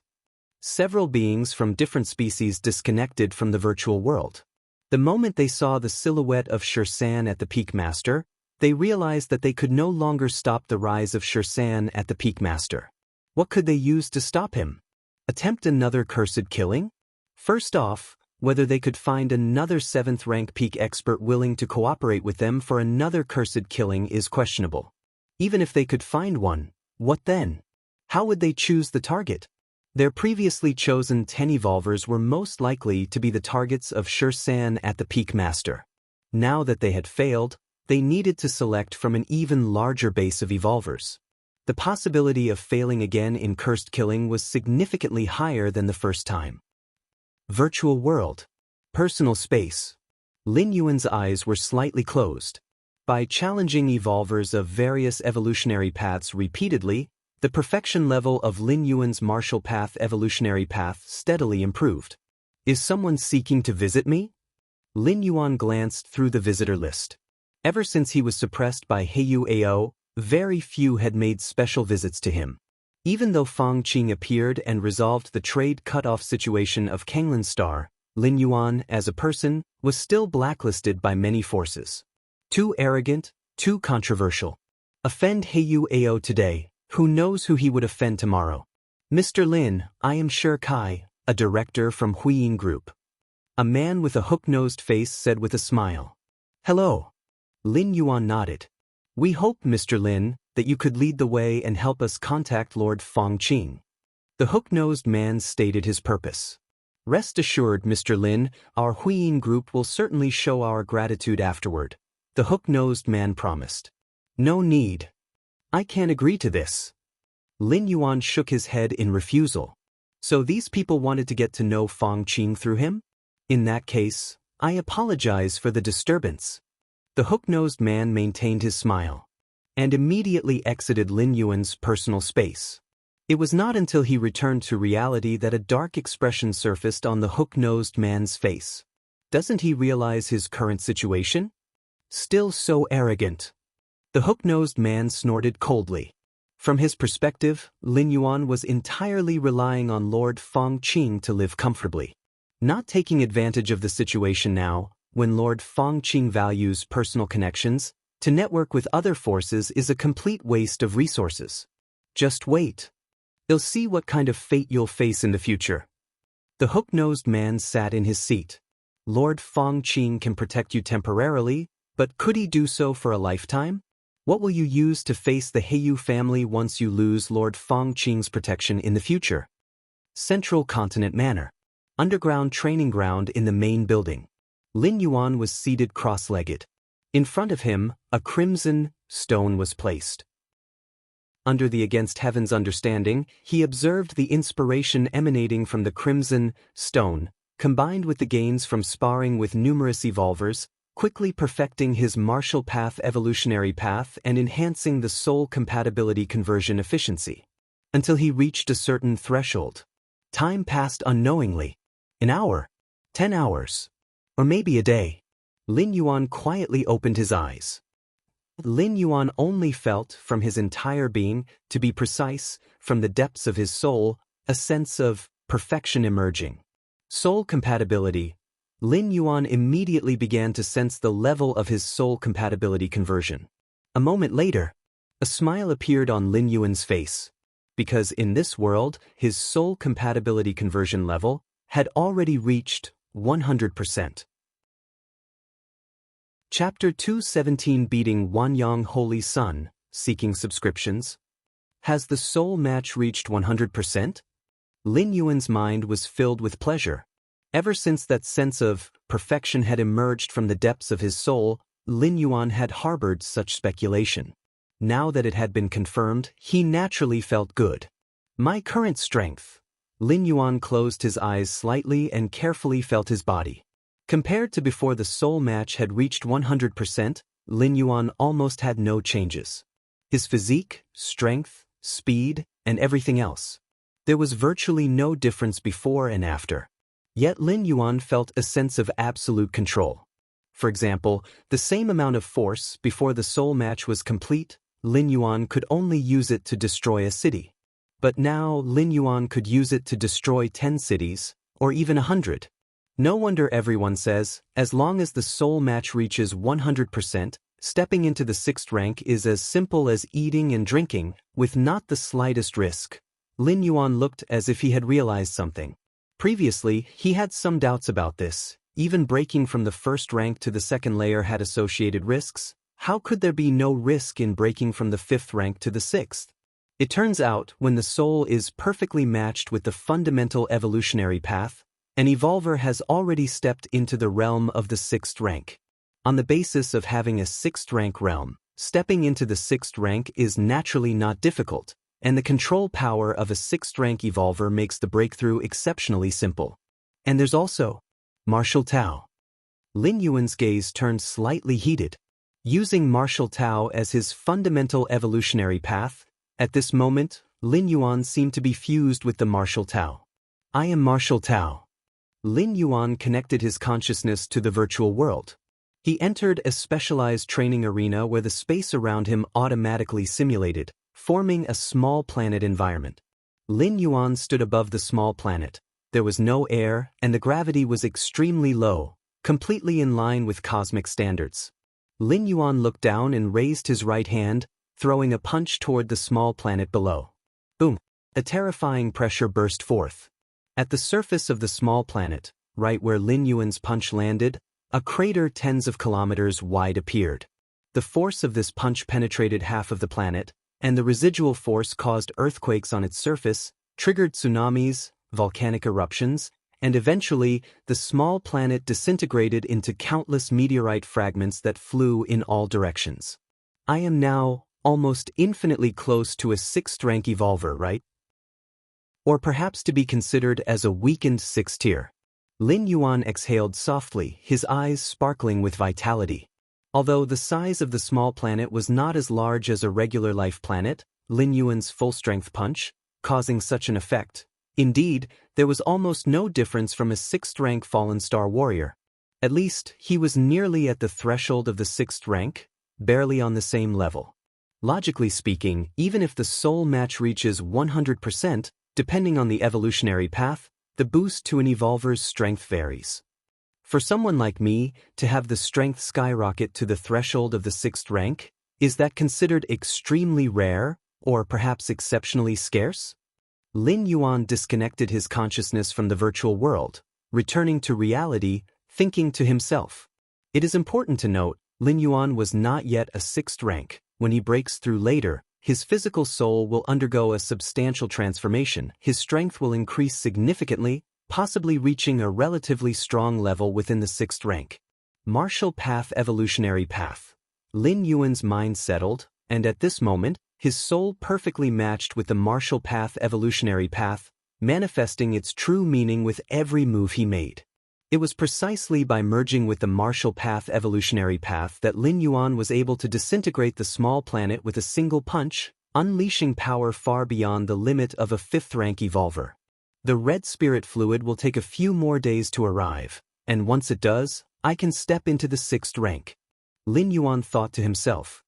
Several beings from different species disconnected from the virtual world. The moment they saw the silhouette of Xianxia at the peak master, they realized that they could no longer stop the rise of Xianxia at the peak master. What could they use to stop him? Attempt another cursed killing? First off, whether they could find another 7th-rank peak expert willing to cooperate with them for another cursed killing is questionable. Even if they could find one, what then? How would they choose the target? Their previously chosen 10 evolvers were most likely to be the targets of Xianxia at the peak master. Now that they had failed, they needed to select from an even larger base of evolvers. The possibility of failing again in cursed killing was significantly higher than the first time. Virtual world. Personal space. Lin Yuan's eyes were slightly closed. By challenging evolvers of various evolutionary paths repeatedly, the perfection level of Lin Yuan's martial path evolutionary path steadily improved. Is someone seeking to visit me? Lin Yuan glanced through the visitor list. Ever since he was suppressed by Heiyu Ao, very few had made special visits to him. Even though Fang Qing appeared and resolved the trade cut-off situation of Kanglin Star, Lin Yuan, as a person, was still blacklisted by many forces. Too arrogant, too controversial. Offend Heiyu Ao today, who knows who he would offend tomorrow. Mr. Lin, I am Shi Kai, a director from Huiying Group. A man with a hook-nosed face said with a smile. Hello. Lin Yuan nodded. We hope, Mr. Lin, that you could lead the way and help us contact Lord Fang Qing. The hook-nosed man stated his purpose. Rest assured, Mr. Lin, our Huiying Group will certainly show our gratitude afterward, the hook-nosed man promised. No need. I can't agree to this. Lin Yuan shook his head in refusal. So these people wanted to get to know Fang Qing through him? In that case, I apologize for the disturbance. The hook-nosed man maintained his smile and immediately exited Lin Yuan's personal space. It was not until he returned to reality that a dark expression surfaced on the hook-nosed man's face. Doesn't he realize his current situation? Still so arrogant. The hook-nosed man snorted coldly. From his perspective, Lin Yuan was entirely relying on Lord Fang Qing to live comfortably. Not taking advantage of the situation now, when Lord Fang Qing values personal connections, to network with other forces is a complete waste of resources. Just wait. You'll see what kind of fate you'll face in the future. The hook-nosed man sat in his seat. Lord Fang Qing can protect you temporarily, but could he do so for a lifetime? What will you use to face the Heiyu family once you lose Lord Fang Qing's protection in the future? Central Continent Manor. Underground training ground in the main building. Lin Yuan was seated cross-legged. In front of him, a crimson stone was placed. Under the against heaven's understanding, he observed the inspiration emanating from the crimson stone, combined with the gains from sparring with numerous evolvers, quickly perfecting his martial path evolutionary path and enhancing the soul compatibility conversion efficiency. Until he reached a certain threshold. Time passed unknowingly. An hour, 10 hours, or maybe a day. Lin Yuan quietly opened his eyes. Lin Yuan only felt, from his entire being, to be precise, from the depths of his soul, a sense of perfection emerging. Soul compatibility. Lin Yuan immediately began to sense the level of his soul compatibility conversion. A moment later, a smile appeared on Lin Yuan's face. Because in this world, his soul compatibility conversion level had already reached 100%. Chapter 217 Beating Wanyang Holy Sun, Seeking Subscriptions. Has the soul match reached 100%? Lin Yuan's mind was filled with pleasure. Ever since that sense of perfection had emerged from the depths of his soul, Lin Yuan had harbored such speculation. Now that it had been confirmed, he naturally felt good. My current strength. Lin Yuan closed his eyes slightly and carefully felt his body. Compared to before the soul match had reached 100%, Lin Yuan almost had no changes. His physique, strength, speed, and everything else. There was virtually no difference before and after. Yet Lin Yuan felt a sense of absolute control. For example, the same amount of force before the soul match was complete, Lin Yuan could only use it to destroy a city. But now Lin Yuan could use it to destroy 10 cities, or even 100. No wonder everyone says, as long as the soul match reaches 100%, stepping into the 6th rank is as simple as eating and drinking, with not the slightest risk. Lin Yuan looked as if he had realized something. Previously, he had some doubts about this. Even breaking from the 1st rank to the 2nd layer had associated risks. How could there be no risk in breaking from the 5th rank to the 6th? It turns out, when the soul is perfectly matched with the fundamental evolutionary path, an evolver has already stepped into the realm of the 6th rank. On the basis of having a 6th rank realm, stepping into the 6th rank is naturally not difficult, and the control power of a 6th rank evolver makes the breakthrough exceptionally simple. And there's also Martial Tao. Lin Yuan's gaze turned slightly heated. Using Martial Tao as his fundamental evolutionary path, at this moment, Lin Yuan seemed to be fused with the Martial Tao. I am Martial Tao. Lin Yuan connected his consciousness to the virtual world. He entered a specialized training arena where the space around him automatically simulated, forming a small planet environment. Lin Yuan stood above the small planet. There was no air, and the gravity was extremely low, completely in line with cosmic standards. Lin Yuan looked down and raised his right hand, throwing a punch toward the small planet below. Boom! A terrifying pressure burst forth. At the surface of the small planet, right where Lin Yuan's punch landed, a crater tens of kilometers wide appeared. The force of this punch penetrated half of the planet, and the residual force caused earthquakes on its surface, triggered tsunamis, volcanic eruptions, and eventually, the small planet disintegrated into countless meteorite fragments that flew in all directions. I am now almost infinitely close to a 6th rank evolver, right? Or perhaps to be considered as a weakened 6th tier. Lin Yuan exhaled softly, his eyes sparkling with vitality. Although the size of the small planet was not as large as a regular life planet, Lin Yuan's full-strength punch, causing such an effect. Indeed, there was almost no difference from a 6th rank fallen star warrior. At least, he was nearly at the threshold of the 6th rank, barely on the same level. Logically speaking, even if the soul match reaches 100%, depending on the evolutionary path, the boost to an evolver's strength varies. For someone like me, to have the strength skyrocket to the threshold of the 6th rank, is that considered extremely rare, or perhaps exceptionally scarce? Lin Yuan disconnected his consciousness from the virtual world, returning to reality, thinking to himself. It is important to note, Lin Yuan was not yet a 6th rank. When he breaks through later, his physical soul will undergo a substantial transformation. His strength will increase significantly, possibly reaching a relatively strong level within the 6th rank. Martial path evolutionary path. Lin Yuan's mind settled, and at this moment, his soul perfectly matched with the martial path evolutionary path, manifesting its true meaning with every move he made. It was precisely by merging with the martial path evolutionary path that Lin Yuan was able to disintegrate the small planet with a single punch, unleashing power far beyond the limit of a 5th rank evolver. The red spirit fluid will take a few more days to arrive, and once it does, I can step into the 6th rank. Lin Yuan thought to himself.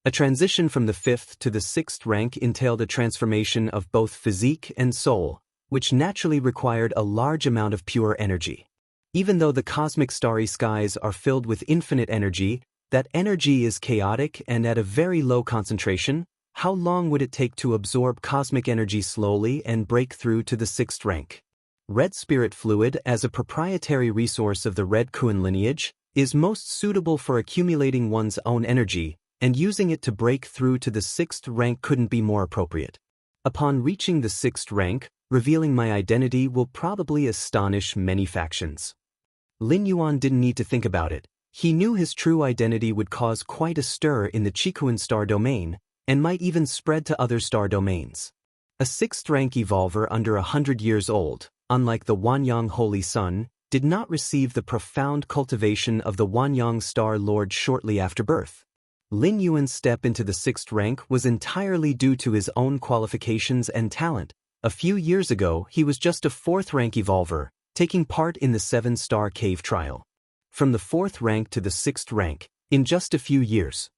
A transition from the 5th to the 6th rank entailed a transformation of both physique and soul, which naturally required a large amount of pure energy. Even though the cosmic starry skies are filled with infinite energy, that energy is chaotic and at a very low concentration. How long would it take to absorb cosmic energy slowly and break through to the 6th rank? Red spirit fluid, as a proprietary resource of the Red Kuan lineage, is most suitable for accumulating one's own energy, and using it to break through to the 6th rank couldn't be more appropriate. Upon reaching the 6th rank, revealing my identity will probably astonish many factions. Lin Yuan didn't need to think about it. He knew his true identity would cause quite a stir in the Qikuan star domain, and might even spread to other star domains. A 6th rank evolver under 100 years old, unlike the Wanyang Holy Sun, did not receive the profound cultivation of the Wanyang Star Lord shortly after birth. Lin Yuan's step into the 6th rank was entirely due to his own qualifications and talent. A few years ago, he was just a 4th rank evolver, taking part in the 7-star cave trial. From the 4th rank to the 6th rank, in just a few years.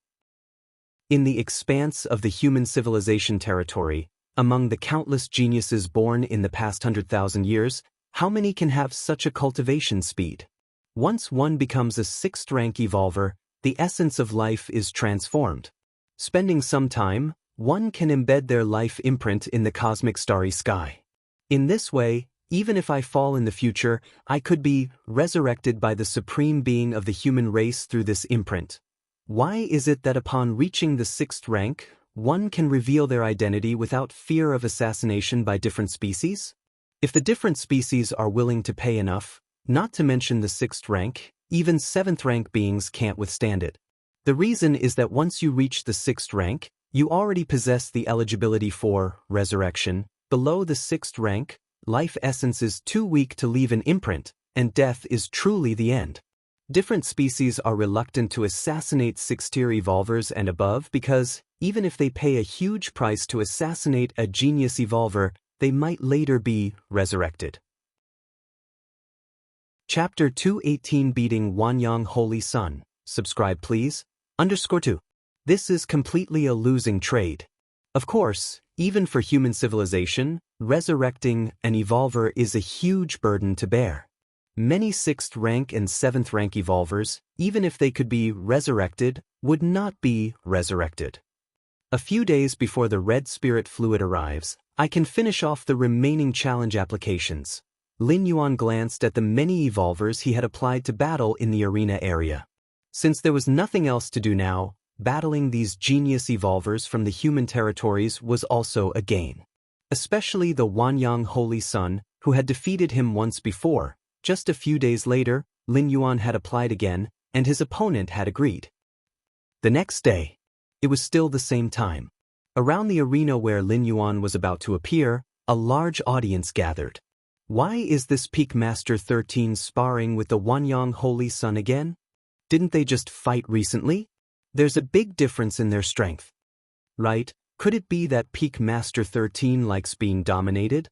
In the expanse of the human civilization territory, among the countless geniuses born in the past 100,000 years, how many can have such a cultivation speed? Once one becomes a 6th rank evolver, the essence of life is transformed. Spending some time, one can embed their life imprint in the cosmic starry sky. In this way, even if I fall in the future, I could be resurrected by the supreme being of the human race through this imprint. Why is it that upon reaching the 6th rank, one can reveal their identity without fear of assassination by different species? If the different species are willing to pay enough, not to mention the 6th rank, even 7th rank beings can't withstand it. The reason is that once you reach the 6th rank, you already possess the eligibility for resurrection. Below the 6th rank, life essence is too weak to leave an imprint, and death is truly the end. Different species are reluctant to assassinate 6th-tier evolvers and above because, even if they pay a huge price to assassinate a genius evolver, they might later be resurrected. Chapter 218 Beating Wanyang Holy Sun. Subscribe please. _2. This is completely a losing trade. Of course, even for human civilization, resurrecting an evolver is a huge burden to bear. Many 6th rank and 7th rank evolvers, even if they could be resurrected, would not be resurrected. A few days before the red spirit fluid arrives, I can finish off the remaining challenge applications. Lin Yuan glanced at the many evolvers he had applied to battle in the arena area. Since there was nothing else to do now, battling these genius evolvers from the human territories was also a gain. Especially the Wanyang Holy Sun, who had defeated him once before. Just a few days later, Lin Yuan had applied again, and his opponent had agreed. The next day, it was still the same time. Around the arena where Lin Yuan was about to appear, a large audience gathered. Why is this Peak Master 13 sparring with the Wanyang Holy Sun again? Didn't they just fight recently? There's a big difference in their strength. Right? Could it be that Peak Master 13 likes being dominated?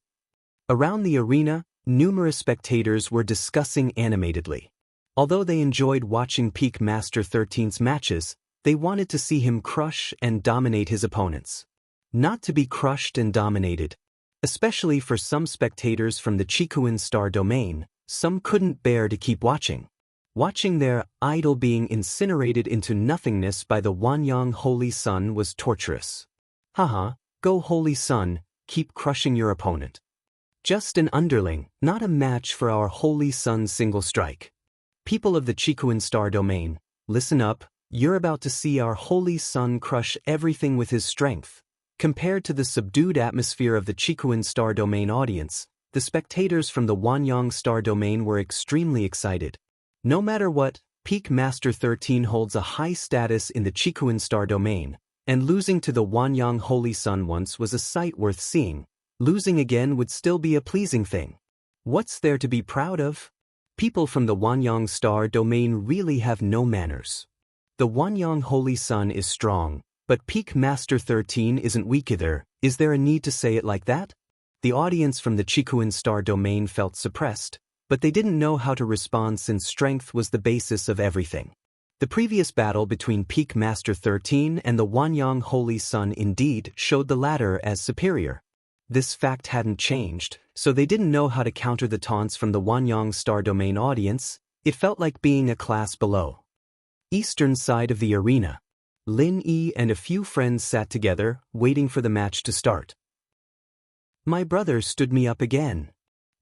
Around the arena, numerous spectators were discussing animatedly. Although they enjoyed watching Peak Master 13's matches, they wanted to see him crush and dominate his opponents. Not to be crushed and dominated. Especially for some spectators from the Qikuan star domain, some couldn't bear to keep watching. Watching their idol being incinerated into nothingness by the Wanyang Holy Sun was torturous. Haha, go Holy Sun, keep crushing your opponent. Just an underling, not a match for our Holy Sun's single strike. People of the Qikuan star domain, listen up, you're about to see our Holy Sun crush everything with his strength. Compared to the subdued atmosphere of the Qikuan star domain audience, the spectators from the Wanyang star domain were extremely excited. No matter what, Peak Master 13 holds a high status in the Qikuan star domain, And losing to the Wanyang Holy Sun once was a sight worth seeing. Losing again would still be a pleasing thing. What's there to be proud of? People from the Wanyang Star domain really have no manners. The Wanyang Holy Sun is strong, but Peak Master 13 isn't weak either. Is there a need to say it like that? The audience from the Chikuan Star domain felt suppressed, but they didn't know how to respond since strength was the basis of everything. The previous battle between Peak Master 13 and the Wanyang Holy Sun indeed showed the latter as superior. This fact hadn't changed, so they didn't know how to counter the taunts from the Wanyang Star domain audience. It felt like being a class below. Eastern side of the arena. Lin Yi and a few friends sat together, waiting for the match to start. My brother stood me up again.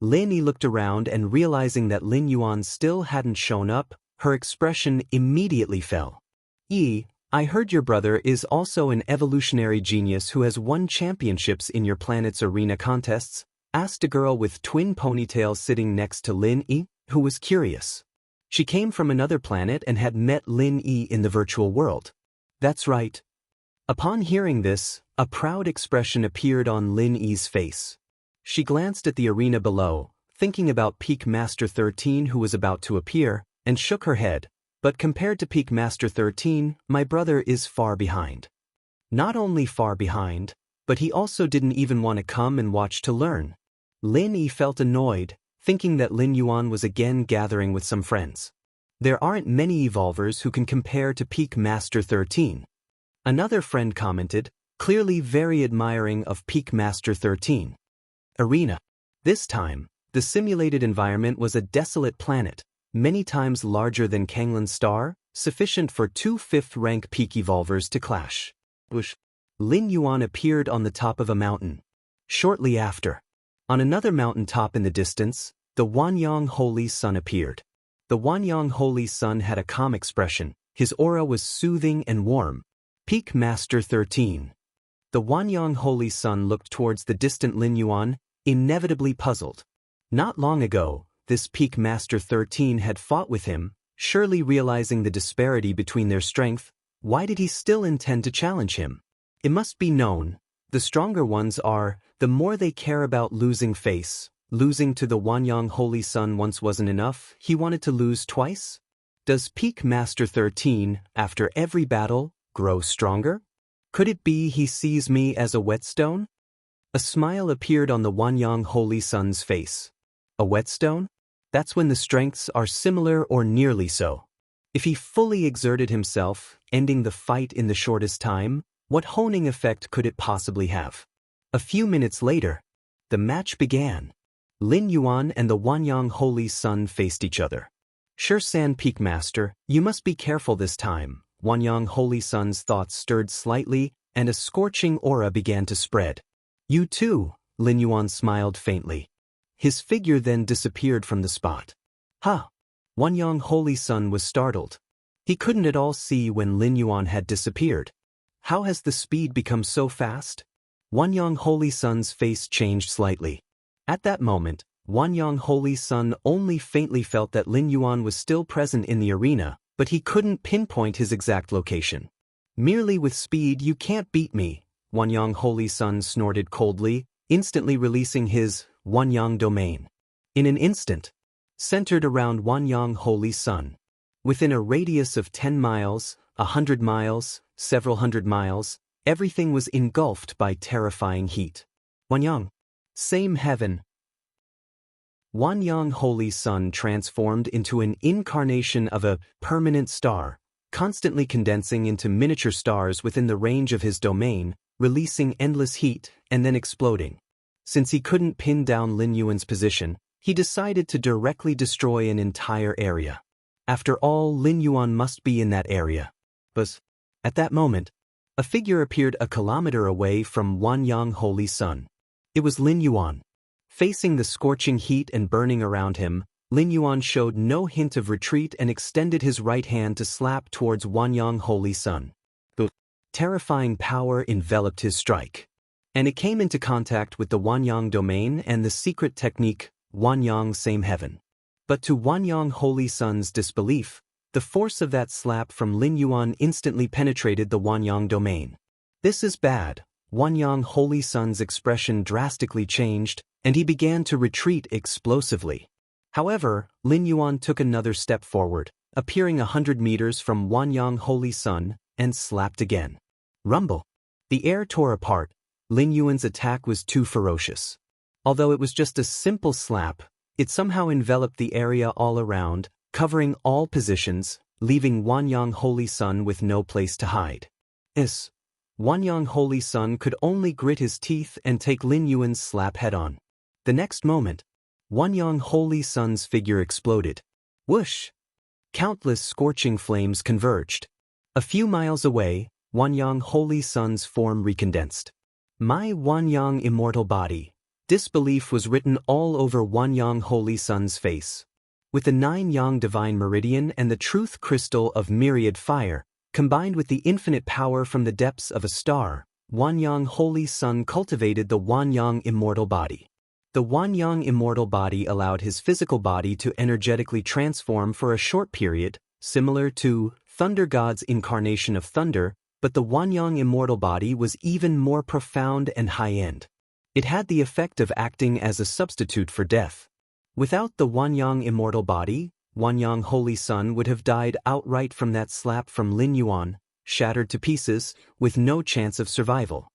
Lin Yi looked around and realizing that Lin Yuan still hadn't shown up, her expression immediately fell. Yi, I heard your brother is also an evolutionary genius who has won championships in your planet's arena contests, asked a girl with twin ponytails sitting next to Lin Yi, who was curious. She came from another planet and had met Lin Yi in the virtual world. That's right. Upon hearing this, a proud expression appeared on Lin Yi's face. She glanced at the arena below, thinking about Peak Master 13 who was about to appear, and shook her head. But compared to Peak Master 13, my brother is far behind. Not only far behind, but he also didn't even want to come and watch to learn. Lin Yi felt annoyed, thinking that Lin Yuan was again gathering with some friends. There aren't many evolvers who can compare to Peak Master 13. Another friend commented, clearly very admiring of Peak Master 13. Arena. This time, the simulated environment was a desolate planet, many times larger than Kanglin's star, sufficient for 2 5th-rank peak evolvers to clash. Lin Yuan appeared on the top of a mountain. Shortly after, on another mountain top in the distance, the Wanyang Holy Sun appeared. The Wanyang Holy Sun had a calm expression, his aura was soothing and warm. Peak Master 13. The Wanyang Holy Sun looked towards the distant Lin Yuan, inevitably puzzled. Not long ago, this Peak Master 13 had fought with him, surely realizing the disparity between their strength. Why did he still intend to challenge him? It must be known, the stronger ones are, the more they care about losing face. Losing to the Wanyang Holy Sun once wasn't enough, he wanted to lose twice? Does Peak Master 13, after every battle, grow stronger? Could it be he sees me as a whetstone? A smile appeared on the Wanyang Holy Sun's face. A whetstone? That's when the strengths are similar or nearly so. If he fully exerted himself, ending the fight in the shortest time, what honing effect could it possibly have? A few minutes later, the match began. Lin Yuan and the Wanyang Holy Sun faced each other. Sure-san Peak Master, you must be careful this time. Wanyang Holy Sun's thoughts stirred slightly, and a scorching aura began to spread. You too, Lin Yuan smiled faintly. His figure then disappeared from the spot. Ha! Wanyang Holy Sun was startled. He couldn't at all see when Lin Yuan had disappeared. How has the speed become so fast? Wanyang Holy Sun's face changed slightly. At that moment, Wanyang Holy Sun only faintly felt that Lin Yuan was still present in the arena, but he couldn't pinpoint his exact location. Merely with speed you can't beat me, Wanyang Holy Sun snorted coldly, instantly releasing his Wanyang domain. In an instant, centered around Wanyang Holy Sun. Within a radius of 10 miles, 100 miles, several hundred miles, everything was engulfed by terrifying heat. Wanyang. Same heaven. Wanyang Holy Sun transformed into an incarnation of a permanent star, constantly condensing into miniature stars within the range of his domain, releasing endless heat and then exploding. Since he couldn't pin down Lin Yuan's position, he decided to directly destroy an entire area. After all, Lin Yuan must be in that area. But at that moment, a figure appeared a kilometer away from Wanyang Holy Sun. It was Lin Yuan. Facing the scorching heat and burning around him, Lin Yuan showed no hint of retreat and extended his right hand to slap towards Wanyang Holy Sun. The terrifying power enveloped his strike, and it came into contact with the Wanyang domain and the secret technique, Wanyang Same Heaven. But to Wanyang Holy Sun's disbelief, the force of that slap from Lin Yuan instantly penetrated the Wanyang domain. This is bad. Wanyang Holy Sun's expression drastically changed, and he began to retreat explosively. However, Lin Yuan took another step forward, appearing 100 meters from Wanyang Holy Sun, and slapped again. Rumble. The air tore apart. Lin Yuan's attack was too ferocious. Although it was just a simple slap, it somehow enveloped the area all around, covering all positions, leaving Wanyang Holy Sun with no place to hide. Wanyang Holy Sun could only grit his teeth and take Lin Yuan's slap head-on. The next moment, Wanyang Holy Sun's figure exploded. Whoosh! Countless scorching flames converged. A few miles away, Wanyang Holy Sun's form recondensed. My Wanyang immortal body. Disbelief was written all over Wanyang Holy Sun's face. With the 9-yang divine meridian and the truth crystal of myriad fire, combined with the infinite power from the depths of a star, Wanyang Holy Sun cultivated the Wanyang immortal body. The Wanyang immortal body allowed his physical body to energetically transform for a short period, similar to Thunder God's incarnation of thunder, but the Wanyang immortal body was even more profound and high-end. It had the effect of acting as a substitute for death. Without the Wanyang immortal body, Wanyang Holy Sun would have died outright from that slap from Lin Yuan, shattered to pieces, with no chance of survival.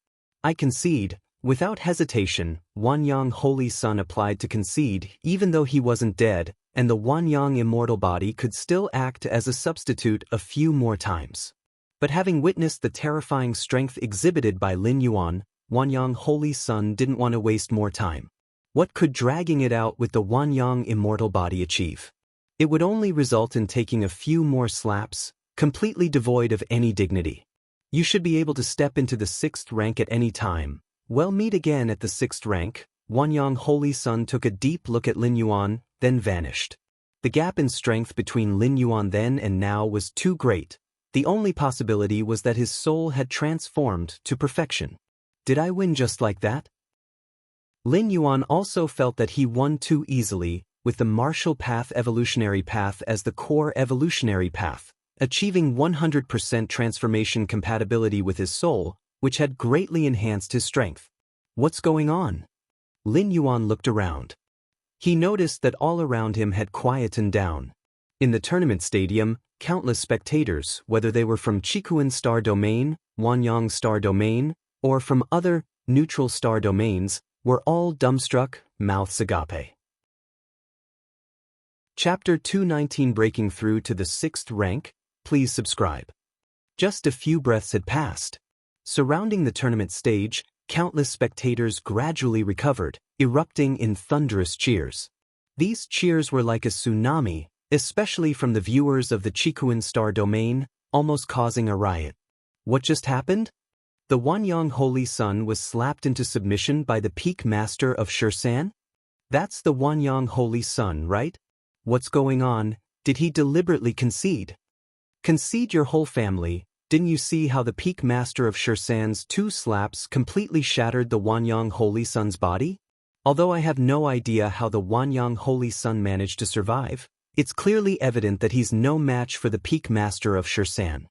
I concede. Without hesitation, Wanyang Holy Sun applied to concede, even though he wasn't dead, and the Wanyang immortal body could still act as a substitute a few more times. But having witnessed the terrifying strength exhibited by Lin Yuan, Wanyang Holy Sun didn't want to waste more time. What could dragging it out with the Wanyang immortal body achieve? It would only result in taking a few more slaps, completely devoid of any dignity. You should be able to step into the 6th rank at any time. Well, meet again at the 6th rank. Wanyang Holy Sun took a deep look at Lin Yuan, then vanished. The gap in strength between Lin Yuan then and now was too great. The only possibility was that his soul had transformed to perfection. Did I win just like that? Lin Yuan also felt that he won too easily, with the martial path evolutionary path as the core evolutionary path, achieving 100% transformation compatibility with his soul, which had greatly enhanced his strength. What's going on? Lin Yuan looked around. He noticed that all around him had quietened down. In the tournament stadium, countless spectators, whether they were from Qikuan Star Domain, Wanyang Star Domain, or from other, neutral star domains, were all dumbstruck, mouths agape. Chapter 219 Breaking Through to the 6th Rank, please subscribe. Just a few breaths had passed. Surrounding the tournament stage, countless spectators gradually recovered, erupting in thunderous cheers. These cheers were like a tsunami, especially from the viewers of the Qikuan Star Domain, almost causing a riot. What just happened? The Wanyang Holy Sun was slapped into submission by the peak master of Xianxia? That's the Wanyang Holy Sun, right? What's going on? Did he deliberately concede? Concede your whole family. Didn't you see how the peak master of Xianxia's 2 slaps completely shattered the Wanyang Holy Sun's body? Although I have no idea how the Wanyang Holy Sun managed to survive, it's clearly evident that he's no match for the peak master of Xianxia.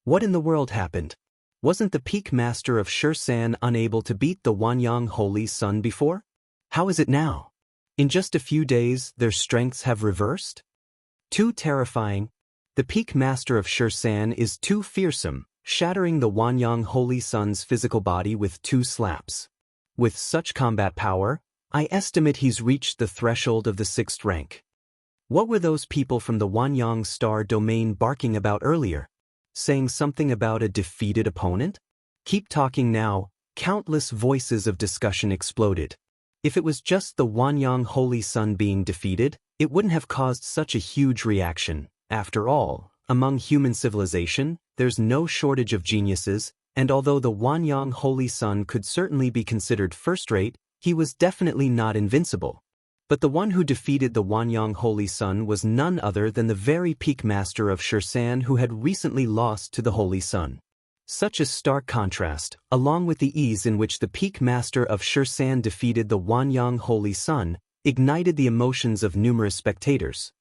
What in the world happened? Wasn't the peak master of Xianxia unable to beat the Wanyang Holy Sun before? How is it now? In just a few days, their strengths have reversed? Too terrifying. The peak master of Xianxia is too fearsome, shattering the Wanyang Holy Sun's physical body with 2 slaps. With such combat power, I estimate he's reached the threshold of the 6th rank. What were those people from the Wanyang Star Domain barking about earlier? Saying something about a defeated opponent? Keep talking now. Countless voices of discussion exploded. If it was just the Wanyang Holy Sun being defeated, it wouldn't have caused such a huge reaction. After all, among human civilization, there's no shortage of geniuses, and although the Wanyang Holy Sun could certainly be considered first-rate, he was definitely not invincible. But the one who defeated the Wanyang Holy Sun was none other than the very peak master of Xianxia who had recently lost to the Holy Sun. Such a stark contrast, along with the ease in which the peak master of Xianxia defeated the Wanyang Holy Sun, ignited the emotions of numerous spectators.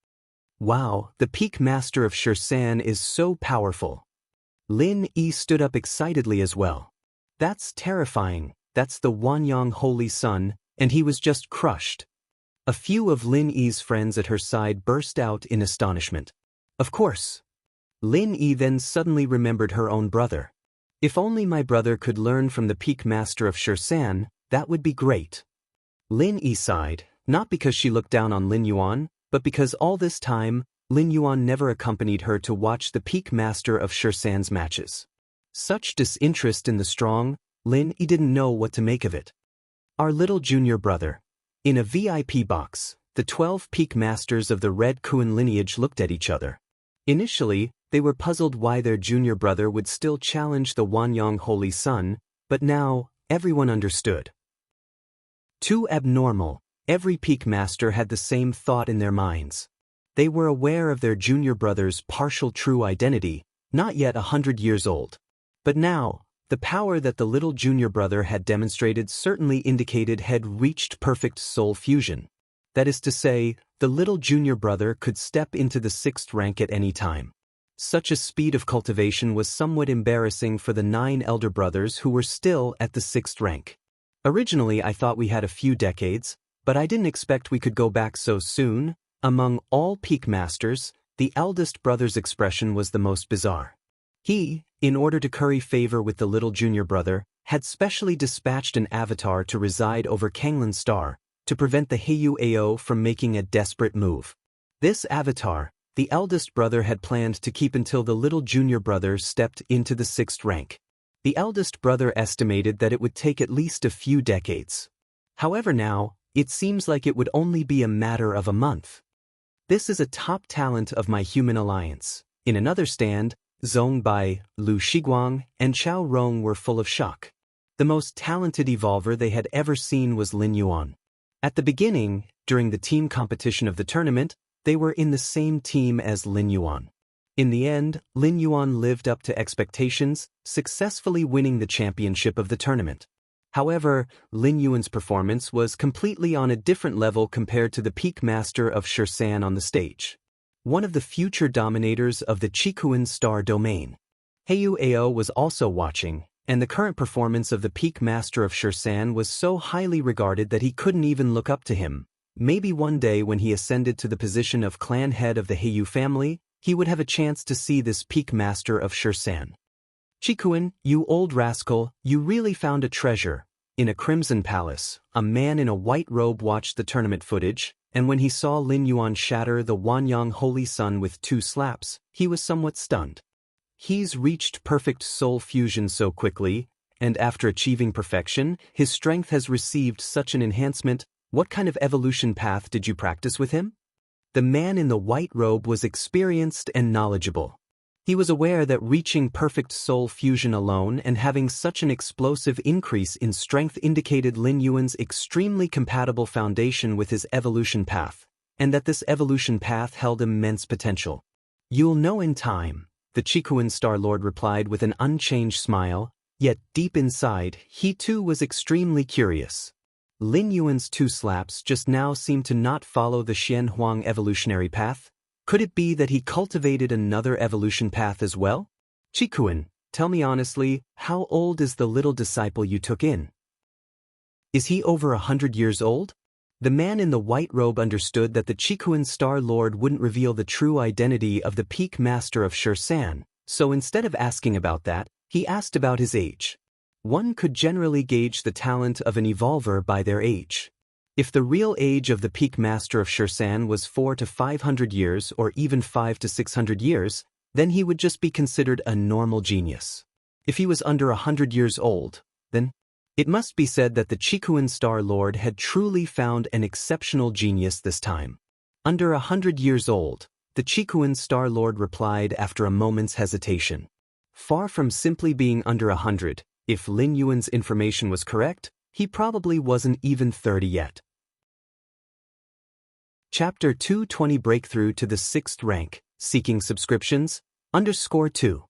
Wow, the peak master of Xianxia is so powerful. Lin Yi stood up excitedly as well. That's terrifying. That's the Wanyang Holy Sun, and he was just crushed. A few of Lin Yi's friends at her side burst out in astonishment. Of course. Lin Yi then suddenly remembered her own brother. If only my brother could learn from the peak master of Xianxia, that would be great. Lin Yi sighed, not because she looked down on Lin Yuan, but because all this time, Lin Yuan never accompanied her to watch the peak master of Xianxia's matches. Such disinterest in the strong, Lin Yi didn't know what to make of it. Our little junior brother. In a VIP box, the 12 peak masters of the Red Kuan lineage looked at each other. Initially, they were puzzled why their junior brother would still challenge the Wanyang Holy Sun, but now, everyone understood. Too abnormal, every peak master had the same thought in their minds. They were aware of their junior brother's partial true identity, not yet 100 years old. But now, the power that the little junior brother had demonstrated certainly indicated had reached perfect soul fusion. That is to say, the little junior brother could step into the 6th rank at any time. Such a speed of cultivation was somewhat embarrassing for the 9 elder brothers who were still at the 6th rank. Originally I thought we had a few decades, but I didn't expect we could go back so soon. Among all peak masters, the eldest brother's expression was the most bizarre. He, in order to curry favor with the little junior brother, had specially dispatched an avatar to reside over Kanglin's star, to prevent the Heiyu Ao from making a desperate move. This avatar, the eldest brother had planned to keep until the little junior brother stepped into the 6th rank. The eldest brother estimated that it would take at least a few decades. However now, it seems like it would only be a matter of a month. This is a top talent of my human alliance. In another stand, Zhong Bai, Lu Shiguang, and Chao Rong were full of shock. The most talented evolver they had ever seen was Lin Yuan. At the beginning, during the team competition of the tournament, they were in the same team as Lin Yuan. In the end, Lin Yuan lived up to expectations, successfully winning the championship of the tournament. However, Lin Yuan's performance was completely on a different level compared to the peak master of Xianxia on the stage. One of the future dominators of the Qikuan star domain. Heiyu Ao was also watching, and the current performance of the peak master of Xianxia was so highly regarded that he couldn't even look up to him. Maybe one day when he ascended to the position of clan head of the Heiyu family, he would have a chance to see this peak master of Xianxia. Qikuan, you old rascal, you really found a treasure. In a crimson palace, a man in a white robe watched the tournament footage, and when he saw Lin Yuan shatter the Wanyang Holy Sun with 2 slaps, he was somewhat stunned. He's reached perfect soul fusion so quickly, and after achieving perfection, his strength has received such an enhancement. What kind of evolution path did you practice with him? The man in the white robe was experienced and knowledgeable. He was aware that reaching perfect soul fusion alone and having such an explosive increase in strength indicated Lin Yuan's extremely compatible foundation with his evolution path, and that this evolution path held immense potential. You'll know in time, the Qikuan Star Lord replied with an unchanged smile, yet deep inside, he too was extremely curious. Lin Yuan's 2 slaps just now seemed to not follow the Xianhuang evolutionary path. Could it be that he cultivated another evolution path as well? Qikuan, tell me honestly, how old is the little disciple you took in? Is he over 100 years old? The man in the white robe understood that the Qikuan Star Lord wouldn't reveal the true identity of the peak master of Xianxia, so instead of asking about that, he asked about his age. One could generally gauge the talent of an evolver by their age. If the real age of the peak master of Xianxia was 400 to 500 years or even 500 to 600 years, then he would just be considered a normal genius. If he was under 100 years old, then it must be said that the Qikuan Star Lord had truly found an exceptional genius this time. Under 100 years old, the Qikuan Star Lord replied after a moment's hesitation. Far from simply being under 100, if Lin Yuan's information was correct, he probably wasn't even 30 yet. Chapter 220 Breakthrough to the 6th rank, Seeking Subscriptions, _2.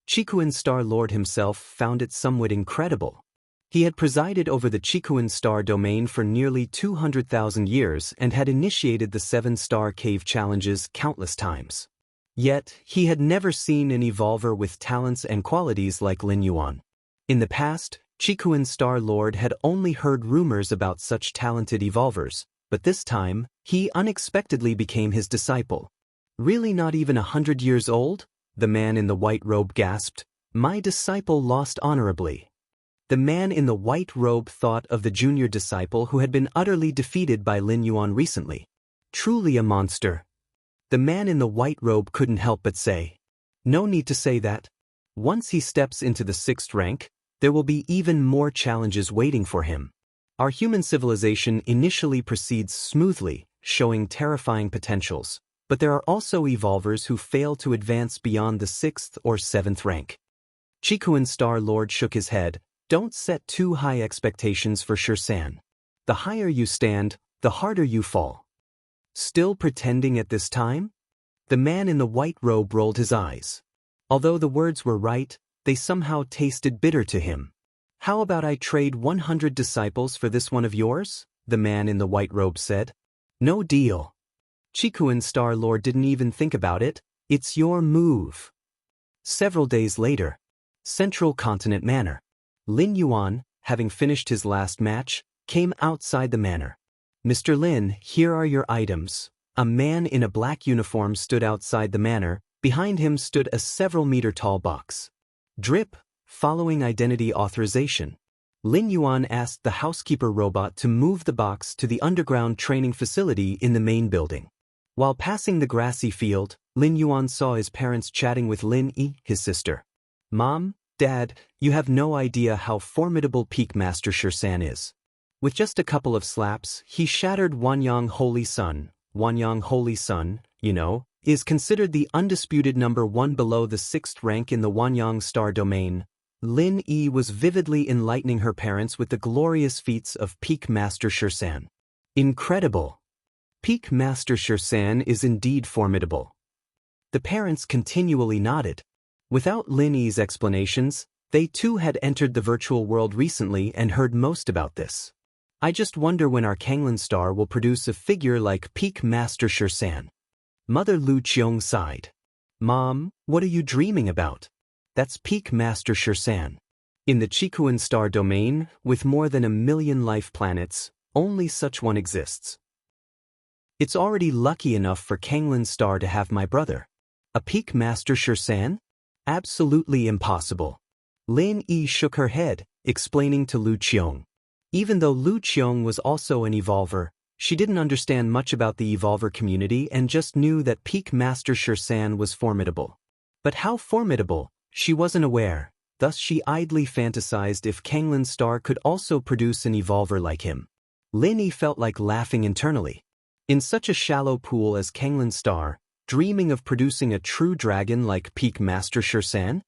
Qikuan Star Lord himself found it somewhat incredible. He had presided over the Qikuan Star domain for nearly 200,000 years and had initiated the 7-star cave challenges countless times. Yet, he had never seen an evolver with talents and qualities like Lin Yuan. In the past, Chikuan Star-Lord had only heard rumors about such talented evolvers, but this time, he unexpectedly became his disciple. Really not even 100 years old? The man in the white robe gasped. My disciple lost honorably. The man in the white robe thought of the junior disciple who had been utterly defeated by Lin Yuan recently. Truly a monster. The man in the white robe couldn't help but say. No need to say that. Once he steps into the 6th rank, there will be even more challenges waiting for him. Our human civilization initially proceeds smoothly, showing terrifying potentials, but there are also evolvers who fail to advance beyond the 6th or 7th rank. Chikuan Star-Lord shook his head. Don't set too high expectations for Xianxia. The higher you stand, the harder you fall. Still pretending at this time? The man in the white robe rolled his eyes. Although the words were right, they somehow tasted bitter to him. How about I trade 100 disciples for this one of yours? The man in the white robe said. No deal. Chikuan Star-Lord didn't even think about it. It's your move. Several days later, Central Continent Manor. Lin Yuan, having finished his last match, came outside the manor. Mr. Lin, here are your items. A man in a black uniform stood outside the manor. Behind him stood a several-meter-tall box. Drip, following identity authorization. Lin Yuan asked the housekeeper robot to move the box to the underground training facility in the main building. While passing the grassy field, Lin Yuan saw his parents chatting with Lin Yi, his sister. Mom, Dad, you have no idea how formidable Peak Master Xianxia is. With just a couple of slaps, he shattered Wanyang Holy Sun. Wanyang Holy Sun, is considered the undisputed number 1 below the 6th rank in the Wanyang star domain. Lin Yi was vividly enlightening her parents with the glorious feats of Peak Master Xianxia. Incredible! Peak Master Xianxia is indeed formidable. The parents continually nodded. Without Lin Yi's explanations, they too had entered the virtual world recently and heard most about this. I just wonder when our Kanglin star will produce a figure like Peak Master Xianxia. Mother Lu Qiong sighed. Mom, what are you dreaming about? That's Peak Master Xianxia. In the Chikuan star domain, with more than 1 million life planets, only such one exists. It's already lucky enough for Kanglin star to have my brother. A Peak Master Xianxia? Absolutely impossible. Lin Yi shook her head, explaining to Lu Qiong. Even though Lu Qiong was also an evolver, she didn't understand much about the evolver community and just knew that Peak Master Xianxia was formidable. But how formidable, she wasn't aware, thus she idly fantasized if Kanglin star could also produce an evolver like him. Lin Yi felt like laughing internally. In such a shallow pool as Kanglin star, dreaming of producing a true dragon like Peak Master Xianxia?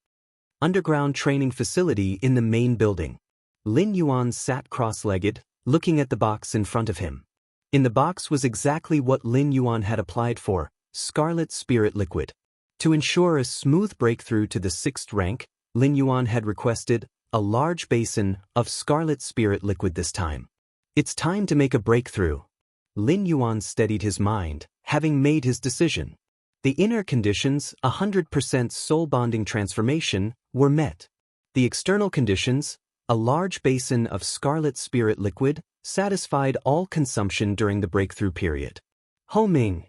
Underground training facility in the main building. Lin Yuan sat cross-legged, looking at the box in front of him. In the box was exactly what Lin Yuan had applied for, Scarlet Spirit Liquid. To ensure a smooth breakthrough to the 6th rank, Lin Yuan had requested a large basin of Scarlet Spirit Liquid this time. It's time to make a breakthrough. Lin Yuan steadied his mind, having made his decision. The inner conditions, 100% soul bonding transformation, were met. The external conditions, a large basin of Scarlet Spirit Liquid, satisfied all consumption during the breakthrough period. Ho Ming.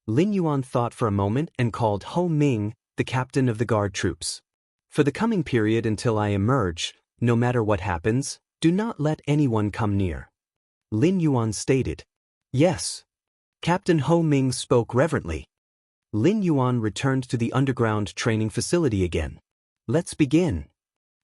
Lin Yuan thought for a moment and called Ho Ming, the captain of the guard troops. For the coming period until I emerge, no matter what happens, do not let anyone come near. Lin Yuan stated. Yes. Captain Ho Ming spoke reverently. Lin Yuan returned to the underground training facility again. Let's begin.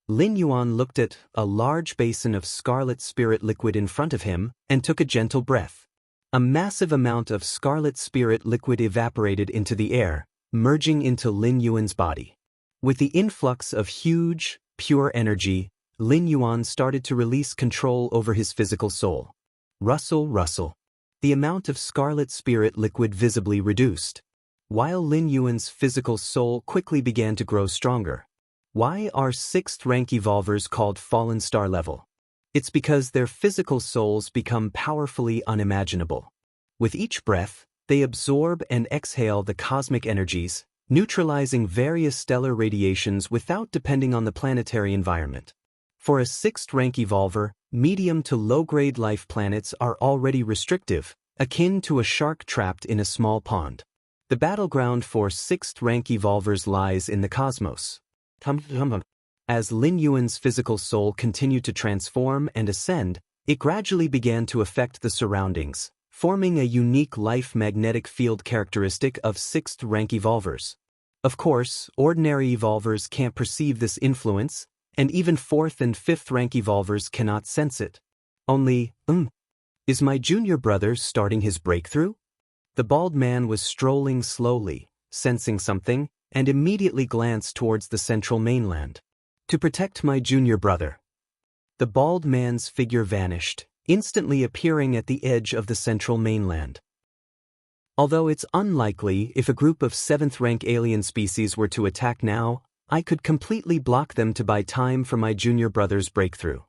Lin Yuan looked at a large basin of Scarlet Spirit Liquid in front of him and took a gentle breath. A massive amount of Scarlet Spirit Liquid evaporated into the air, merging into Lin Yuan's body. With the influx of huge, pure energy, Lin Yuan started to release control over his physical soul. Rustle, rustle. The amount of Scarlet Spirit Liquid visibly reduced, while Lin Yuan's physical soul quickly began to grow stronger. Why are 6th rank evolvers called Fallen Star level? It's because their physical souls become powerfully unimaginable. With each breath, they absorb and exhale the cosmic energies, neutralizing various stellar radiations without depending on the planetary environment. For a 6th rank evolver, medium to low-grade life planets are already restrictive, akin to a shark trapped in a small pond. The battleground for 6th rank evolvers lies in the cosmos. As Lin Yuan's physical soul continued to transform and ascend, it gradually began to affect the surroundings, forming a unique life magnetic field characteristic of 6th rank evolvers. Of course, ordinary evolvers can't perceive this influence, and even 4th and 5th rank evolvers cannot sense it. Only, is my junior brother starting his breakthrough? The bald man was strolling slowly, sensing something, and immediately glanced towards the central mainland. To protect my junior brother. The bald man's figure vanished, instantly appearing at the edge of the central mainland. Although it's unlikely if a group of 7th rank alien species were to attack now, I could completely block them to buy time for my junior brother's breakthrough.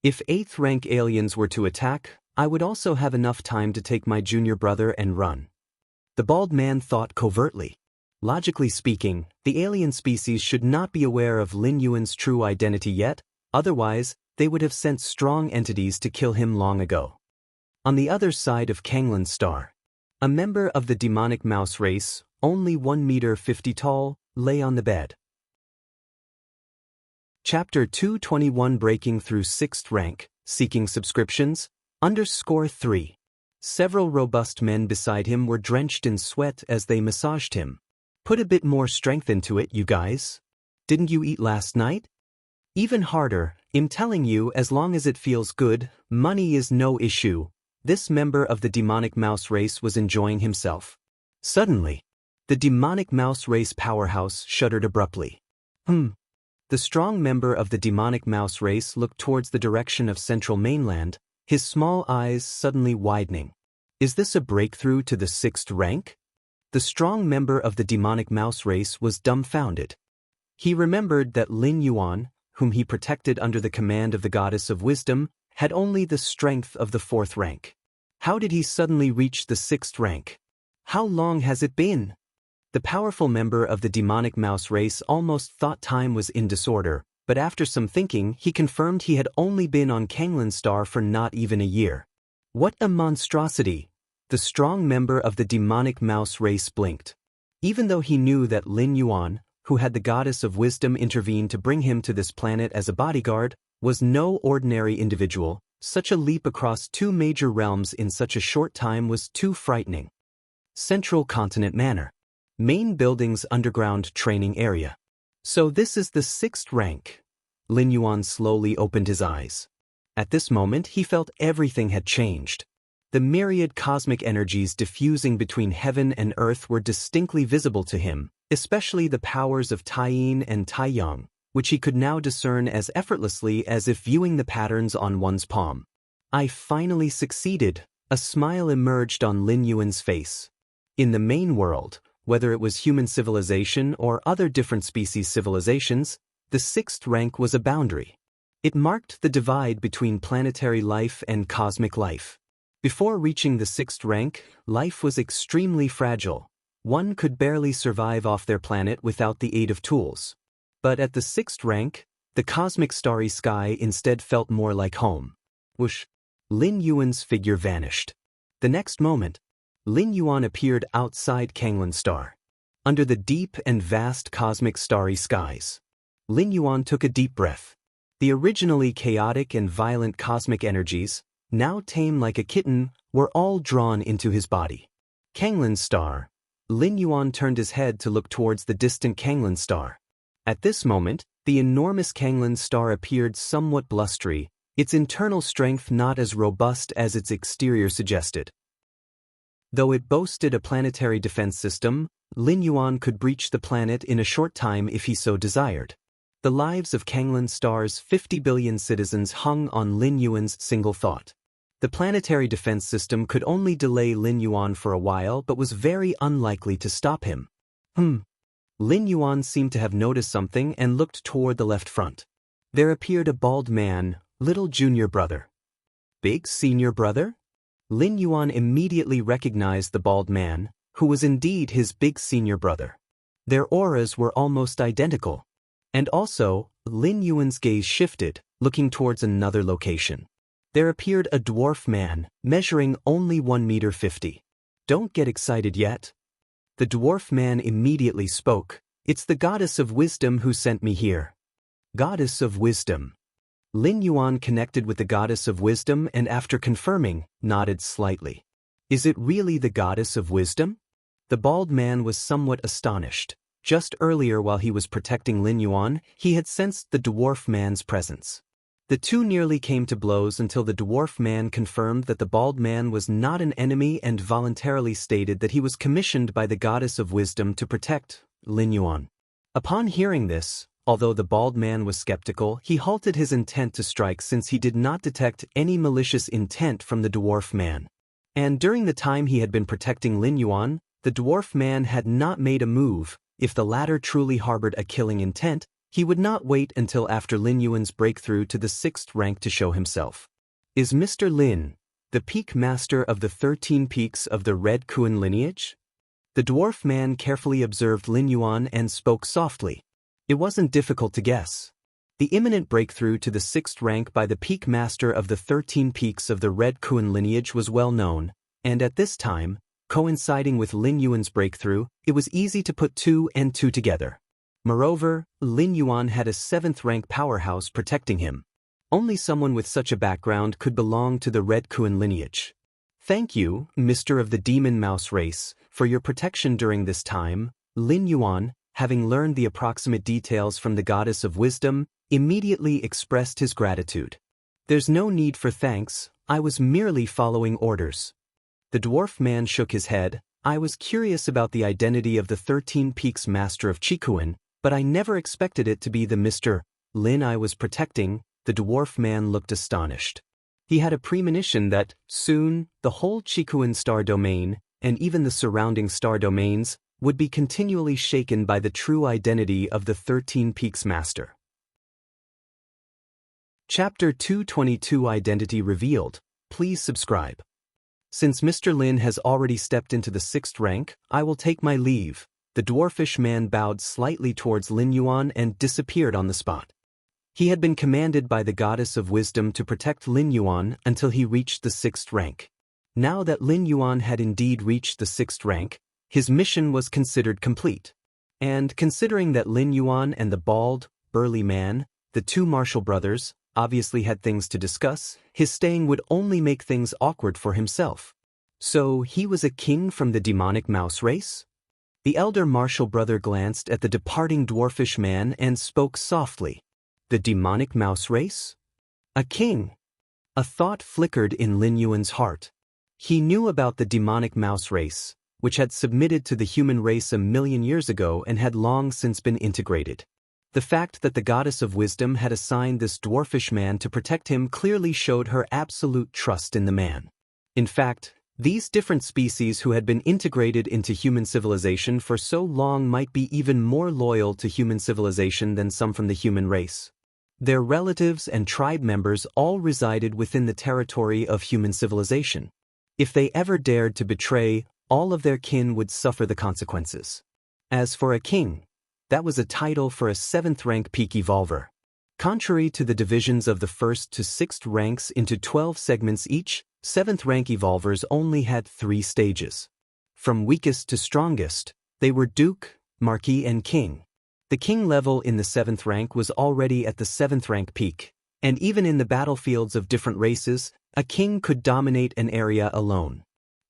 If 8th rank aliens were to attack, I would also have enough time to take my junior brother and run. The bald man thought covertly. Logically speaking, the alien species should not be aware of Lin Yuan's true identity yet, otherwise, they would have sent strong entities to kill him long ago. On the other side of Kanglin's star, a member of the demonic mouse race, only 1 meter 50 tall, lay on the bed. Chapter 221 Breaking Through 6th Rank, Seeking Subscriptions, _3. Several robust men beside him were drenched in sweat as they massaged him. Put a bit more strength into it, you guys. Didn't you eat last night? Even harder, I'm telling you, as long as it feels good, money is no issue. This member of the demonic mouse race was enjoying himself. Suddenly, the demonic mouse race powerhouse shuddered abruptly. The strong member of the demonic mouse race looked towards the direction of central mainland, his small eyes suddenly widening. Is this a breakthrough to the 6th rank? The strong member of the demonic mouse race was dumbfounded. He remembered that Lin Yuan, whom he protected under the command of the goddess of wisdom, had only the strength of the 4th rank. How did he suddenly reach the 6th rank? How long has it been? The powerful member of the demonic mouse race almost thought time was in disorder, but after some thinking he confirmed he had only been on Kanglin's star for not even a year. What a monstrosity! The strong member of the demonic mouse race blinked. Even though he knew that Lin Yuan, who had the goddess of wisdom intervene to bring him to this planet as a bodyguard, was no ordinary individual, such a leap across 2 major realms in such a short time was too frightening. Central Continent Manor. Main building's underground training area. So this is the 6th rank. Lin Yuan slowly opened his eyes. At this moment he felt everything had changed. The myriad cosmic energies diffusing between heaven and earth were distinctly visible to him, especially the powers of Taiyin and Taiyang, which he could now discern as effortlessly as if viewing the patterns on one's palm. I finally succeeded. A smile emerged on Lin Yuan's face. In the main world, whether it was human civilization or other different species civilizations, the 6th rank was a boundary. It marked the divide between planetary life and cosmic life. Before reaching the 6th rank, life was extremely fragile. One could barely survive off their planet without the aid of tools. But at the 6th rank, the cosmic starry sky instead felt more like home. Whoosh! Lin Yuan's figure vanished. The next moment, Lin Yuan appeared outside Kanglin's star. Under the deep and vast cosmic starry skies. Lin Yuan took a deep breath. The originally chaotic and violent cosmic energies, now tame like a kitten, were all drawn into his body. Kanglin's star. Lin Yuan turned his head to look towards the distant Kanglin star. At this moment, the enormous Kanglin star appeared somewhat blustery, its internal strength not as robust as its exterior suggested. Though it boasted a planetary defense system, Lin Yuan could breach the planet in a short time if he so desired. The lives of Kanglin star's 50 billion citizens hung on Lin Yuan's single thought. The planetary defense system could only delay Lin Yuan for a while but was very unlikely to stop him. Lin Yuan seemed to have noticed something and looked toward the left front. There appeared a bald man, little junior brother. Big senior brother? Lin Yuan immediately recognized the bald man, who was indeed his big senior brother. Their auras were almost identical. And also, Lin Yuan's gaze shifted, looking towards another location. There appeared a dwarf man, measuring only 1.50 meters. Don't get excited yet. The dwarf man immediately spoke. It's the goddess of wisdom who sent me here. Goddess of wisdom. Lin Yuan connected with the goddess of wisdom and after confirming, nodded slightly. Is it really the goddess of wisdom? The bald man was somewhat astonished. Just earlier while he was protecting Lin Yuan, he had sensed the dwarf man's presence. The two nearly came to blows until the dwarf man confirmed that the bald man was not an enemy and voluntarily stated that he was commissioned by the goddess of wisdom to protect Lin Yuan. Upon hearing this, although the bald man was skeptical, he halted his intent to strike since he did not detect any malicious intent from the dwarf man. And during the time he had been protecting Lin Yuan, the dwarf man had not made a move. If the latter truly harbored a killing intent, he would not wait until after Lin Yuan's breakthrough to the 6th rank to show himself. Is Mr. Lin, the peak master of the 13 peaks of the Red Kuan lineage? The dwarf man carefully observed Lin Yuan and spoke softly. It wasn't difficult to guess. The imminent breakthrough to the 6th rank by the peak master of the 13 peaks of the Red Kuan lineage was well known, and at this time, coinciding with Lin Yuan's breakthrough, it was easy to put 2 and 2 together. Moreover, Lin Yuan had a 7th rank powerhouse protecting him. Only someone with such a background could belong to the Red Kuan lineage. Thank you, Mr. of the Demon Mouse race, for your protection during this time. Lin Yuan, having learned the approximate details from the goddess of wisdom, immediately expressed his gratitude. There's no need for thanks, I was merely following orders. The dwarf man shook his head. I was curious about the identity of the 13 Peaks Master of Qikuan, but I never expected it to be the Mr. Lin I was protecting. The dwarf man looked astonished. He had a premonition that, soon, the whole Qikuan star domain, and even the surrounding star domains, would be continually shaken by the true identity of the 13 Peaks Master. Chapter 222 Identity Revealed. Please subscribe. Since Mr. Lin has already stepped into the 6th rank, I will take my leave. The dwarfish man bowed slightly towards Lin Yuan and disappeared on the spot. He had been commanded by the goddess of wisdom to protect Lin Yuan until he reached the 6th rank. Now that Lin Yuan had indeed reached the 6th rank, his mission was considered complete. And considering that Lin Yuan and the bald, burly man, the two Marshall brothers, obviously had things to discuss, his staying would only make things awkward for himself. So he was a king from the demonic mouse race? The elder Marshall brother glanced at the departing dwarfish man and spoke softly. The demonic mouse race? A king? A thought flickered in Lin Yuan's heart. He knew about the demonic mouse race, which had submitted to the human race 1,000,000 years ago and had long since been integrated. The fact that the goddess of wisdom had assigned this dwarfish man to protect him clearly showed her absolute trust in the man. In fact, these different species who had been integrated into human civilization for so long might be even more loyal to human civilization than some from the human race. Their relatives and tribe members all resided within the territory of human civilization. If they ever dared to betray, all of their kin would suffer the consequences. As for a king, that was a title for a 7th rank peak evolver. Contrary to the divisions of the 1st to 6th ranks into 12 segments each, 7th rank evolvers only had 3 stages. From weakest to strongest, they were Duke, Marquis and King. The king level in the 7th rank was already at the 7th rank peak, and even in the battlefields of different races, a king could dominate an area alone.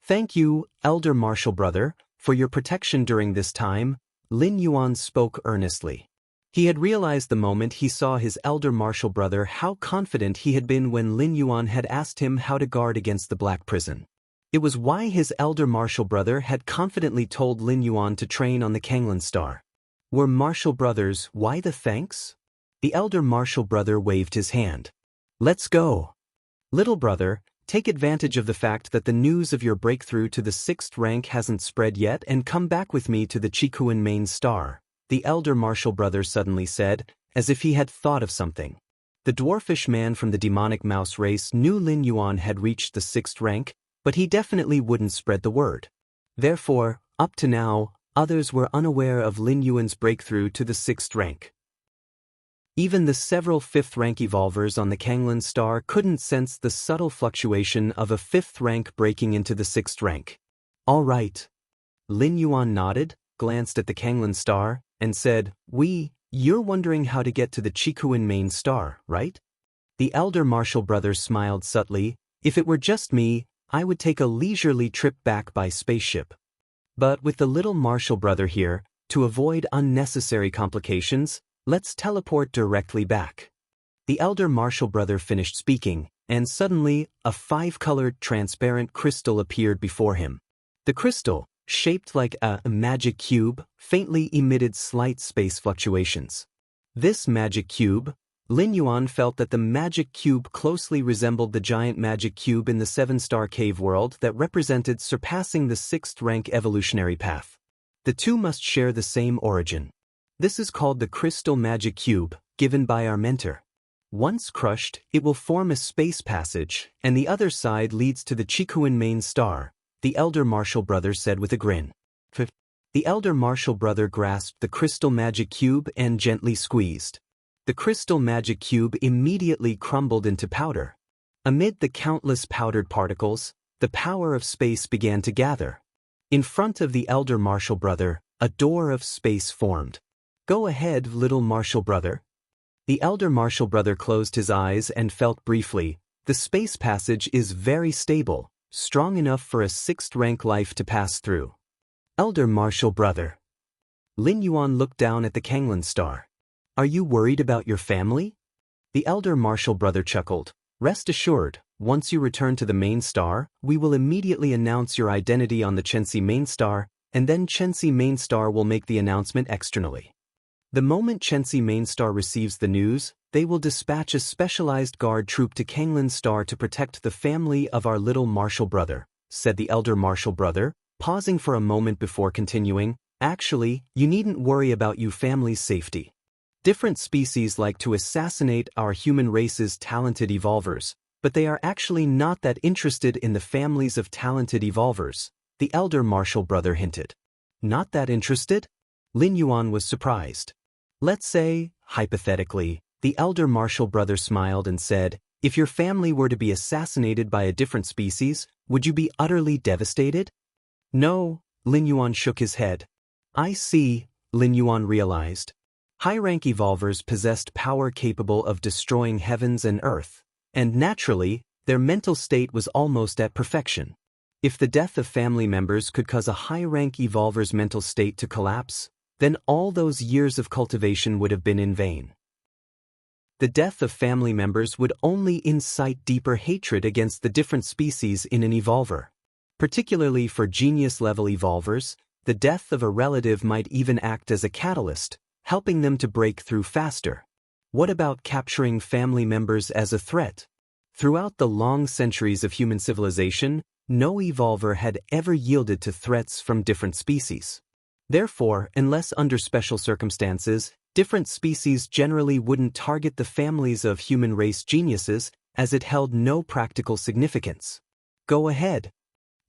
Thank you, elder Marshall brother, for your protection during this time, Lin Yuan spoke earnestly. He had realized the moment he saw his elder Marshall brother how confident he had been when Lin Yuan had asked him how to guard against the Black Prison. It was why his elder Marshall brother had confidently told Lin Yuan to train on the Kanglan Star. Were Marshall brothers, why the thanks? The elder Marshall brother waved his hand. Let's go. Little brother, take advantage of the fact that the news of your breakthrough to the 6th rank hasn't spread yet and come back with me to the Qikuan main star, the elder Marshall brother suddenly said, as if he had thought of something. The dwarfish man from the demonic mouse race knew Lin Yuan had reached the 6th rank, but he definitely wouldn't spread the word. Therefore, up to now, others were unaware of Lin Yuan's breakthrough to the 6th rank. Even the several fifth-rank evolvers on the Kanglin star couldn't sense the subtle fluctuation of a fifth rank breaking into the sixth rank. All right. Lin Yuan nodded, glanced at the Kanglin star, and said, You're wondering how to get to the Chikuin main star, right? The elder martial brother smiled subtly. If it were just me, I would take a leisurely trip back by spaceship. But with the little martial brother here, to avoid unnecessary complications, let's teleport directly back. The elder martial brother finished speaking, and suddenly, a five-colored transparent crystal appeared before him. The crystal, shaped like a magic cube, faintly emitted slight space fluctuations. This magic cube, Lin Yuan felt that the magic cube closely resembled the giant magic cube in the seven-star cave world that represented surpassing the sixth-rank evolutionary path. The two must share the same origin. This is called the crystal magic cube, given by our mentor. Once crushed, it will form a space passage, and the other side leads to the Chikuin main star, the elder martial brother said with a grin. The elder martial brother grasped the crystal magic cube and gently squeezed. The crystal magic cube immediately crumbled into powder. Amid the countless powdered particles, the power of space began to gather. In front of the elder martial brother, a door of space formed. Go ahead, little martial brother. The elder martial brother closed his eyes and felt briefly. The space passage is very stable, strong enough for a sixth-rank life to pass through. Elder martial brother. Lin Yuan looked down at the Kanglin star. Are you worried about your family? The elder martial brother chuckled. Rest assured, once you return to the main star, we will immediately announce your identity on the Chenxi main star, and then Chenxi main star will make the announcement externally. The moment Chenxi main star receives the news, they will dispatch a specialized guard troop to Kanglin star to protect the family of our little martial brother, said the elder martial brother, pausing for a moment before continuing. Actually, you needn't worry about your family's safety. Different species like to assassinate our human race's talented evolvers, but they are actually not that interested in the families of talented evolvers, the elder martial brother hinted. Not that interested? Lin Yuan was surprised. Let's say, hypothetically, the elder martial brother smiled and said, if your family were to be assassinated by a different species, would you be utterly devastated? No, Lin Yuan shook his head. I see, Lin Yuan realized. High-rank evolvers possessed power capable of destroying heavens and earth, and naturally, their mental state was almost at perfection. If the death of family members could cause a high-rank evolver's mental state to collapse, then all those years of cultivation would have been in vain. The death of family members would only incite deeper hatred against the different species in an evolver. Particularly for genius-level evolvers, the death of a relative might even act as a catalyst, helping them to break through faster. What about capturing family members as a threat? Throughout the long centuries of human civilization, no evolver had ever yielded to threats from different species. Therefore, unless under special circumstances, different species generally wouldn't target the families of human race geniuses, as it held no practical significance. Go ahead.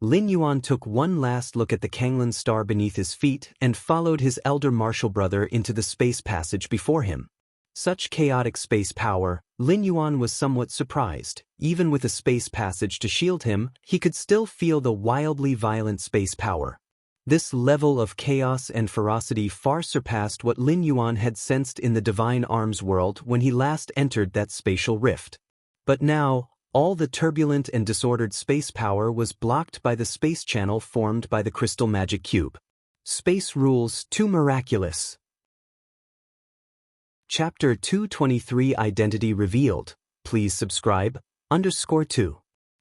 Lin Yuan took one last look at the Kanglin star beneath his feet and followed his elder martial brother into the space passage before him. Such chaotic space power, Lin Yuan was somewhat surprised. Even with a space passage to shield him, he could still feel the wildly violent space power. This level of chaos and ferocity far surpassed what Lin Yuan had sensed in the Divine Arms world when he last entered that spatial rift. But now, all the turbulent and disordered space power was blocked by the space channel formed by the crystal magic cube. Space rules too miraculous. Chapter 223 Identity Revealed. Please subscribe. _2.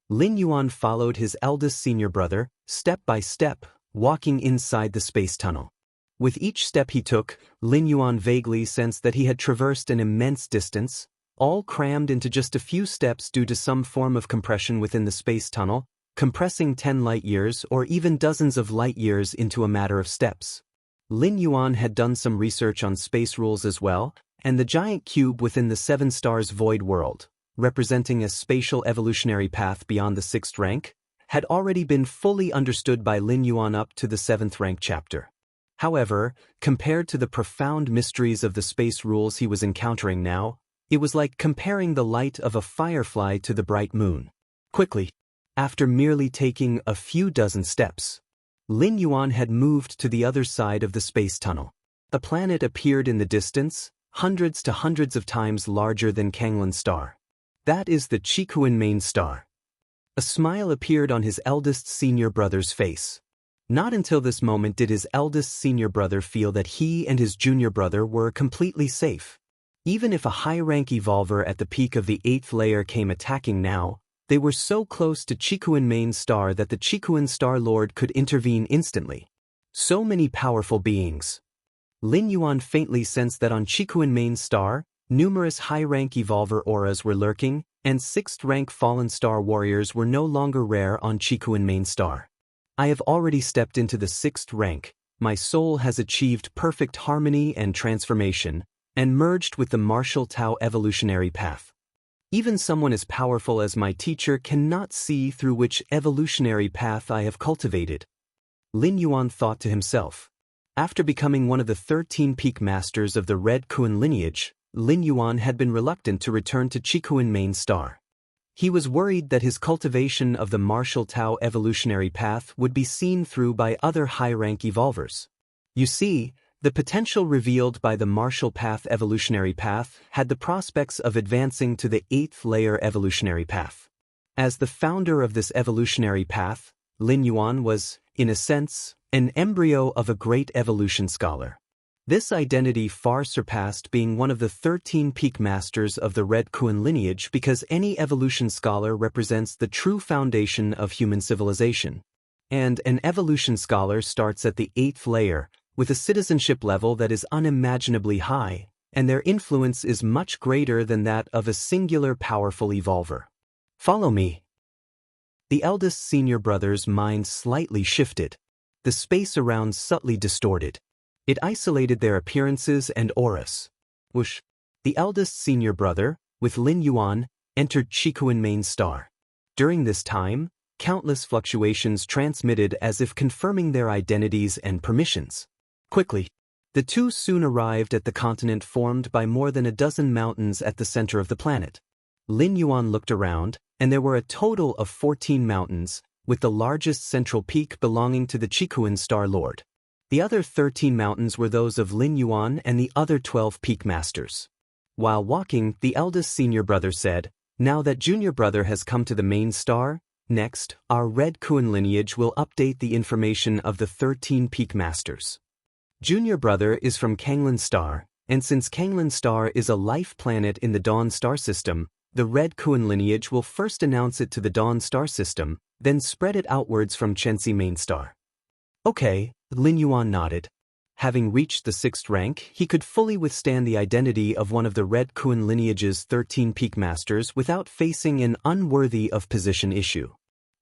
Lin Yuan followed his eldest senior brother, step by step, walking inside the space tunnel. With each step he took, Lin Yuan vaguely sensed that he had traversed an immense distance, all crammed into just a few steps due to some form of compression within the space tunnel, compressing 10 light-years or even dozens of light-years into a matter of steps. Lin Yuan had done some research on space rules as well, and the giant cube within the Seven Stars Void world, representing a spatial evolutionary path beyond the 6th rank, had already been fully understood by Lin Yuan up to the 7th rank chapter. However, compared to the profound mysteries of the space rules he was encountering now, it was like comparing the light of a firefly to the bright moon. Quickly, after merely taking a few dozen steps, Lin Yuan had moved to the other side of the space tunnel. A planet appeared in the distance, hundreds to hundreds of times larger than Kanglin's star. That is the Qikuan main star. A smile appeared on his eldest senior brother's face. Not until this moment did his eldest senior brother feel that he and his junior brother were completely safe. Even if a high-rank evolver at the peak of the 8th layer came attacking now, they were so close to Qikuan main star that the Qikuan Star Lord could intervene instantly. So many powerful beings. Lin Yuan faintly sensed that on Qikuan main star, numerous high-rank evolver auras were lurking, and 6th-rank fallen star warriors were no longer rare on Qikuan main star. I have already stepped into the 6th rank, my soul has achieved perfect harmony and transformation, and merged with the martial Tao evolutionary path. Even someone as powerful as my teacher cannot see through which evolutionary path I have cultivated. Lin Yuan thought to himself. After becoming one of the 13 peak masters of the Red Kuan lineage, Lin Yuan had been reluctant to return to Qikuan main star. He was worried that his cultivation of the martial Tao evolutionary path would be seen through by other high-rank evolvers. You see, the potential revealed by the martial path evolutionary path had the prospects of advancing to the 8th layer evolutionary path. As the founder of this evolutionary path, Lin Yuan was, in a sense, an embryo of a great evolution scholar. This identity far surpassed being one of the 13 peak masters of the Red Kuan lineage because any evolution scholar represents the true foundation of human civilization. And an evolution scholar starts at the 8th layer, with a citizenship level that is unimaginably high, and their influence is much greater than that of a singular powerful evolver. Follow me. The eldest senior brother's mind slightly shifted. The space around subtly distorted. It isolated their appearances and auras. Whoosh! The eldest senior brother, with Lin Yuan, entered Qikuan main star. During this time, countless fluctuations transmitted as if confirming their identities and permissions. Quickly, the two soon arrived at the continent formed by more than a dozen mountains at the center of the planet. Lin Yuan looked around, and there were a total of 14 mountains, with the largest central peak belonging to the Qikuan Star Lord. The other 13 mountains were those of Lin Yuan and the other 12 peak masters. While walking, the eldest senior brother said, "Now that junior brother has come to the main star, next, our Red Kuan lineage will update the information of the 13 peak masters. Junior brother is from Kanglin star, and since Kanglin star is a life planet in the Dawn star system, the Red Kuan lineage will first announce it to the Dawn star system, then spread it outwards from Xianxia main star." Okay, Lin Yuan nodded. Having reached the 6th rank, he could fully withstand the identity of one of the Red Kuan lineage's 13 peak masters without facing an unworthy of position issue.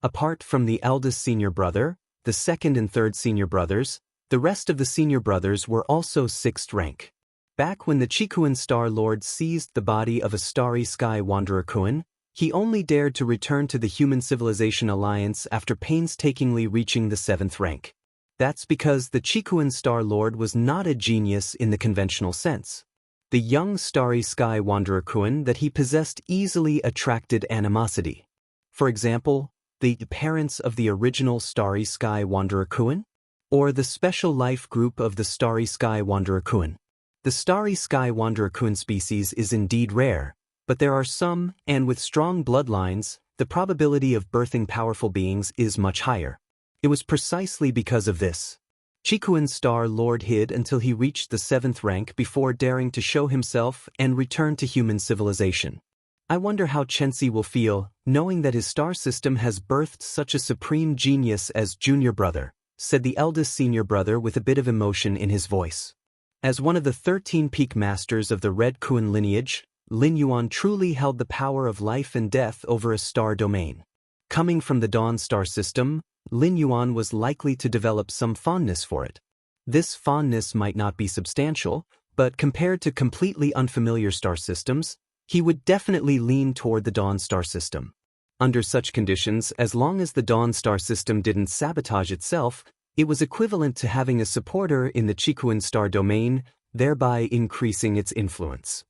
Apart from the eldest senior brother, the 2nd and 3rd senior brothers, the rest of the senior brothers were also 6th rank. Back when the Qikuan Star Lord seized the body of a starry sky wanderer Kuan, he only dared to return to the Human Civilization Alliance after painstakingly reaching the 7th rank. That's because the Qikuan Star Lord was not a genius in the conventional sense. The young starry sky wanderer Kuan that he possessed easily attracted animosity. For example, the parents of the original starry sky wanderer Kuan, or the special life group of the starry sky wanderer Kuan. The starry sky wanderer Kuan species is indeed rare, but there are some, and with strong bloodlines, the probability of birthing powerful beings is much higher. It was precisely because of this. Qikuan Star Lord hid until he reached the 7th rank before daring to show himself and return to human civilization. I wonder how Xianxia will feel, knowing that his star system has birthed such a supreme genius as junior brother, said the eldest senior brother with a bit of emotion in his voice. As one of the 13 peak masters of the Red Kuan lineage, Lin Yuan truly held the power of life and death over a star domain. Coming from the Dawn star system, Lin Yuan was likely to develop some fondness for it. This fondness might not be substantial, but compared to completely unfamiliar star systems, he would definitely lean toward the Dawn star system. Under such conditions, as long as the Dawn star system didn't sabotage itself, It was equivalent to having a supporter in the Qikuan star domain, thereby increasing its influence.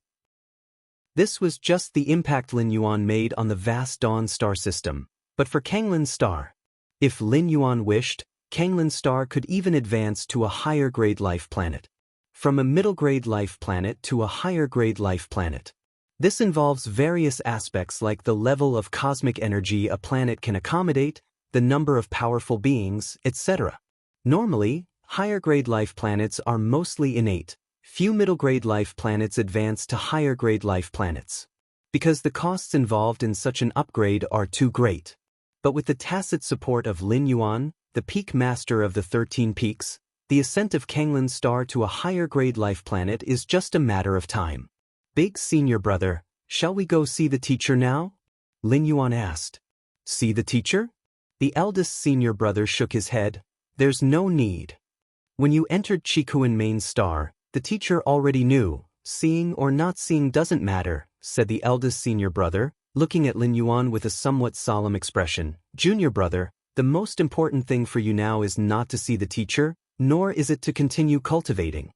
This was just the impact Lin Yuan made on the vast Dawn star system, but for Kanglin's star. If Lin Yuan wished, Kanglin's star could even advance to a higher-grade life planet. From a middle-grade life planet to a higher-grade life planet. This involves various aspects like the level of cosmic energy a planet can accommodate, the number of powerful beings, etc. Normally, higher-grade life planets are mostly innate. Few middle-grade life planets advance to higher-grade life planets. Because the costs involved in such an upgrade are too great. But with the tacit support of Lin Yuan, the peak master of the 13 peaks, the ascent of Kanglin's star to a higher-grade life planet is just a matter of time. Big senior brother, shall we go see the teacher now? Lin Yuan asked. See the teacher? The eldest senior brother shook his head. There's no need. When you entered Qikuan main star, the teacher already knew. Seeing or not seeing doesn't matter, said the eldest senior brother, looking at Lin Yuan with a somewhat solemn expression. Junior brother, the most important thing for you now is not to see the teacher, nor is it to continue cultivating.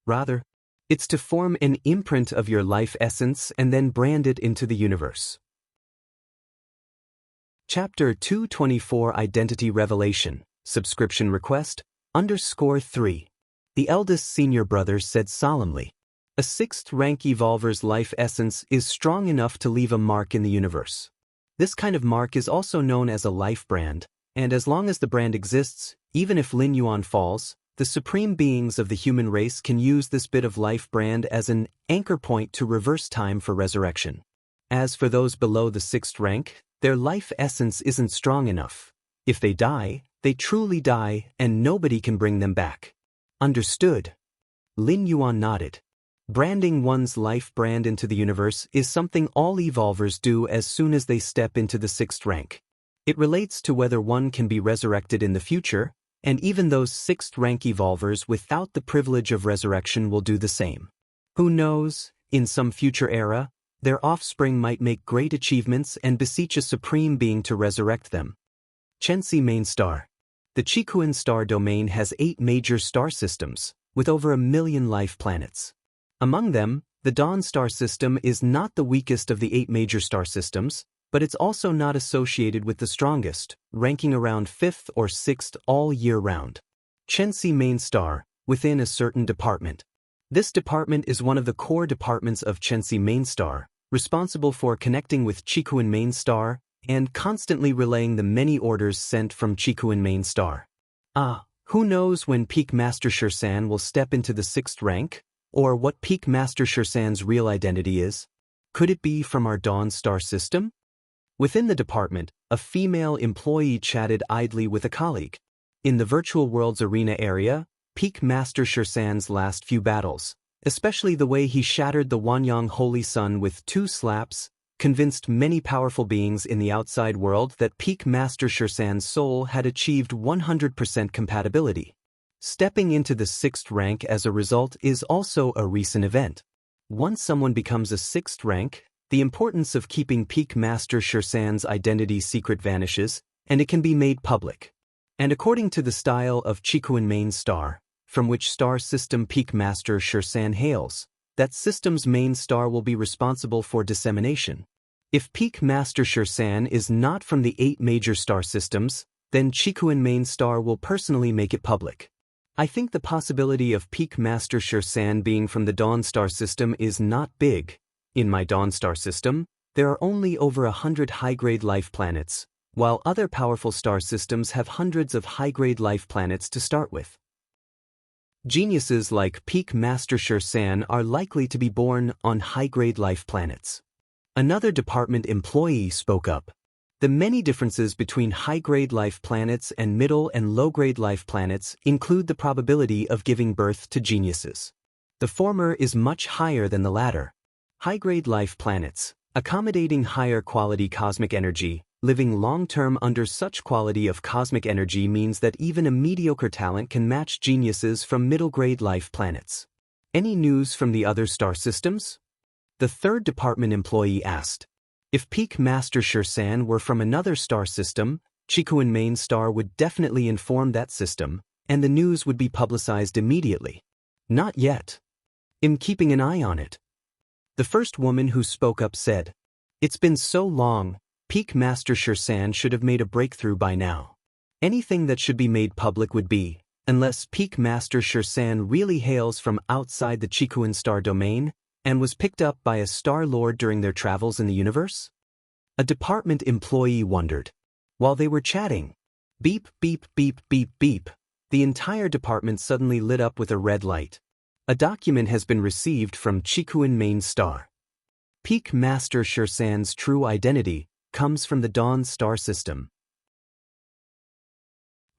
Rather, it's to form an imprint of your life essence and then brand it into the universe. Chapter 224 Identity Revelation, Subscription Request, _3. The eldest senior brother said solemnly. A 6th rank evolver's life essence is strong enough to leave a mark in the universe. This kind of mark is also known as a life brand, and as long as the brand exists, even if Lin Yuan falls, the supreme beings of the human race can use this bit of life brand as an anchor point to reverse time for resurrection. As for those below the 6th rank, their life essence isn't strong enough. If they die, they truly die, and nobody can bring them back. Understood? Lin Yuan nodded. Branding one's life brand into the universe is something all evolvers do as soon as they step into the 6th rank. It relates to whether one can be resurrected in the future, and even those 6th rank evolvers without the privilege of resurrection will do the same. Who knows, in some future era, their offspring might make great achievements and beseech a supreme being to resurrect them. Xianxia main star. The Qikuan star domain has 8 major star systems, with over 1 million life planets. Among them, the Dawn star system is not the weakest of the 8 major star systems, but it's also not associated with the strongest, ranking around 5th or 6th all year round. Xianxia main star, within a certain department. This department is one of the core departments of Xianxia main star, responsible for connecting with Qikuan main star and constantly relaying the many orders sent from Qikuan main star. Who knows when Peak Master Shursan will step into the 6th rank, or what Peak Master Shursan's real identity is? Could it be from our Dawn star system? Within the department, a female employee chatted idly with a colleague. In the virtual world's arena area, Peak Master Shursan's last few battles, especially the way he shattered the Wanyang Holy Sun with 2 slaps, convinced many powerful beings in the outside world that Peak Master Shursan's soul had achieved 100% compatibility. Stepping into the 6th rank as a result is also a recent event. Once someone becomes a 6th rank, the importance of keeping Peak Master Shursan's identity secret vanishes, and it can be made public. And according to the style of Qikuan main star, from which star system Peak Master Shursan hails, that system's main star will be responsible for dissemination. If Peak Master Shursan is not from the 8 major star systems, then Qikuan main star will personally make it public. I think the possibility of Peak Master Shursan being from the Dawn star system is not big. In my Dawn star system, there are only over 100 high-grade life planets, while other powerful star systems have hundreds of high-grade life planets to start with. Geniuses like Peak Master Shursan are likely to be born on high-grade life planets. Another department employee spoke up. The many differences between high-grade life planets and middle and low-grade life planets include the probability of giving birth to geniuses. The former is much higher than the latter. High-grade life planets, accommodating higher quality cosmic energy, living long-term under such quality of cosmic energy means that even a mediocre talent can match geniuses from middle-grade life planets. Any news from the other star systems? The 3rd department employee asked. If Peak Master Shursan were from another star system, Qikuan main star would definitely inform that system, and the news would be publicized immediately. Not yet. I'm keeping an eye on it. The first woman who spoke up said, "It's been so long, Peak Master Xianxia should have made a breakthrough by now. Anything that should be made public would be, unless Peak Master Xianxia really hails from outside the Qikuan star domain and was picked up by a Star Lord during their travels in the universe?" A department employee wondered. While they were chatting, beep, beep, beep, beep, beep, the entire department suddenly lit up with a red light. A document has been received from Qikuan main star. Peak Master Xianxia's true identity comes from the Dawn star system.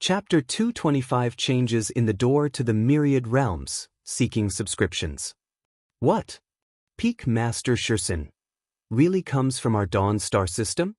Chapter 225 Changes in the Door to the Myriad Realms, Seeking Subscriptions. What? Peak Master Xianxia really comes from our Dawn star system?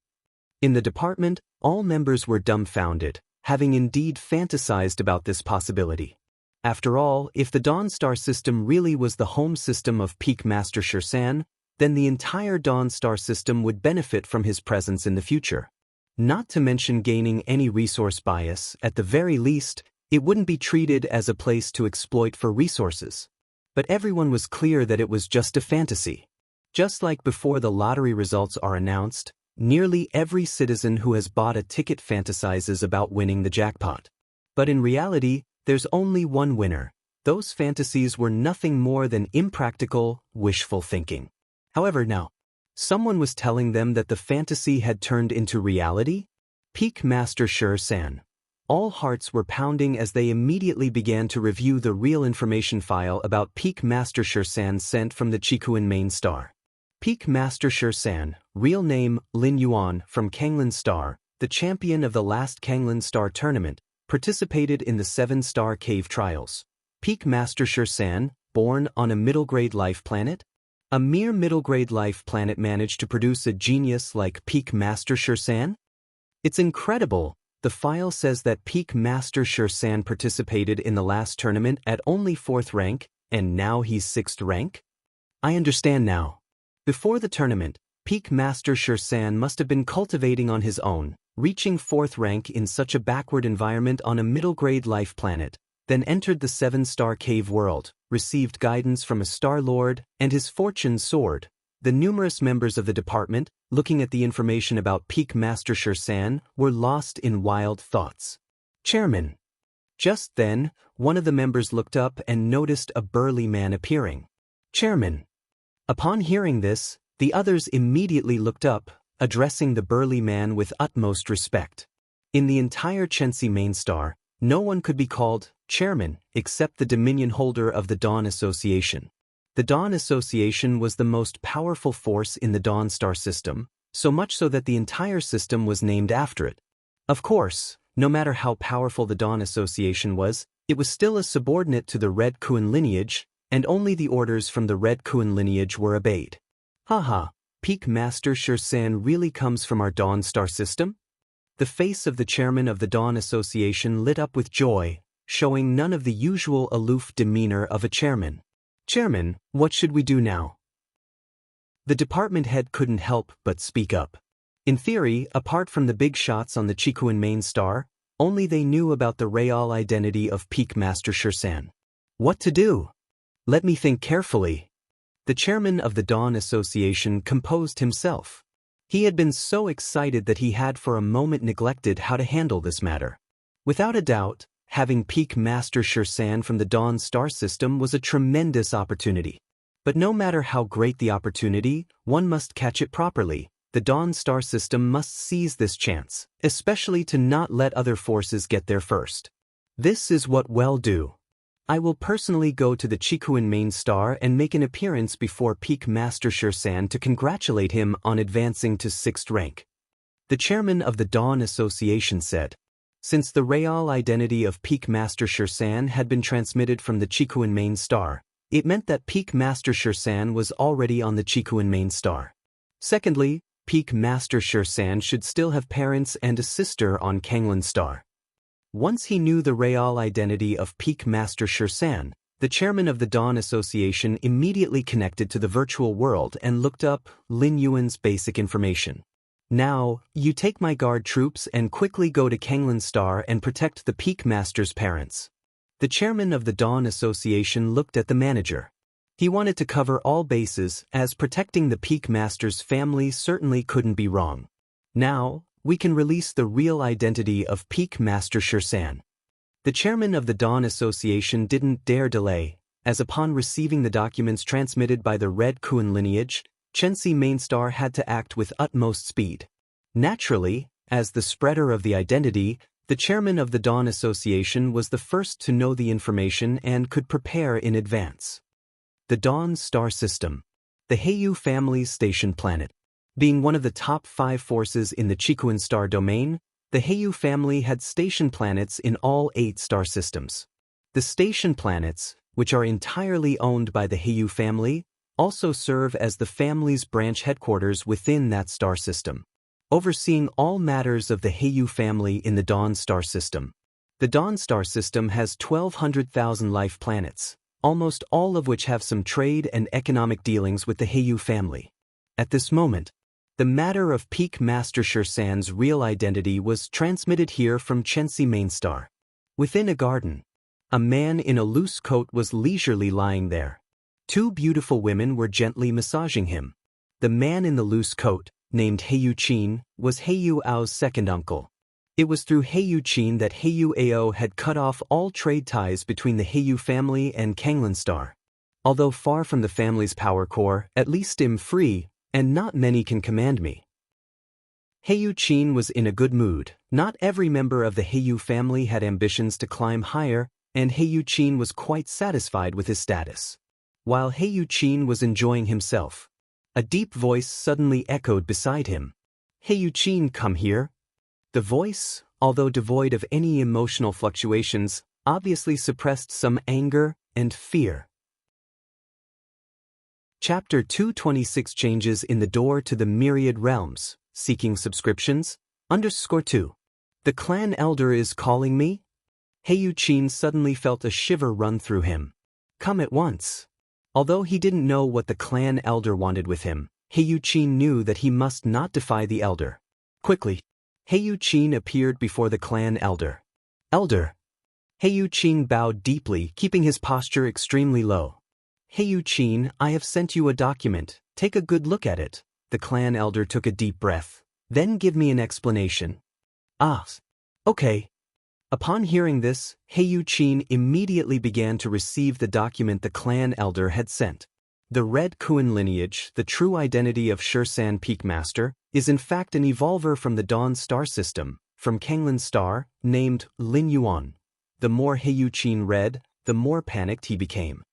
In the department, all members were dumbfounded, having indeed fantasized about this possibility. After all, if the Dawn star system really was the home system of Peak Master Xianxia, then the entire Dawn star system would benefit from his presence in the future. Not to mention gaining any resource bias, at the very least, it wouldn't be treated as a place to exploit for resources. But everyone was clear that it was just a fantasy. Just like before the lottery results are announced, nearly every citizen who has bought a ticket fantasizes about winning the jackpot. But in reality, there's only one winner. Those fantasies were nothing more than impractical, wishful thinking. However, now, someone was telling them that the fantasy had turned into reality? Peak Master Xianxia. All hearts were pounding as they immediately began to review the real information file about Peak Master Xianxia sent from the Qikuan main star. Peak Master Xianxia, real name Lin Yuan from Kanglin Star, the champion of the last Kanglin Star tournament, participated in the 7-star cave trials. Peak Master Xianxia, born on a middle-grade life planet? A mere middle-grade life planet managed to produce a genius like Peak Master Xianxia? It's incredible. The file says that Peak Master Xianxia participated in the last tournament at only 4th rank, and now he's 6th rank? I understand now. Before the tournament, Peak Master Xianxia must have been cultivating on his own, reaching 4th rank in such a backward environment on a middle-grade life planet, then entered the 7-star cave world, received guidance from a Star Lord, and his fortune soared. The numerous members of the department, looking at the information about Peak Master Xianxia, were lost in wild thoughts. Chairman. Just then, one of the members looked up and noticed a burly man appearing. Chairman. Upon hearing this, the others immediately looked up, addressing the burly man with utmost respect. In the entire Qianxia main star, no one could be called chairman except the dominion holder of the Dawn Association. The Dawn Association was the most powerful force in the Dawn star system, so much so that the entire system was named after it. Of course, no matter how powerful the Dawn Association was, it was still a subordinate to the Red Kuan lineage, and only the orders from the Red Kuan lineage were obeyed. Haha, Peak Master Xianxia really comes from our Dawn star system? The face of the chairman of the Dawn Association lit up with joy, showing none of the usual aloof demeanor of a chairman. Chairman, what should we do now? The department head couldn't help but speak up. In theory, apart from the big shots on the Qikuan main star, only they knew about the real identity of Peak Master Xianxia. What to do? Let me think carefully. The chairman of the Dawn Association composed himself. He had been so excited that he had for a moment neglected how to handle this matter. Without a doubt, having Peak Master Xianxia from the Dawn star system was a tremendous opportunity. But no matter how great the opportunity, one must catch it properly. The Dawn star system must seize this chance, especially to not let other forces get there first. This is what we'll do. I will personally go to the Qikuan main star and make an appearance before Peak Master Xianxia to congratulate him on advancing to 6th rank. The chairman of the Dawn Association said. Since the real identity of Peak Master Xianxia had been transmitted from the Qikuan main star, it meant that Peak Master Xianxia was already on the Qikuan main star. Secondly, Peak Master Xianxia should still have parents and a sister on Kanglin star. Once he knew the real identity of Peak Master Xianxia, the chairman of the Dawn Association immediately connected to the virtual world and looked up Lin Yuan's basic information. Now, you take my guard troops and quickly go to Kanglin Star and protect the Peak Master's parents. The chairman of the Dawn Association looked at the manager. He wanted to cover all bases, as protecting the Peak Master's family certainly couldn't be wrong. Now, we can release the real identity of Peak Master Xianxia. The chairman of the Dawn Association didn't dare delay, as upon receiving the documents transmitted by the Red Kuan lineage, Xianxia Mainstar had to act with utmost speed. Naturally, as the spreader of the identity, the chairman of the Dawn Association was the first to know the information and could prepare in advance. The Dawn Star System. The Heiyu family's station planet. Being one of the top 5 forces in the Qikuan star domain, the Heiyu family had station planets in all 8 star systems. The station planets, which are entirely owned by the Heiyu family, also serve as the family's branch headquarters within that star system, overseeing all matters of the Heiyu family in the Dawn Star System. The Dawn Star System has 1,200,000 life planets, almost all of which have some trade and economic dealings with the Heiyu family. At this moment, the matter of Peak Master Xianxia's real identity was transmitted here from Xianxia Mainstar. Within a garden, a man in a loose coat was leisurely lying there. 2 beautiful women were gently massaging him. The man in the loose coat, named Heiyu Qin, was Heiyu Ao's second uncle. It was through Heiyu Qin that Heiyu Ao had cut off all trade ties between the Heiyu family and Kanglin Star. Although far from the family's power core, at least I'm free, and not many can command me. Heiyu Qin was in a good mood. Not every member of the Heiyu family had ambitions to climb higher, and Heiyu Qin was quite satisfied with his status. While Heiyu Qin was enjoying himself, a deep voice suddenly echoed beside him. Heiyu Qin, come here. The voice, although devoid of any emotional fluctuations, obviously suppressed some anger and fear. Chapter 226 Changes in the Door to the Myriad Realms, Seeking Subscriptions, _2. The clan elder is calling me? Heiyu Qin suddenly felt a shiver run through him. Come at once. Although he didn't know what the clan elder wanted with him, Heiyu Qin knew that he must not defy the elder. Quickly, Heiyu Qin appeared before the clan elder. Elder. Heiyu Qin bowed deeply, keeping his posture extremely low. Heiyu Qin, I have sent you a document. Take a good look at it. The clan elder took a deep breath. Then give me an explanation. Ah. Okay. Upon hearing this, Heiyu Qin immediately began to receive the document the clan elder had sent. The Red Kuan lineage, the true identity of Xianxia Peak Master, is in fact an evolver from the Dawn Star System, from Kanglin Star, named Lin Yuan. The more Heiyu Qin read, the more panicked he became.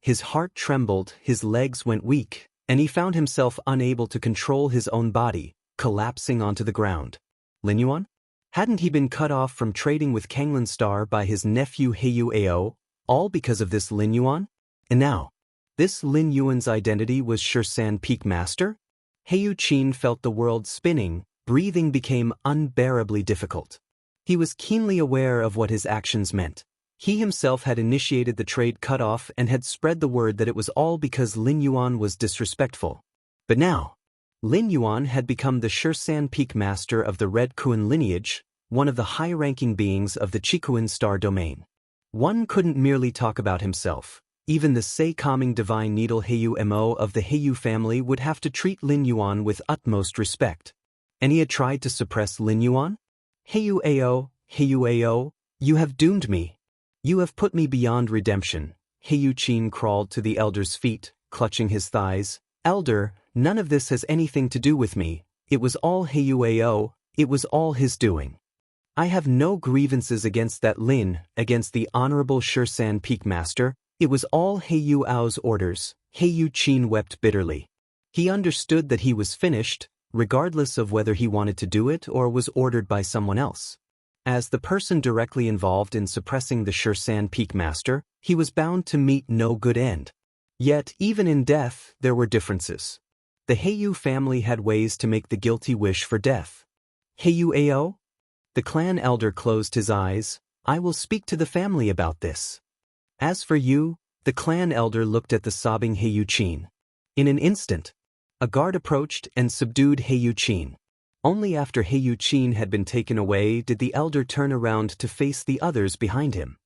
His heart trembled, his legs went weak, and he found himself unable to control his own body, collapsing onto the ground. Lin Yuan? Hadn't he been cut off from trading with Kanglin Star by his nephew Heiyu Ao, all because of this Lin Yuan? And now, this Lin Yuan's identity was Xianxia Peak Master? Heiyu Qin felt the world spinning, breathing became unbearably difficult. He was keenly aware of what his actions meant. He himself had initiated the trade cutoff and had spread the word that it was all because Lin Yuan was disrespectful. But now, Lin Yuan had become the Xianxia Peak Master of the Red Kuan lineage, one of the high-ranking beings of the Qikuan star domain. One couldn't merely talk about himself. Even the say-calming divine needle Heiyu Mo of the Heiyu family would have to treat Lin Yuan with utmost respect. And he had tried to suppress Lin Yuan? Heiyu Ao, you have doomed me. You have put me beyond redemption. Heiyu Qin crawled to the elder's feet, clutching his thighs. Elder, none of this has anything to do with me. It was all Heiyu Ao, it was all his doing. I have no grievances against that Lin, against the Honorable Xianxia Peak Master. It was all Heiyu Ao's orders. Heiyu Qin wept bitterly. He understood that he was finished, regardless of whether he wanted to do it or was ordered by someone else. As the person directly involved in suppressing the Xianxia Peak Master, he was bound to meet no good end. Yet, even in death, there were differences. The Heiyu family had ways to make the guilty wish for death. Heiyu Ao? The clan elder closed his eyes. I will speak to the family about this. As for you, the clan elder looked at the sobbing Heiyu Qin. In an instant, a guard approached and subdued Heiyu Qin. Only after Heiyu Qin had been taken away did the elder turn around to face the others behind him.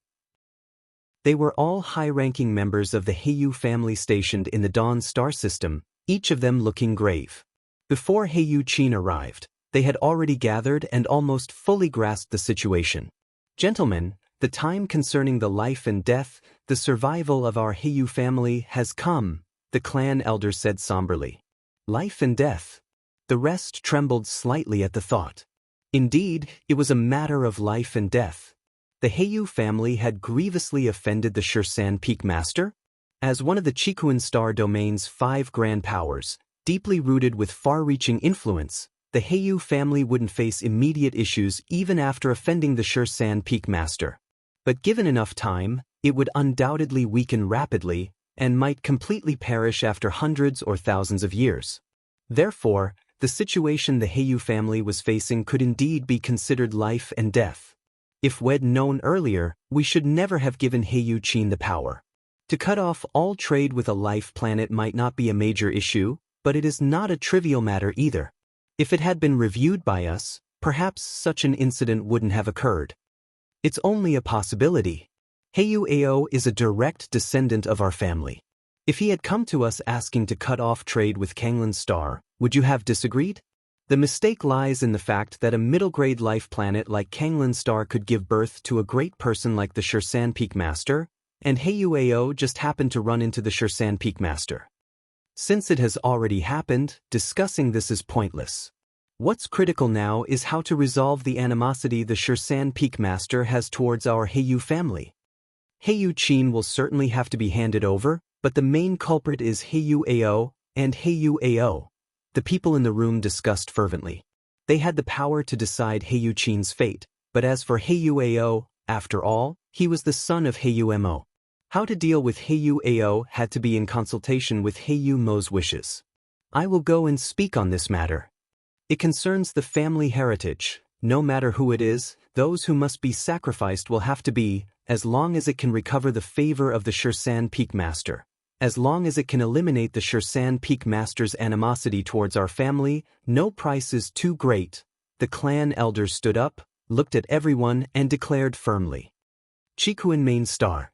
They were all high-ranking members of the Heiyu family stationed in the Dawn star system, each of them looking grave. Before Heiyu Qin arrived, they had already gathered and almost fully grasped the situation. "Gentlemen, the time concerning the life and death, the survival of our Heiyu family has come," the clan elder said somberly. Life and death. The rest trembled slightly at the thought. Indeed, it was a matter of life and death. The Heiyu family had grievously offended the Shursan Peak Master. As one of the Chikuan star domain's 5 grand powers, deeply rooted with far-reaching influence, the Heiyu family wouldn't face immediate issues even after offending the Shursan Peak Master. But given enough time, it would undoubtedly weaken rapidly and might completely perish after hundreds or thousands of years. Therefore, the situation the Heiyu family was facing could indeed be considered life and death. If we'd known earlier, we should never have given Heiyu Qin the power. To cut off all trade with a life planet might not be a major issue, but it is not a trivial matter either. If it had been reviewed by us, perhaps such an incident wouldn't have occurred. It's only a possibility. Heiyu Ao is a direct descendant of our family. If he had come to us asking to cut off trade with Kanglin's star, would you have disagreed? The mistake lies in the fact that a middle-grade life planet like Kanglin's star could give birth to a great person like the Shursan Peak Master, and Heiyu Ao just happened to run into the Shursan Peak Master. Since it has already happened, discussing this is pointless. What's critical now is how to resolve the animosity the Shursan Peak Master has towards our Heiyu family. Heiyu Qin will certainly have to be handed over, but the main culprit is Heiyu Ao and Heiyu Ao. The people in the room discussed fervently. They had the power to decide Heiyu Qin's fate, but as for Heiyu Ao, after all, he was the son of Heiyu Mo. How to deal with Heiyu Ao had to be in consultation with Heiyu Mo's wishes. I will go and speak on this matter. It concerns the family heritage. No matter who it is, those who must be sacrificed will have to be, as long as it can recover the favor of the Shursan Peak Master. As long as it can eliminate the Shursan Peak Master's animosity towards our family, no price is too great. The clan elders stood up, looked at everyone, and declared firmly. Chikuan Main Star.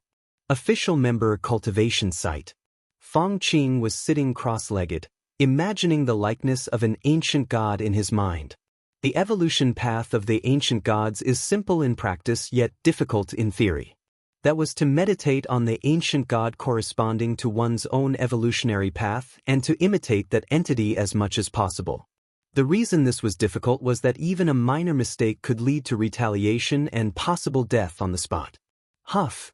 Official member Cultivation Site. Fong Qing was sitting cross-legged, imagining the likeness of an ancient god in his mind. The evolution path of the ancient gods is simple in practice yet difficult in theory. That was to meditate on the ancient god corresponding to one's own evolutionary path and to imitate that entity as much as possible. The reason this was difficult was that even a minor mistake could lead to retaliation and possible death on the spot. Huff.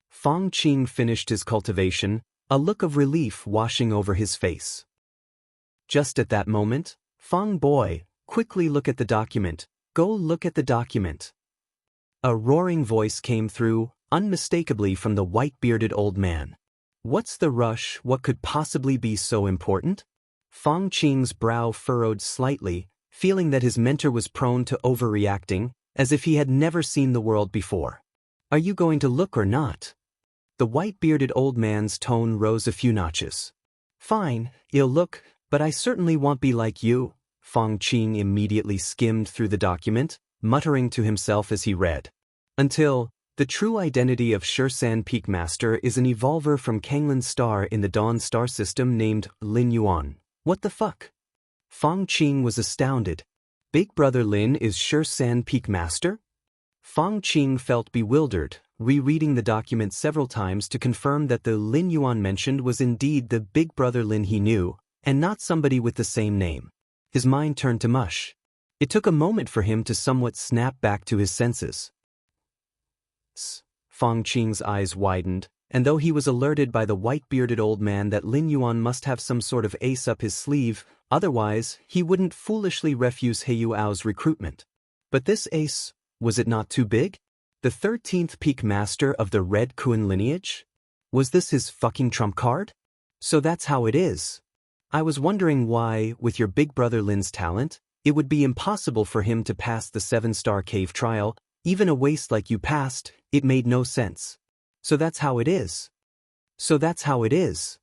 Fong Qing finished his cultivation, a look of relief washing over his face. Just at that moment, Fong boy, quickly look at the document. Go look at the document. A roaring voice came through, unmistakably from the white-bearded old man. What's the rush? What could possibly be so important? Fong Qing's brow furrowed slightly, feeling that his mentor was prone to overreacting, as if he had never seen the world before. Are you going to look or not? The white-bearded old man's tone rose a few notches. Fine, you'll look, but I certainly won't be like you. Fong Qing immediately skimmed through the document, muttering to himself as he read. Until, the true identity of Shursan Peak Master is an evolver from Kanglin's star in the Dawn star system named Lin Yuan. What the fuck? Fong Qing was astounded. Big brother Lin is Shursan Peak Master? Fong Qing felt bewildered, rereading the document several times to confirm that the Lin Yuan mentioned was indeed the big brother Lin he knew, and not somebody with the same name. His mind turned to mush. It took a moment for him to somewhat snap back to his senses. Fong Qing's eyes widened, and though he was alerted by the white-bearded old man that Lin Yuan must have some sort of ace up his sleeve, otherwise he wouldn't foolishly refuse Heiyu Ao's recruitment. But this ace, was it not too big? The 13th Peak Master of the Red Kuan lineage? Was this his fucking trump card? So that's how it is. I was wondering why, with your big brother Lin's talent, it would be impossible for him to pass the 7-star cave trial. Even a waste like you passed, it made no sense. So that's how it is. So that's how it is.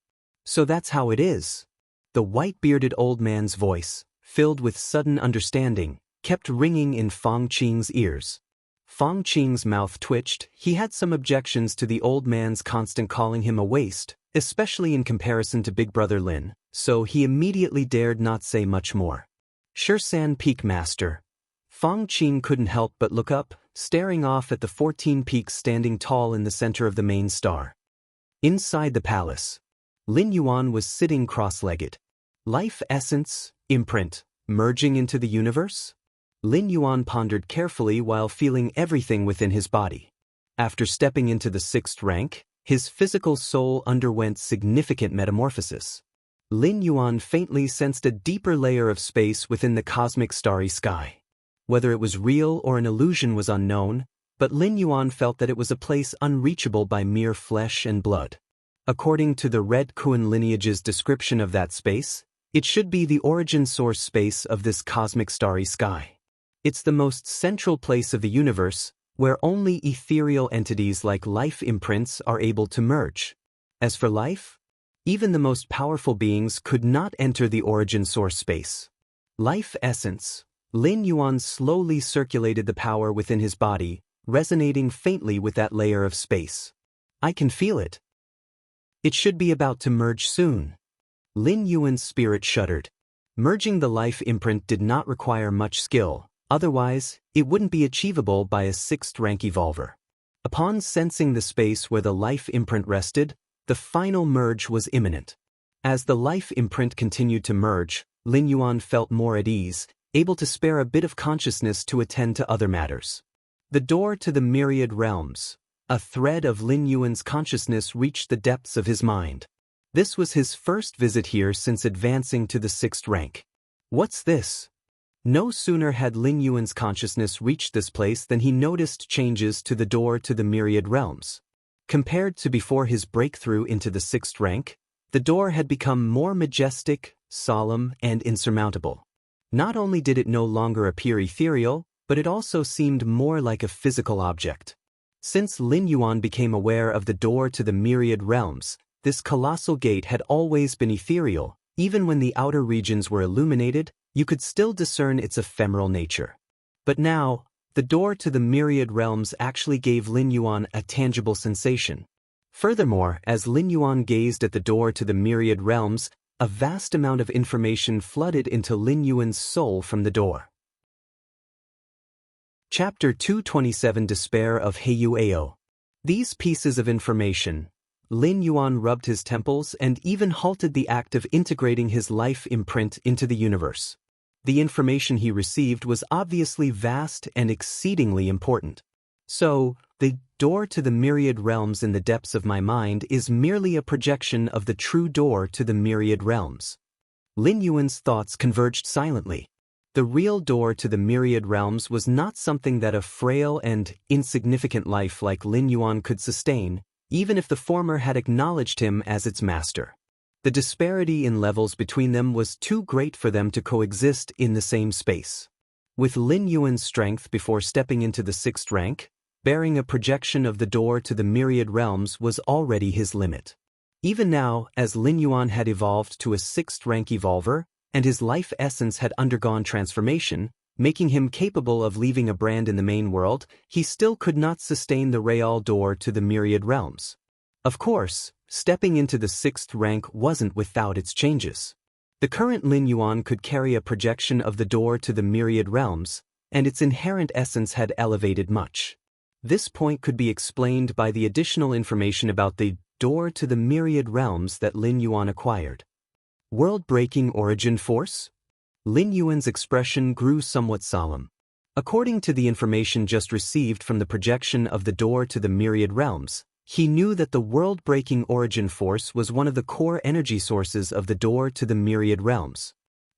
So that's how it is. The white-bearded old man's voice, filled with sudden understanding, kept ringing in Fong Qing's ears. Fang Qing's mouth twitched. He had some objections to the old man's constant calling him a waste, especially in comparison to Big Brother Lin, so he immediately dared not say much more. Shisan Peak Master. Fang Qing couldn't help but look up, staring off at the 14 peaks standing tall in the center of the main star. Inside the palace, Lin Yuan was sitting cross-legged. Life essence, imprint, merging into the universe? Lin Yuan pondered carefully while feeling everything within his body. After stepping into the 6th rank, his physical soul underwent significant metamorphosis. Lin Yuan faintly sensed a deeper layer of space within the cosmic starry sky. Whether it was real or an illusion was unknown, but Lin Yuan felt that it was a place unreachable by mere flesh and blood. According to the Red Kuan lineage's description of that space, it should be the origin source space of this cosmic starry sky. It's the most central place of the universe, where only ethereal entities like life imprints are able to merge. As for life, even the most powerful beings could not enter the origin source space. Life essence. Lin Yuan slowly circulated the power within his body, resonating faintly with that layer of space. I can feel it. It should be about to merge soon. Lin Yuan's spirit shuddered. Merging the life imprint did not require much skill, otherwise, it wouldn't be achievable by a 6th rank evolver. Upon sensing the space where the life imprint rested, the final merge was imminent. As the life imprint continued to merge, Lin Yuan felt more at ease, able to spare a bit of consciousness to attend to other matters. The door to the myriad realms. A thread of Lin Yuan's consciousness reached the depths of his mind. This was his first visit here since advancing to the 6th rank. What's this? No sooner had Lin Yuan's consciousness reached this place than he noticed changes to the door to the myriad realms. Compared to before his breakthrough into the 6th rank, the door had become more majestic, solemn, and insurmountable. Not only did it no longer appear ethereal, but it also seemed more like a physical object. Since Lin Yuan became aware of the door to the myriad realms, this colossal gate had always been ethereal. Even when the outer regions were illuminated, you could still discern its ephemeral nature. But now, the door to the myriad realms actually gave Lin Yuan a tangible sensation. Furthermore, as Lin Yuan gazed at the door to the myriad realms, a vast amount of information flooded into Lin Yuan's soul from the door. Chapter 227 Despair of Heiyuao. These pieces of information, Lin Yuan rubbed his temples and even halted the act of integrating his life imprint into the universe. The information he received was obviously vast and exceedingly important. So, the door to the myriad realms in the depths of my mind is merely a projection of the true door to the myriad realms. Lin Yuan's thoughts converged silently. The real door to the myriad realms was not something that a frail and insignificant life like Lin Yuan could sustain, even if the former had acknowledged him as its master. The disparity in levels between them was too great for them to coexist in the same space. With Lin Yuan's strength before stepping into the 6th rank, bearing a projection of the door to the myriad realms was already his limit. Even now, as Lin Yuan had evolved to a 6th rank evolver, and his life essence had undergone transformation, making him capable of leaving a brand in the main world, he still could not sustain the real door to the myriad realms. Of course, stepping into the 6th rank wasn't without its changes. The current Lin Yuan could carry a projection of the door to the myriad realms, and its inherent essence had elevated much. This point could be explained by the additional information about the door to the myriad realms that Lin Yuan acquired. World-breaking origin force? Lin Yuan's expression grew somewhat solemn. According to the information just received from the projection of the door to the myriad realms, he knew that the world-breaking origin force was one of the core energy sources of the door to the myriad realms.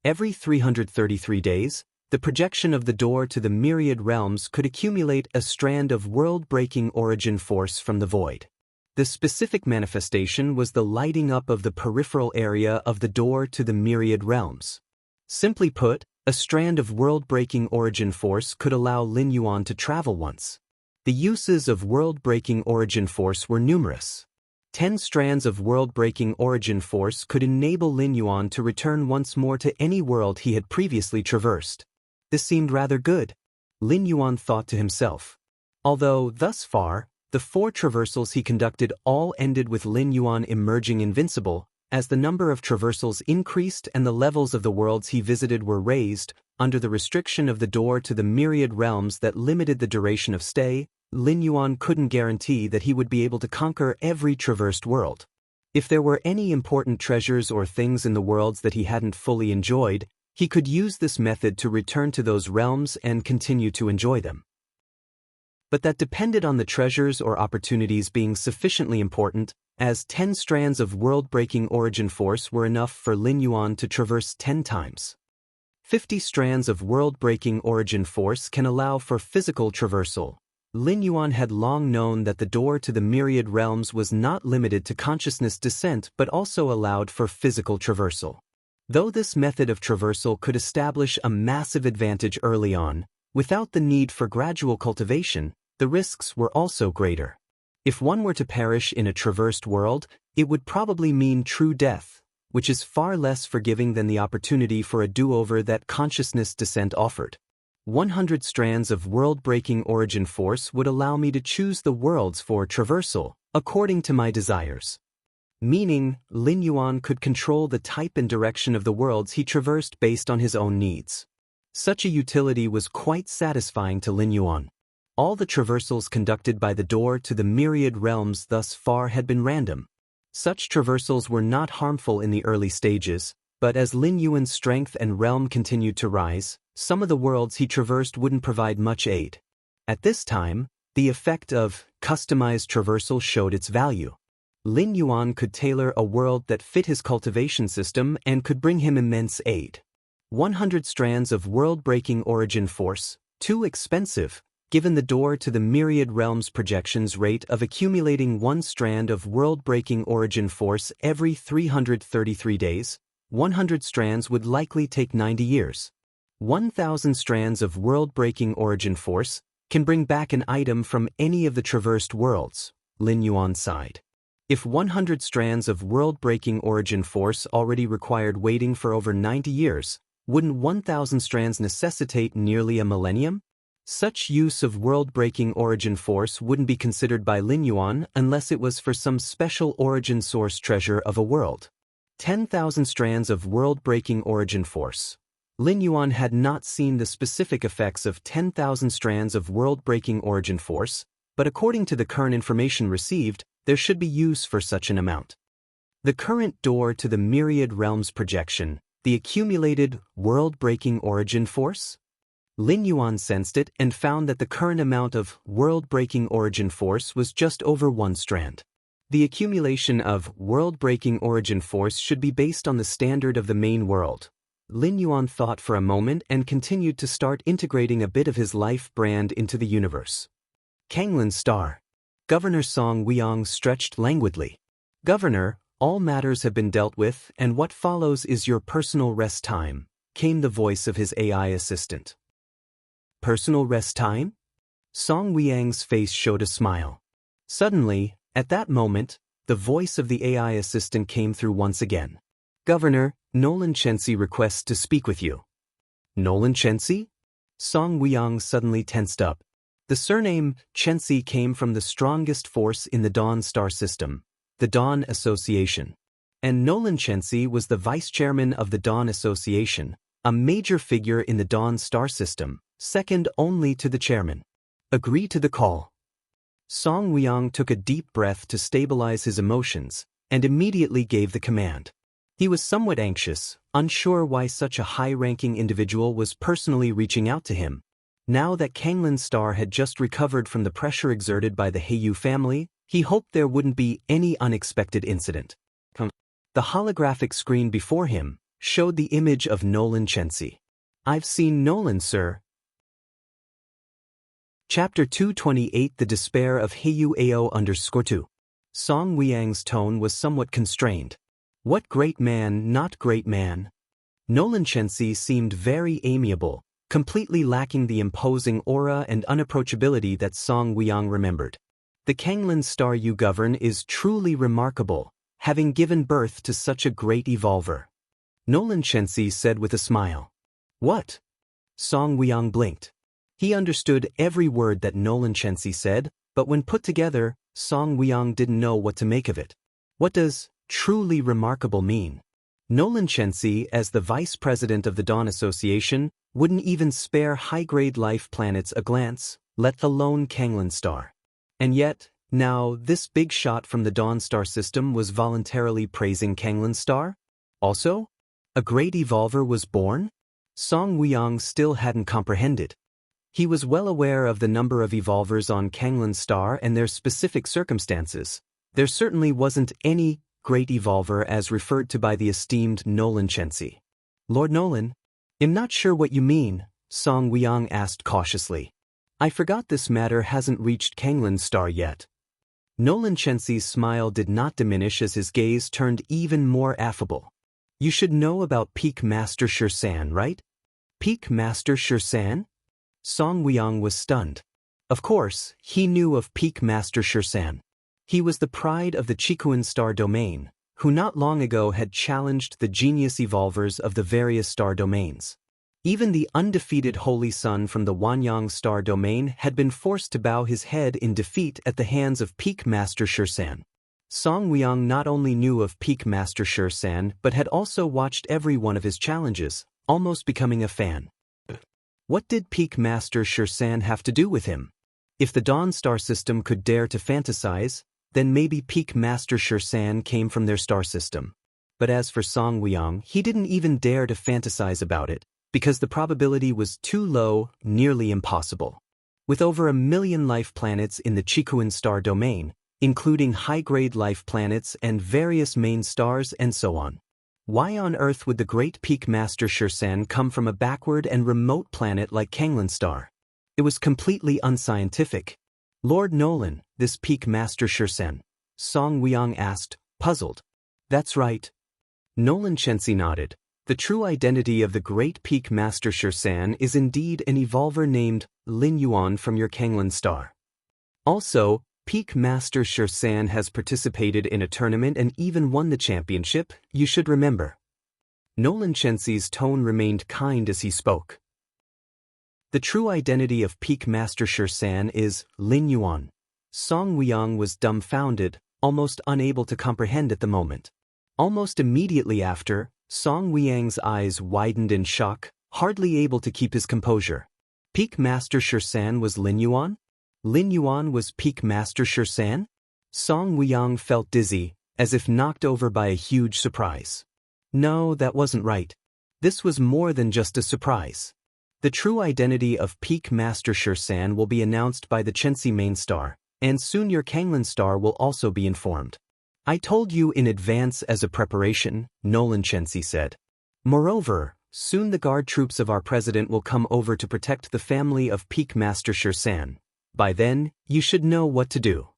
Every 333 days, the projection of the door to the myriad realms could accumulate a strand of world-breaking origin force from the void. The specific manifestation was the lighting up of the peripheral area of the door to the myriad realms. Simply put, a strand of world-breaking origin force could allow Lin Yuan to travel once. The uses of world-breaking origin force were numerous. 10 strands of world-breaking origin force could enable Lin Yuan to return once more to any world he had previously traversed. This seemed rather good, Lin Yuan thought to himself. Although, thus far, the 4 traversals he conducted all ended with Lin Yuan emerging invincible, as the number of traversals increased and the levels of the worlds he visited were raised, under the restriction of the door to the myriad realms that limited the duration of stay, Lin Yuan couldn't guarantee that he would be able to conquer every traversed world. If there were any important treasures or things in the worlds that he hadn't fully enjoyed, he could use this method to return to those realms and continue to enjoy them. But that depended on the treasures or opportunities being sufficiently important, as 10 strands of world-breaking origin force were enough for Lin Yuan to traverse 10 times. 50 strands of world-breaking origin force can allow for physical traversal. Lin Yuan had long known that the door to the myriad realms was not limited to consciousness descent but also allowed for physical traversal. Though this method of traversal could establish a massive advantage early on, without the need for gradual cultivation, the risks were also greater. If one were to perish in a traversed world, it would probably mean true death, which is far less forgiving than the opportunity for a do-over that consciousness descent offered. 100 strands of world-breaking origin force would allow me to choose the worlds for traversal, according to my desires. Meaning, Lin Yuan could control the type and direction of the worlds he traversed based on his own needs. Such a utility was quite satisfying to Lin Yuan. All the traversals conducted by the door to the myriad realms thus far had been random. Such traversals were not harmful in the early stages, but as Lin Yuan's strength and realm continued to rise, some of the worlds he traversed wouldn't provide much aid. At this time, the effect of customized traversal showed its value. Lin Yuan could tailor a world that fit his cultivation system and could bring him immense aid. 100 strands of world-breaking origin force, too expensive, given the door to the myriad realms projections rate of accumulating 1 strand of world-breaking origin force every 333 days, 100 strands would likely take 90 years. 1,000 strands of world-breaking origin force can bring back an item from any of the traversed worlds, Lin Yuan sighed. If 100 strands of world-breaking origin force already required waiting for over 90 years, wouldn't 1,000 strands necessitate nearly a millennium? Such use of world-breaking origin force wouldn't be considered by Lin Yuan unless it was for some special origin source treasure of a world. 10,000 strands of world-breaking origin force. Lin Yuan had not seen the specific effects of 10,000 strands of world-breaking origin force, but according to the current information received, there should be use for such an amount. The current door to the myriad realms projection, the accumulated world-breaking origin force? Lin Yuan sensed it and found that the current amount of world-breaking origin force was just over 1 strand. The accumulation of world-breaking origin force should be based on the standard of the main world. Lin Yuan thought for a moment and continued to start integrating a bit of his life brand into the universe. Kanglin's star. Governor Song Weiyang stretched languidly. Governor, all matters have been dealt with and what follows is your personal rest time, came the voice of his AI assistant. Personal rest time? Song Weiyang's face showed a smile. Suddenly, at that moment, the voice of the AI assistant came through once again. Governor, Nolan Xianxia requests to speak with you. Nolan Xianxia? Song Weiyang suddenly tensed up. The surname Xianxia came from the strongest force in the Dawn star system, the Dawn Association. And Nolan Xianxia was the vice-chairman of the Dawn Association, a major figure in the Dawn star system, second only to the chairman. Agree to the call. Song Weiyang took a deep breath to stabilize his emotions, and immediately gave the command. He was somewhat anxious, unsure why such a high-ranking individual was personally reaching out to him. Now that Kanglin's star had just recovered from the pressure exerted by the Heiyu family, he hoped there wouldn't be any unexpected incident. The holographic screen before him showed the image of Nolan Xianxia. I've seen Nolan, sir. Chapter 228 The Despair of Heiyu AO_2. Song Weiyang's tone was somewhat constrained. What great man, not great man. Nolan Xianxia seemed very amiable, completely lacking the imposing aura and unapproachability that Song Weiyang remembered. The Kanglin star you govern is truly remarkable, having given birth to such a great evolver. Nolan Xianxia said with a smile. What? Song Weiyang blinked. He understood every word that Nolan Chensi said, but when put together, Song Weiyang didn't know what to make of it. What does truly remarkable mean? Nolan Chensi, as the vice president of the Dawn Association, wouldn't even spare high-grade life planets a glance, let alone Kanglin Star. And yet, now this big shot from the Dawn Star system was voluntarily praising Kanglin Star? Also, a great evolver was born? Song Weiyang still hadn't comprehended. He was well aware of the number of evolvers on Kanglin Star and their specific circumstances. There certainly wasn't any great evolver as referred to by the esteemed Nolan Chensi. Lord Nolan, I'm not sure what you mean, Song Weiyang asked cautiously. I forgot this matter hasn't reached Kanglin Star yet. Nolan Chensi's smile did not diminish as his gaze turned even more affable. You should know about Peak Master Shirsan, right? Peak Master Shirsan? Song Weiyang was stunned. Of course, he knew of Peak Master Shirsan. He was the pride of the Chikuan Star Domain, who not long ago had challenged the genius evolvers of the various star domains. Even the undefeated Holy Sun from the Wanyang Star Domain had been forced to bow his head in defeat at the hands of Peak Master Shirsan. Song Weiyang not only knew of Peak Master Shirsan but had also watched every one of his challenges, almost becoming a fan. What did Peak Master Shirsan have to do with him? If the Dawn Star system could dare to fantasize, then maybe Peak Master Shirsan came from their star system. But as for Song Weiyang, he didn't even dare to fantasize about it, because the probability was too low, nearly impossible. With over 1 million life planets in the Chikuan Star Domain, including high-grade life planets and various main stars and so on. Why on earth would the great Peak Master Shirsan come from a backward and remote planet like Kanglin Star? It was completely unscientific. Lord Nolan, this Peak Master Shirsan? Song Weiyang asked, puzzled. That's right. Nolan Chensi nodded. The true identity of the great Peak Master Shirsan is indeed an evolver named Lin Yuan from your Kanglin Star. Also, Peak Master Shirsan has participated in a tournament and even won the championship, you should remember. Nolan Chensi's tone remained kind as he spoke. The true identity of Peak Master Shirsan is Lin Yuan. Song Weiyang was dumbfounded, almost unable to comprehend at the moment. Almost immediately after, Song Weiyang's eyes widened in shock, hardly able to keep his composure. Peak Master Shirsan was Lin Yuan? Lin Yuan was Peak Master Shirsan? Song Weiyang felt dizzy, as if knocked over by a huge surprise. No, that wasn't right. This was more than just a surprise. The true identity of Peak Master Shirsan will be announced by the Chensi main star, and soon your Kanglin Star will also be informed. I told you in advance as a preparation, Nolan Chensi said. Moreover, soon the guard troops of our president will come over to protect the family of Peak Master Shirsan. By then, you should know what to do.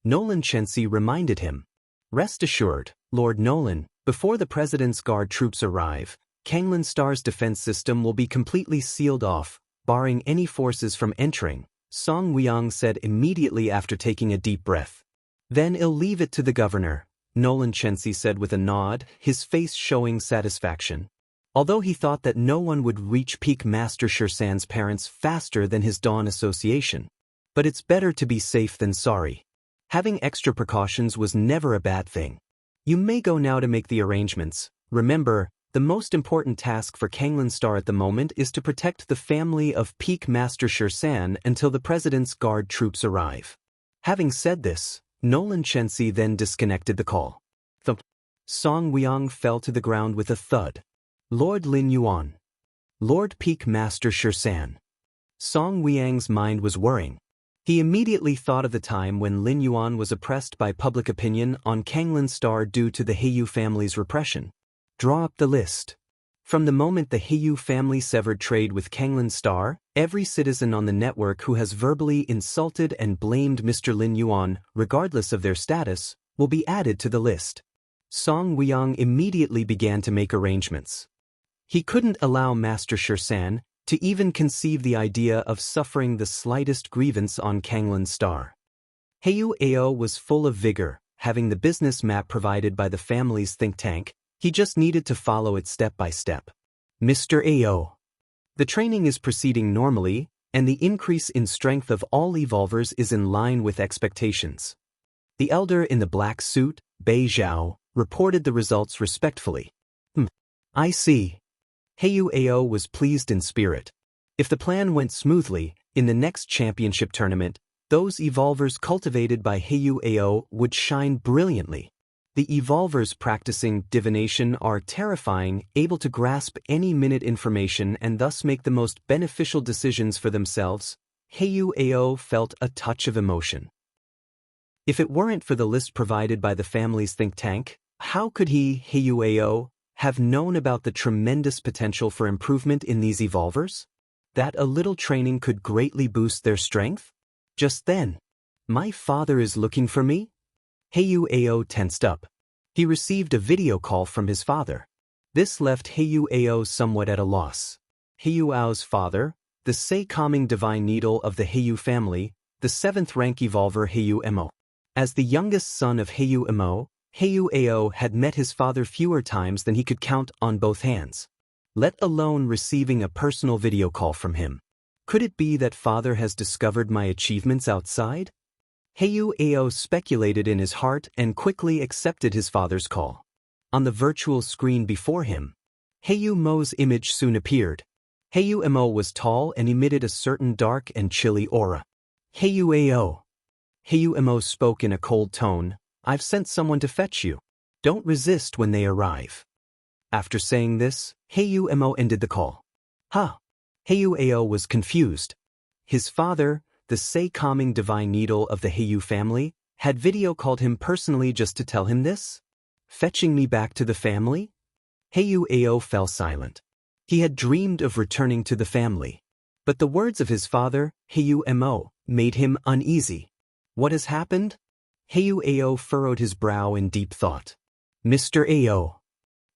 Nolan Chensi reminded him. Rest assured, Lord Nolan, before the president's guard troops arrive, Kanglin Star's defense system will be completely sealed off, barring any forces from entering, Song Weiyang said immediately after taking a deep breath. Then I'll leave it to the governor, Nolan Chensi said with a nod, his face showing satisfaction. Although he thought that no one would reach Peak Master Shirsan's parents faster than his Dawn Association. But it's better to be safe than sorry. Having extra precautions was never a bad thing. You may go now to make the arrangements. Remember, the most important task for Kanglin Star at the moment is to protect the family of Peak Master Shirsan until the president's guard troops arrive. Having said this, Nolan Chensi then disconnected the call. Song Weiyang fell to the ground with a thud. Lord Lin Yuan. Lord Peak Master Shirsan. Song Weiyang's mind was whirring. He immediately thought of the time when Lin Yuan was oppressed by public opinion on Kanglin Star due to the Heiyu family's repression. Draw up the list. From the moment the Heiyu family severed trade with Kanglin Star, every citizen on the network who has verbally insulted and blamed Mr. Lin Yuan, regardless of their status, will be added to the list. Song Weiyang immediately began to make arrangements. He couldn't allow Master Shirsan to even conceive the idea of suffering the slightest grievance on Kanglin Star. Heiyu Ao was full of vigor, having the business map provided by the family's think tank. He just needed to follow it step by step. Mr. Ao. The training is proceeding normally, and the increase in strength of all evolvers is in line with expectations. The elder in the black suit, Bei Zhao, reported the results respectfully. I see. Heyu Ao was pleased in spirit. If the plan went smoothly, in the next championship tournament, those evolvers cultivated by Heyu Ao would shine brilliantly. The evolvers practicing divination are terrifying, able to grasp any minute information and thus make the most beneficial decisions for themselves. Heyu Ao felt a touch of emotion. If it weren't for the list provided by the family's think tank, how could he, Heyu Ao, have known about the tremendous potential for improvement in these evolvers? That a little training could greatly boost their strength? Just then, my father is looking for me? Heyu Ao tensed up. He received a video call from his father. This left Heyu Ao somewhat at a loss. Heyu Ao's father, the Sei-calming divine needle of the Heyu family, the 7th rank evolver Heyu Mo. As the youngest son of Heyu Mo, Heyu Ao had met his father fewer times than he could count on both hands, let alone receiving a personal video call from him. Could it be that father has discovered my achievements outside? Heyu Ao speculated in his heart and quickly accepted his father's call. On the virtual screen before him, Heyu Mo's image soon appeared. Heyu Mo was tall and emitted a certain dark and chilly aura. Heyu Ao. Heyu Mo spoke in a cold tone. I've sent someone to fetch you. Don't resist when they arrive. After saying this, Heyu Mo ended the call. Heyu Ao was confused. His father, the Sei-calming divine needle of the Heyu family, had video called him personally just to tell him this? Fetching me back to the family? Heyu Ao fell silent. He had dreamed of returning to the family. But the words of his father, Heyu Mo, made him uneasy. What has happened? Heyu Ao furrowed his brow in deep thought. Mr. Ao.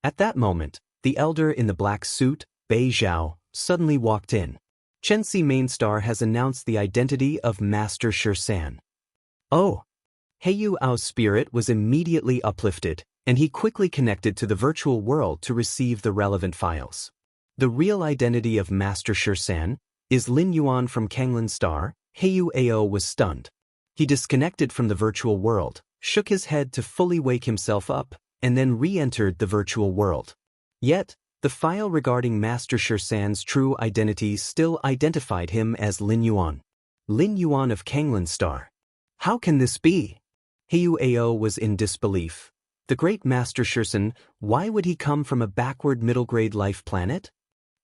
At that moment, the elder in the black suit, Bei Zhao, suddenly walked in. Xianxia Mainstar has announced the identity of Master Shi. Oh! Heyu Ao's spirit was immediately uplifted, and he quickly connected to the virtual world to receive the relevant files. The real identity of Master Shi is Lin Yuan from Kanglin Star. Heyu Ao was stunned. He disconnected from the virtual world, shook his head to fully wake himself up, and then re-entered the virtual world. Yet, the file regarding Master Shi true identity still identified him as Lin Yuan. Lin Yuan of Kanglin Star. How can this be? Heyu Ao was in disbelief. The great Master Shi, why would he come from a backward middle-grade life planet?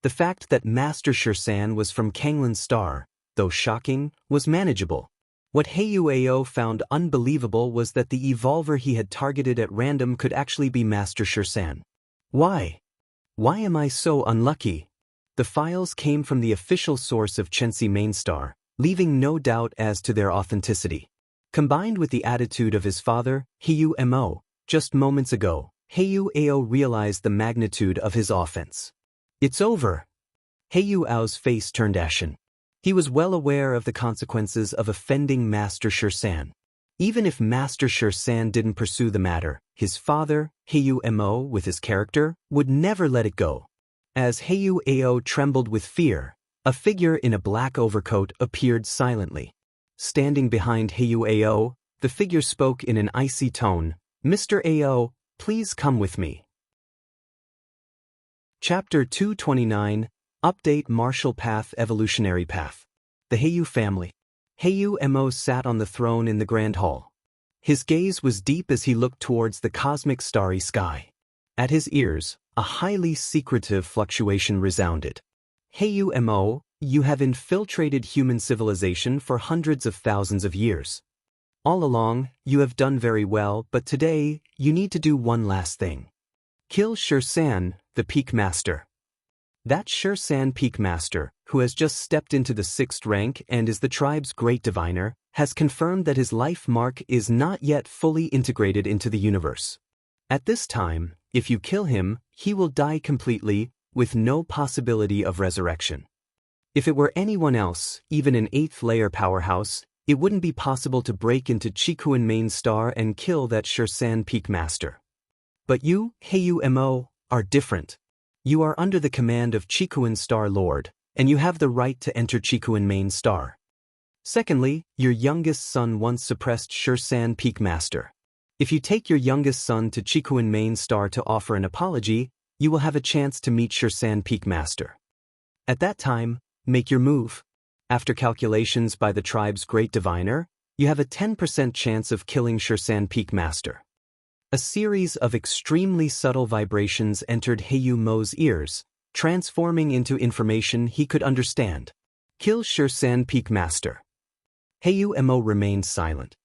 The fact that Master Shi was from Kanglin Star, though shocking, was manageable. What Heyu Ao found unbelievable was that the evolver he had targeted at random could actually be Master Shi. Why? Why am I so unlucky? The files came from the official source of Xianxia Mainstar, leaving no doubt as to their authenticity. Combined with the attitude of his father, Heyu Mo, just moments ago, Heyu Ao realized the magnitude of his offense. It's over. Heyu Ao's face turned ashen. He was well aware of the consequences of offending Master Shi. Even if Master Shi didn't pursue the matter, his father, Heyu Mo, with his character, would never let it go. As Heyu Ao trembled with fear, a figure in a black overcoat appeared silently. Standing behind Heyu Ao, the figure spoke in an icy tone, Mr. Ao, please come with me. Chapter 229, Update Martial Path Evolutionary Path. The Heyu Family. Heyu Mo sat on the throne in the Grand Hall. His gaze was deep as he looked towards the cosmic starry sky. At his ears, a highly secretive fluctuation resounded. Heyu Mo, you have infiltrated human civilization for hundreds of thousands of years. All along, you have done very well, but today, you need to do one last thing. Kill Shi, the Peak Master. That Shi Peak Master, who has just stepped into the 6th rank and is the tribe's great diviner, has confirmed that his life mark is not yet fully integrated into the universe. At this time, if you kill him, he will die completely, with no possibility of resurrection. If it were anyone else, even an 8th layer powerhouse, it wouldn't be possible to break into Chikuan Main Star and kill that Shi Peak Master. But you, Heyu Mo, are different. You are under the command of Chikuan Star Lord, and you have the right to enter Chikuan main star. Secondly, your youngest son once suppressed Shursan Peak Master. If you take your youngest son to Chikuan main star to offer an apology, you will have a chance to meet Shursan Peak Master. At that time, make your move. After calculations by the tribe's great diviner, you have a 10% chance of killing Shursan Peak Master. A series of extremely subtle vibrations entered Heyu Mo's ears, transforming into information he could understand. Kill Shursan Peak Master. Heyu Mo remained silent.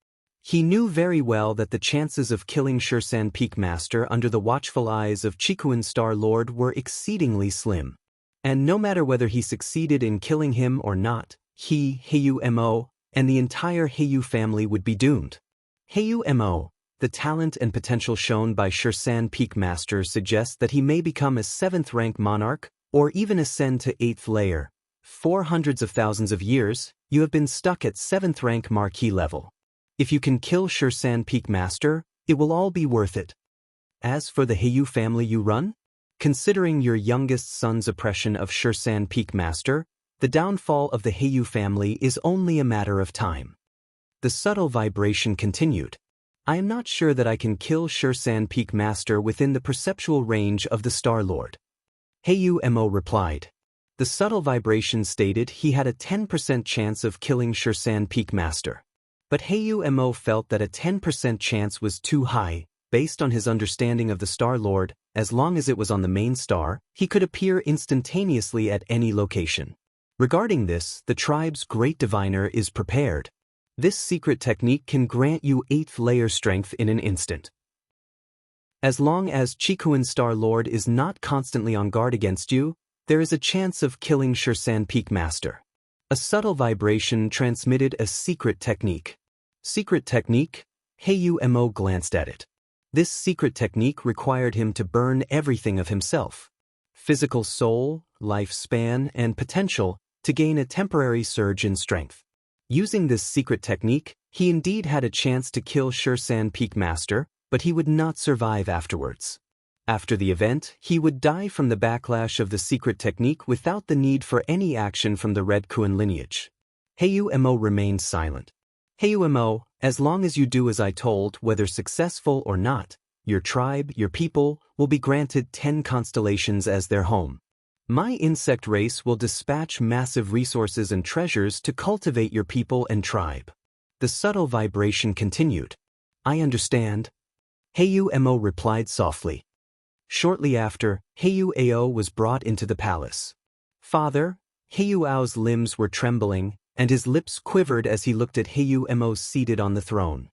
He knew very well that the chances of killing Shursan Peak Master under the watchful eyes of Chikuan Star Lord were exceedingly slim. And no matter whether he succeeded in killing him or not, he, Heyu Mo, and the entire Heyu family would be doomed. Heyu Mo, the talent and potential shown by Shursan Peak Master suggests that he may become a 7th-rank monarch, or even ascend to 8th layer. For hundreds of thousands of years, you have been stuck at 7th-rank marquee level. If you can kill Shursan Peak Master, it will all be worth it. As for the Heyu family you run, considering your youngest son's oppression of Shursan Peak Master, the downfall of the Heyu family is only a matter of time. The subtle vibration continued. I am not sure that I can kill Shursan Peak Master within the perceptual range of the Star Lord. Heyu Mo replied. The subtle vibration stated he had a 10% chance of killing Shursan Peak Master. But Heyu Mo felt that a 10% chance was too high. Based on his understanding of the Star Lord, as long as it was on the main star, he could appear instantaneously at any location. Regarding this, the tribe's great diviner is prepared. This secret technique can grant you 8th layer strength in an instant. As long as Chikuan Star Lord is not constantly on guard against you, there is a chance of killing Shursan Peak Master. A subtle vibration transmitted a secret technique. Secret technique? Heyu Mo glanced at it. This secret technique required him to burn everything of himself. Physical soul, lifespan, and potential to gain a temporary surge in strength. Using this secret technique, he indeed had a chance to kill Shursan Peak Master, but he would not survive afterwards. After the event, he would die from the backlash of the secret technique without the need for any action from the Red Kuan lineage. Heyu Mo remained silent. Heyu Mo, as long as you do as I told, whether successful or not, your tribe, your people, will be granted 10 constellations as their home. My insect race will dispatch massive resources and treasures to cultivate your people and tribe. The subtle vibration continued. I understand. Heyu Mo replied softly. Shortly after, Heyu Ao was brought into the palace. Father, Heyu Ao's limbs were trembling, and his lips quivered as he looked at Heyu Mo seated on the throne.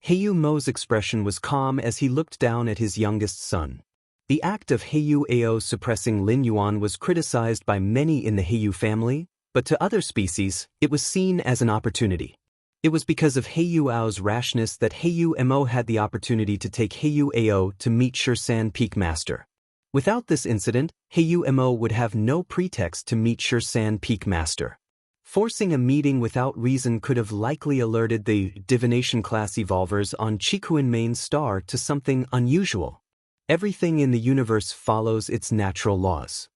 Heyu Mo's expression was calm as he looked down at his youngest son. The act of Heyu Ao suppressing Lin Yuan was criticized by many in the Heyu family, but to other species, it was seen as an opportunity. It was because of Heyu Ao's rashness that Heyu Mo had the opportunity to take Heyu Ao to meet Shursan Peak Master. Without this incident, Heyu Mo would have no pretext to meet Shursan Peak Master. Forcing a meeting without reason could have likely alerted the divination class evolvers on Chikuan main star to something unusual. Everything in the universe follows its natural laws.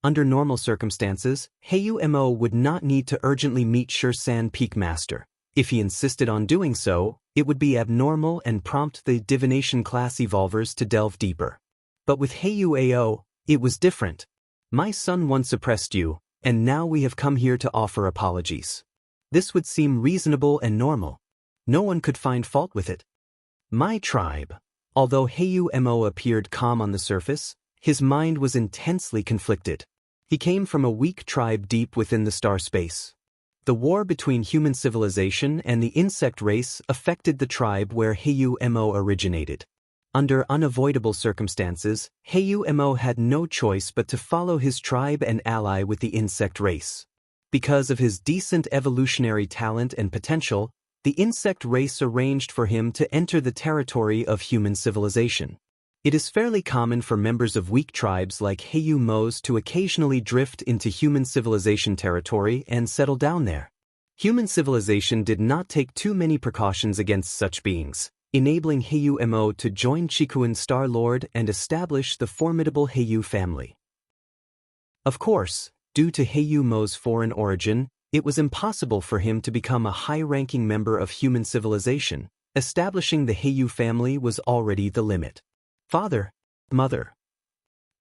Under normal circumstances, Heyu Mo would not need to urgently meet Shursan Peak Master. If he insisted on doing so, it would be abnormal and prompt the divination class evolvers to delve deeper. But with Heyu Ao, it was different. My son once suppressed you, and now we have come here to offer apologies. This would seem reasonable and normal. No one could find fault with it. My tribe. Although Heyu Mo appeared calm on the surface, his mind was intensely conflicted. He came from a weak tribe deep within the star space. The war between human civilization and the insect race affected the tribe where Heyu Mo originated. Under unavoidable circumstances, Heyu Mo had no choice but to follow his tribe and ally with the insect race. Because of his decent evolutionary talent and potential, the insect race arranged for him to enter the territory of human civilization. It is fairly common for members of weak tribes like Heyu Mo's to occasionally drift into human civilization territory and settle down there. Human civilization did not take too many precautions against such beings, enabling Heyu Mo to join Chikuan Star Lord and establish the formidable Heyu family. Of course, Due to Heyu Mo's foreign origin, it was impossible for him to become a high-ranking member of human civilization. Establishing the Heyu family was already the limit. Father, mother.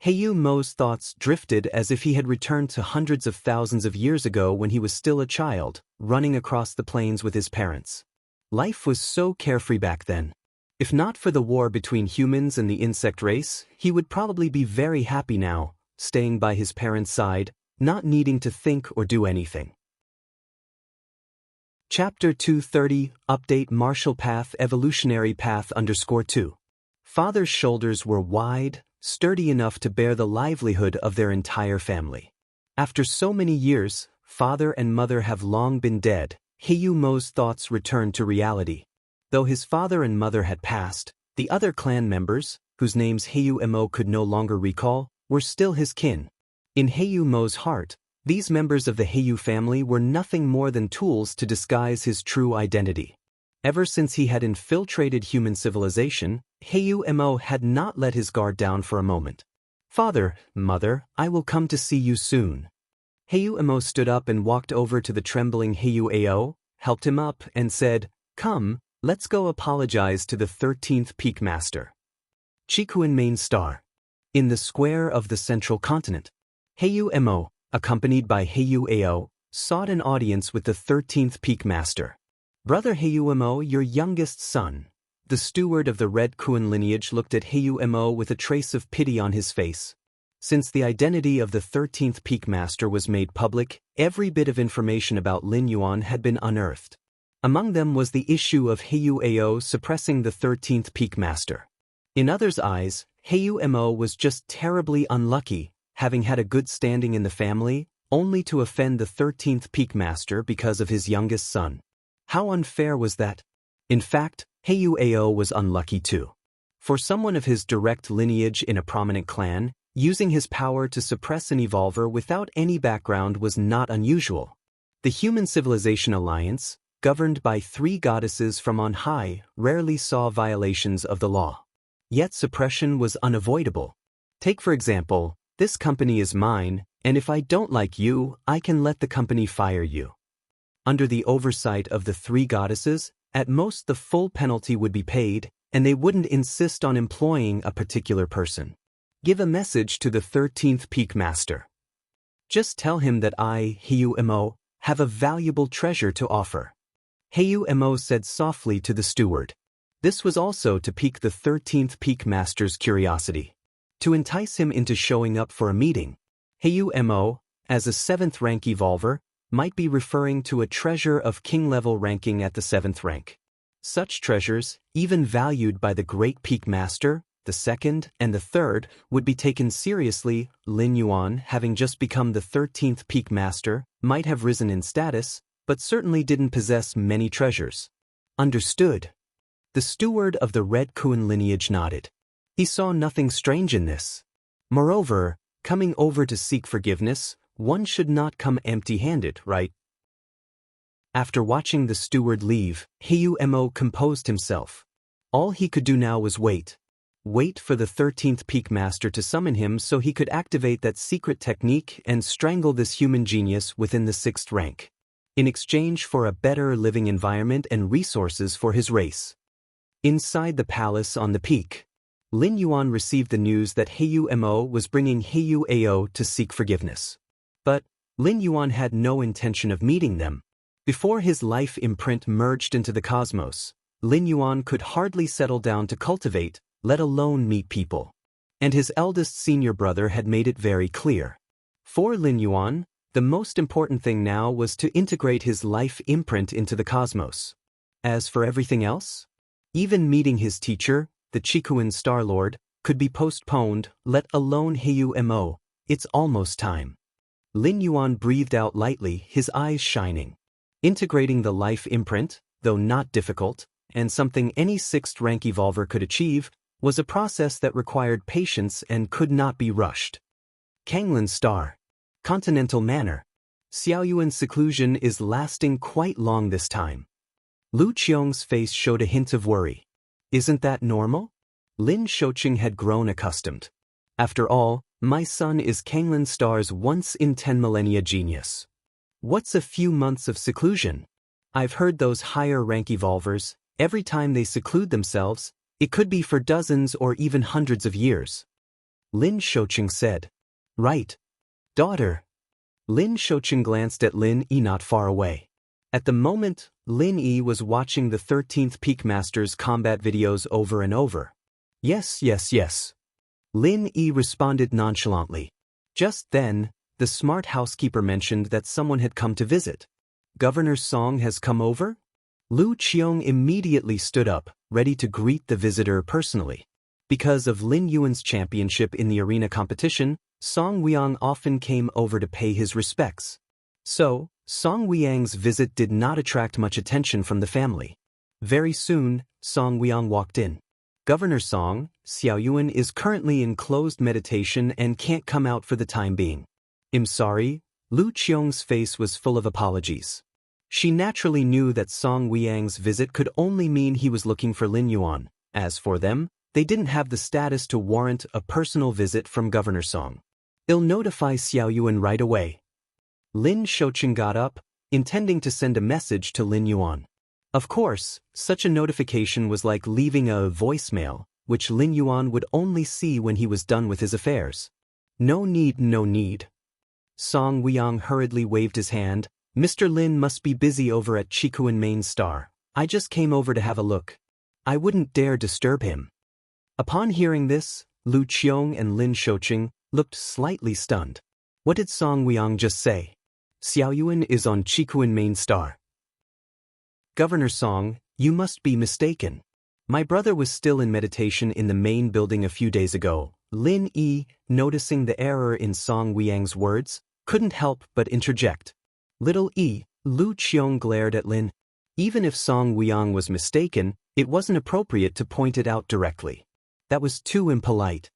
Heyu Mo's thoughts drifted as if he had returned to hundreds of thousands of years ago when he was still a child, running across the plains with his parents. Life was so carefree back then. If not for the war between humans and the insect race, he would probably be very happy now, staying by his parents' side, not needing to think or do anything. Chapter 230, Update Martial Path Evolutionary Path _2. Father's shoulders were wide, sturdy enough to bear the livelihood of their entire family. After so many years, father and mother have long been dead. Heyu Mo's thoughts returned to reality. Though his father and mother had passed, the other clan members, whose names Heyu Mo could no longer recall, were still his kin. In Heyu Mo's heart, these members of the Heyu family were nothing more than tools to disguise his true identity. Ever since he had infiltrated human civilization, Heyu Mo had not let his guard down for a moment. Father, mother, I will come to see you soon. Heyu Mo stood up and walked over to the trembling Heyu Ao, helped him up, and said, "Come, let's go apologize to the 13th Peak Master." Chikuan Main Star. In the square of the central continent, Heyu Mo, accompanied by Heyu Ao, sought an audience with the 13th Peak Master. Brother Heyu Mo, your youngest son. The steward of the Red Kuan lineage looked at Heyu Mo with a trace of pity on his face. Since the identity of the 13th Peak Master was made public, every bit of information about Lin Yuan had been unearthed. Among them was the issue of Heyu Ao suppressing the 13th Peak Master. In others' eyes, Heyu Mo was just terribly unlucky, having had a good standing in the family, only to offend the 13th Peak Master because of his youngest son. How unfair was that? In fact, Heyu Ao was unlucky too. For someone of his direct lineage in a prominent clan, using his power to suppress an evolver without any background was not unusual. The Human Civilization Alliance, governed by 3 goddesses from on high, rarely saw violations of the law. Yet suppression was unavoidable. Take for example, this company is mine, and if I don't like you, I can let the company fire you. Under the oversight of the 3 goddesses, at most the full penalty would be paid, and they wouldn't insist on employing a particular person. Give a message to the 13th Peak Master. Just tell him that I, Heyu Mo, have a valuable treasure to offer. Heyu Mo said softly to the steward. This was also to pique the 13th Peak Master's curiosity. To entice him into showing up for a meeting, Heyu Mo, as a 7th rank evolver, might be referring to a treasure of king-level ranking at the 7th rank. Such treasures, even valued by the Great Peak Master, the 2nd and the 3rd, would be taken seriously. Lin Yuan, having just become the 13th Peak Master, might have risen in status, but certainly didn't possess many treasures. Understood. The steward of the Red Kuan lineage nodded. He saw nothing strange in this. Moreover, coming over to seek forgiveness, one should not come empty-handed, right? After watching the steward leave, Heyu Mo composed himself. All he could do now was wait. Wait for the 13th Peak Master to summon him so he could activate that secret technique and strangle this human genius within the 6th rank. In exchange for a better living environment and resources for his race. Inside the palace on the peak, Lin Yuan received the news that Heyu Mo was bringing Heyu Ao to seek forgiveness. But Lin Yuan had no intention of meeting them. Before his life imprint merged into the cosmos, Lin Yuan could hardly settle down to cultivate, let alone meet people. And his eldest senior brother had made it very clear. For Lin Yuan, the most important thing now was to integrate his life imprint into the cosmos. As for everything else, even meeting his teacher, the Chikuan Star Lord, could be postponed, let alone Heyu Mo. It's almost time. Lin Yuan breathed out lightly, his eyes shining. Integrating the life imprint, though not difficult, and something any 6th rank evolver could achieve, was a process that required patience and could not be rushed. Kanglin Star. Continental Manor. Xiaoyuan's seclusion is lasting quite long this time. Lu Qiong's face showed a hint of worry. Isn't that normal? Lin Shouqing had grown accustomed. After all, my son is Kanglin Star's once-in-10 millennia genius. What's a few months of seclusion? I've heard those higher-rank evolvers, every time they seclude themselves, it could be for dozens or even hundreds of years. Lin Shouqing said. Right. Daughter. Lin Shouqing glanced at Lin Yi not far away. At the moment, Lin Yi was watching the 13th Peak Master's combat videos over and over. Yes. Lin Yi responded nonchalantly. Just then, the smart housekeeper mentioned that someone had come to visit. Governor Song has come over? Lu Qiong immediately stood up, ready to greet the visitor personally. Because of Lin Yuan's championship in the arena competition, Song Weiyang often came over to pay his respects. So, Song Weiyang's visit did not attract much attention from the family. Very soon, Song Weiyang walked in. Governor Song, Xiao Yuan is currently in closed meditation and can't come out for the time being. I'm sorry. Lu Qiong's face was full of apologies. She naturally knew that Song Weiyang's visit could only mean he was looking for Lin Yuan. As for them, they didn't have the status to warrant a personal visit from Governor Song. I'll notify Xiao Yuan right away. Lin Shouqing got up, intending to send a message to Lin Yuan. Of course, such a notification was like leaving a voicemail, which Lin Yuan would only see when he was done with his affairs. No need. Song Weiyang hurriedly waved his hand. Mr. Lin must be busy over at Chikuan Main Star. I just came over to have a look. I wouldn't dare disturb him. Upon hearing this, Lu Qiong and Lin Shouqing looked slightly stunned. What did Song Weiyang just say? Xiao Yuan is on Chikuan Main Star. Governor Song, you must be mistaken. My brother was still in meditation in the main building a few days ago. Lin Yi, noticing the error in Song Weiyang's words, couldn't help but interject. Little E, Lu Qiong glared at Lin. Even if Song Weiyang was mistaken, it wasn't appropriate to point it out directly. That was too impolite.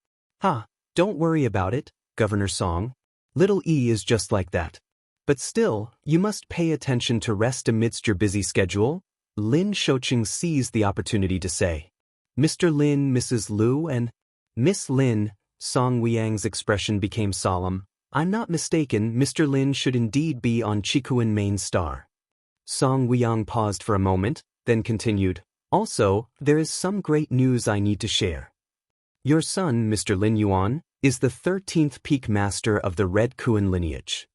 Don't worry about it, Governor Song. Little E is just like that. But still, you must pay attention to rest amidst your busy schedule, Lin Shouqing seized the opportunity to say. Mr. Lin, Mrs. Lu, and Miss Lin, Song Weiyang's expression became solemn. I'm not mistaken, Mr. Lin should indeed be on Chikuan Main Star. Song Weiyang paused for a moment, then continued. Also, there is some great news I need to share. Your son, Mr. Lin Yuan, is the 13th Peak Master of the Red Kuan lineage.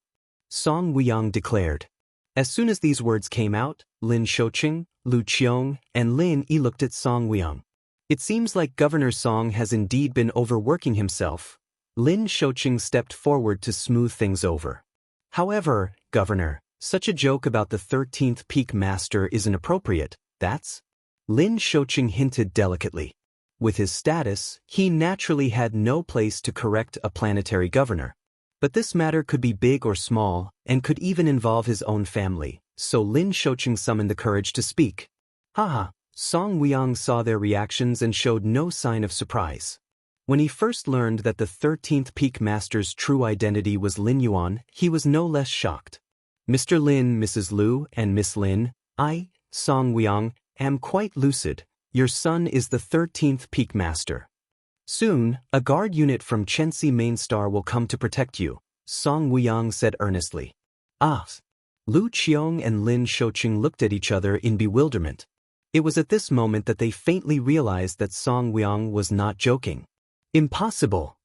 Song Weiyang declared. As soon as these words came out, Lin Shouqing, Lu Qiong, and Lin Yi looked at Song Weiyang. It seems like Governor Song has indeed been overworking himself. Lin Shouqing stepped forward to smooth things over. However, Governor, such a joke about the 13th Peak Master isn't appropriate, that's? Lin Shouqing hinted delicately. With his status, he naturally had no place to correct a planetary governor. But this matter could be big or small, and could even involve his own family, so Lin Shouqing summoned the courage to speak. Song Weiyang saw their reactions and showed no sign of surprise. When he first learned that the 13th Peak Master's true identity was Lin Yuan, he was no less shocked. Mr. Lin, Mrs. Lu, and Miss Lin, I, Song Weiyang, am quite lucid. Your son is the 13th Peak Master. Soon, a guard unit from Chenxi Main Star will come to protect you, Song Weiyang said earnestly. Lu Qiong and Lin Shouqing looked at each other in bewilderment. It was at this moment that they faintly realized that Song Weiyang was not joking. Impossible!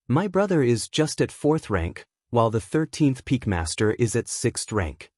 My brother is just at 4th rank, while the 13th Peak Master is at 6th rank.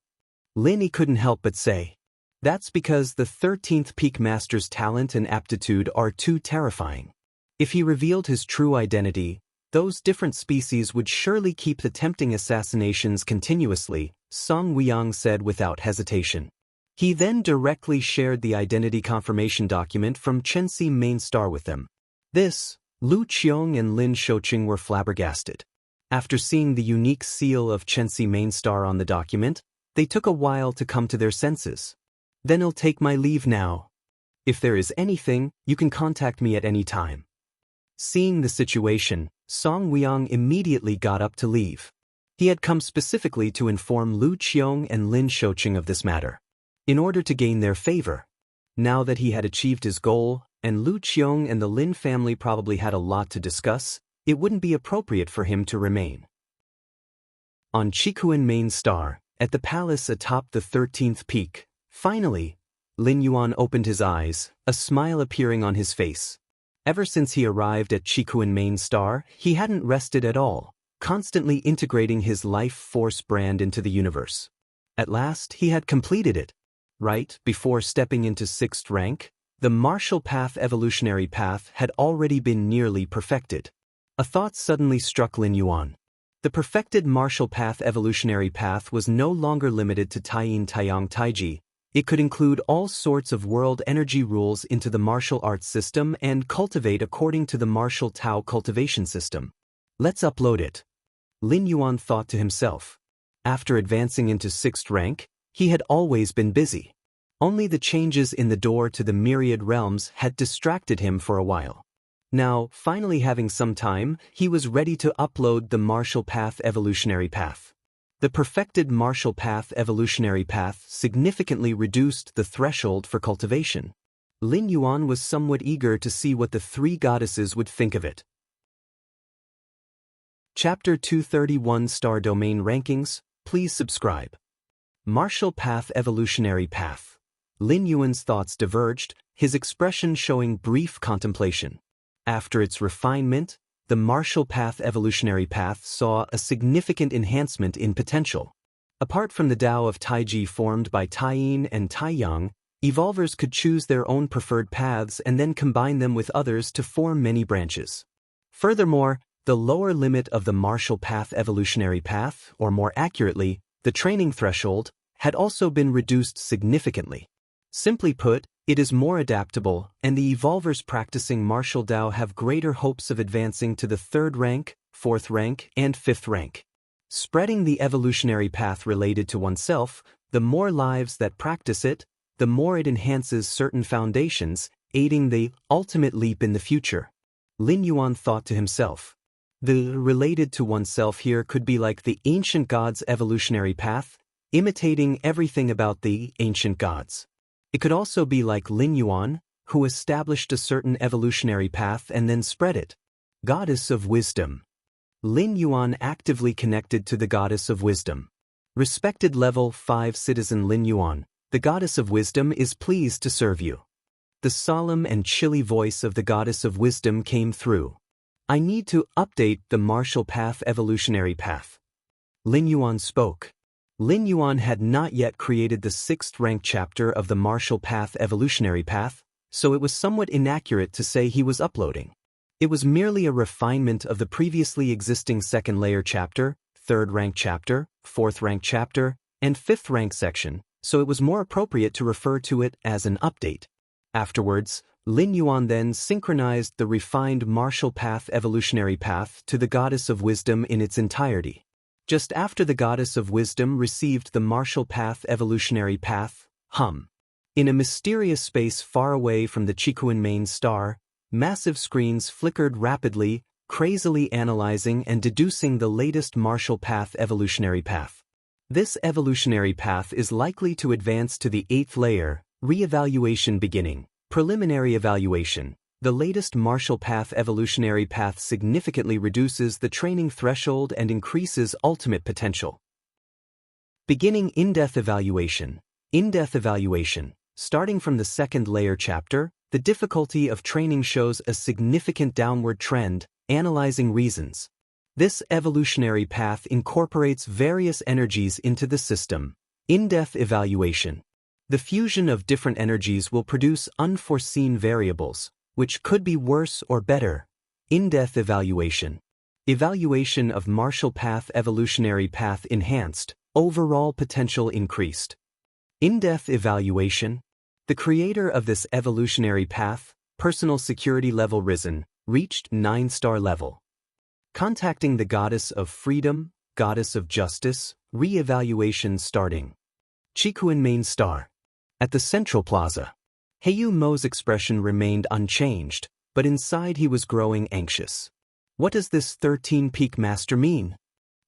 Lin Yi couldn't help but say. That's because the 13th Peak Master's talent and aptitude are too terrifying. If he revealed his true identity, those different species would surely keep the tempting assassinations continuously, Song Weiyang said without hesitation. He then directly shared the identity confirmation document from Chenxi Main Star with them. This, Lu Qiong and Lin Shouqing were flabbergasted. After seeing the unique seal of Chenxi Main Star on the document, they took a while to come to their senses. Then I'll take my leave now. If there is anything, you can contact me at any time. Seeing the situation, Song Weiyang immediately got up to leave. He had come specifically to inform Lu Qiong and Lin Shouqing of this matter, in order to gain their favor. Now that he had achieved his goal, and Lu Qiong and the Lin family probably had a lot to discuss, it wouldn't be appropriate for him to remain. On Qikuan Main Star, at the palace atop the 13th peak, finally, Lin Yuan opened his eyes, a smile appearing on his face. Ever since he arrived at Qikuan Main Star, he hadn't rested at all, constantly integrating his life force brand into the universe. At last, he had completed it. Right before stepping into 6th rank, the martial path evolutionary path had already been nearly perfected. A thought suddenly struck Lin Yuan. The perfected martial path evolutionary path was no longer limited to Taiyin Taiyang Taiji. It could include all sorts of world energy rules into the martial arts system and cultivate according to the martial Tao cultivation system. Let's upload it. Lin Yuan thought to himself. After advancing into 6th rank, he had always been busy. Only the changes in the door to the myriad realms had distracted him for a while. Now, finally having some time, he was ready to upload the martial path evolutionary path. The perfected martial path evolutionary path significantly reduced the threshold for cultivation. Lin Yuan was somewhat eager to see what the 3 goddesses would think of it. Chapter 231 Star Domain Rankings, please subscribe. Martial Path Evolutionary Path. Lin Yuan's thoughts diverged, his expression showing brief contemplation. After its refinement, the martial path evolutionary path saw a significant enhancement in potential. Apart from the Tao of Taiji formed by Taiyin and Taiyang, evolvers could choose their own preferred paths and then combine them with others to form many branches. Furthermore, the lower limit of the martial path evolutionary path, or more accurately, the training threshold, had also been reduced significantly. Simply put, it is more adaptable, and the evolvers practicing martial Tao have greater hopes of advancing to the 3rd rank, 4th rank, and 5th rank. Spreading the evolutionary path related to oneself, the more lives that practice it, the more it enhances certain foundations, aiding the ultimate leap in the future. Lin Yuan thought to himself. The related to oneself here could be like the ancient gods' evolutionary path, imitating everything about the ancient gods. It could also be like Lin Yuan, who established a certain evolutionary path and then spread it. Goddess of Wisdom. Lin Yuan actively connected to the Goddess of Wisdom. Respected Level 5 Citizen Lin Yuan, the Goddess of Wisdom is pleased to serve you. The solemn and chilly voice of the Goddess of Wisdom came through. I need to update the martial path evolutionary path. Lin Yuan spoke. Lin Yuan had not yet created the 6th rank chapter of the martial path evolutionary path, so it was somewhat inaccurate to say he was uploading. It was merely a refinement of the previously existing 2nd layer chapter, 3rd rank chapter, 4th rank chapter, and 5th rank section, so it was more appropriate to refer to it as an update. Afterwards, Lin Yuan then synchronized the refined martial path evolutionary path to the Goddess of Wisdom in its entirety. Just after the Goddess of Wisdom received the martial path evolutionary path, in a mysterious space far away from the Qikuan Main Star, massive screens flickered rapidly, crazily analyzing and deducing the latest martial path evolutionary path. This evolutionary path is likely to advance to the 8th layer, re-evaluation beginning, preliminary evaluation. The latest martial path evolutionary path significantly reduces the training threshold and increases ultimate potential. Beginning in-depth evaluation. In-depth evaluation. Starting from the 2nd layer chapter, the difficulty of training shows a significant downward trend, analyzing reasons. This evolutionary path incorporates various energies into the system. In-depth evaluation. The fusion of different energies will produce unforeseen variables, which could be worse or better. In-depth evaluation. Evaluation of martial path evolutionary path enhanced, overall potential increased. In-depth evaluation. The creator of this evolutionary path, personal security level risen, reached 9-star level. Contacting the Goddess of Freedom, Goddess of Justice, re-evaluation starting. Qikuan Main Star. At the Central Plaza. Heiyu Mo's expression remained unchanged, but inside he was growing anxious. What does this 13-peak master mean?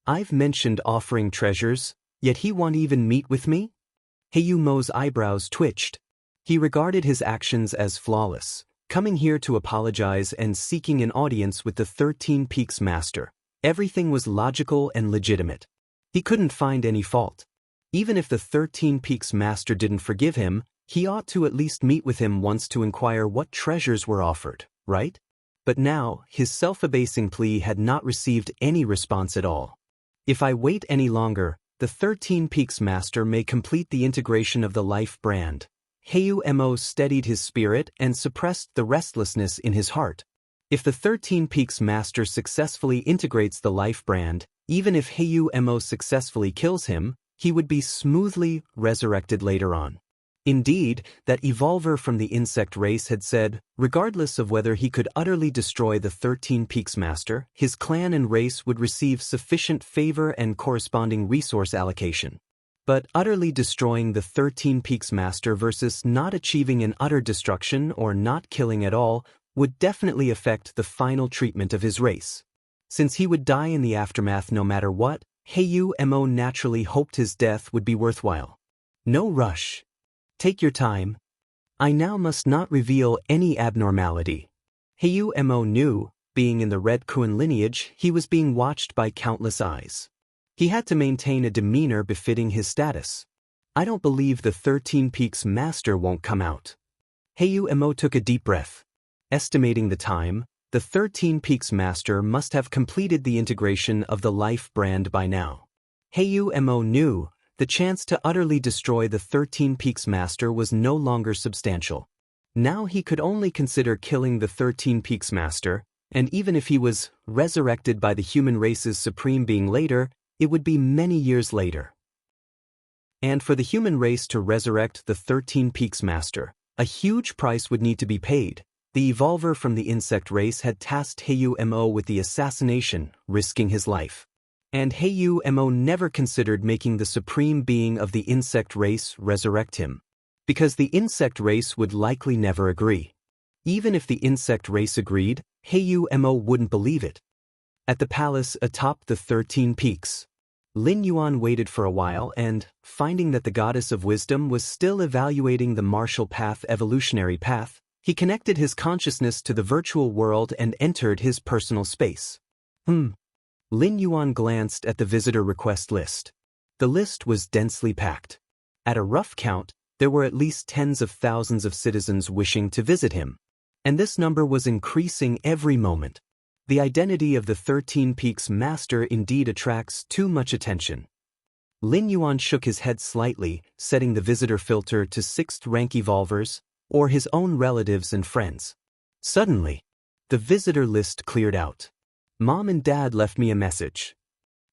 I've mentioned offering treasures, yet he won't even meet with me? Heiyu Mo's eyebrows twitched. He regarded his actions as flawless, coming here to apologize and seeking an audience with the 13 Peaks Master. Everything was logical and legitimate. He couldn't find any fault. Even if the 13 Peaks Master didn't forgive him, he ought to at least meet with him once to inquire what treasures were offered, right? But now, his self-abasing plea had not received any response at all. If I wait any longer, the 13 Peaks Master may complete the integration of the life brand. Heyu Mo steadied his spirit and suppressed the restlessness in his heart. If the 13 Peaks Master successfully integrates the life brand, even if Heyu Mo successfully kills him, he would be smoothly resurrected later on. Indeed, that evolver from the insect race had said, regardless of whether he could utterly destroy the 13 Peaks Master, his clan and race would receive sufficient favor and corresponding resource allocation. But utterly destroying the 13 Peaks Master versus not achieving an utter destruction or not killing at all would definitely affect the final treatment of his race. Since he would die in the aftermath no matter what, Heyu Mo naturally hoped his death would be worthwhile. No rush. Take your time. I now must not reveal any abnormality. Heyu Mo knew, being in the Red Kun lineage, he was being watched by countless eyes. He had to maintain a demeanor befitting his status. I don't believe the 13 Peaks Master won't come out. Heyu Mo took a deep breath. Estimating the time, the 13 Peaks Master must have completed the integration of the life brand by now. Heyu Mo knew the chance to utterly destroy the 13 Peaks Master was no longer substantial. Now he could only consider killing the 13 Peaks Master, and even if he was resurrected by the human race's supreme being later, it would be many years later. And for the human race to resurrect the 13 Peaks Master, a huge price would need to be paid. The evolver from the insect race had tasked Heyu Mo with the assassination, risking his life. And Heyu Mo never considered making the supreme being of the insect race resurrect him, because the insect race would likely never agree. Even if the insect race agreed, Heyu Mo wouldn't believe it. At the palace atop the 13 peaks, Lin Yuan waited for a while and, finding that the goddess of wisdom was still evaluating the martial path evolutionary path, he connected his consciousness to the virtual world and entered his personal space. Lin Yuan glanced at the visitor request list. The list was densely packed. At a rough count, there were at least tens of thousands of citizens wishing to visit him. And this number was increasing every moment. The identity of the 13 Peaks Master indeed attracts too much attention. Lin Yuan shook his head slightly, setting the visitor filter to 6th rank evolvers, or his own relatives and friends. Suddenly, the visitor list cleared out. Mom and Dad left me a message.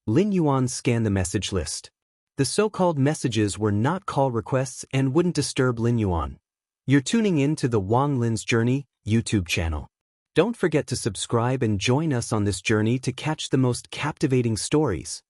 Lin Yuan scanned the message list. The so-called messages were not call requests and wouldn't disturb Lin Yuan. You're tuning in to the Wang Lin's Journey YouTube channel. Don't forget to subscribe and join us on this journey to catch the most captivating stories.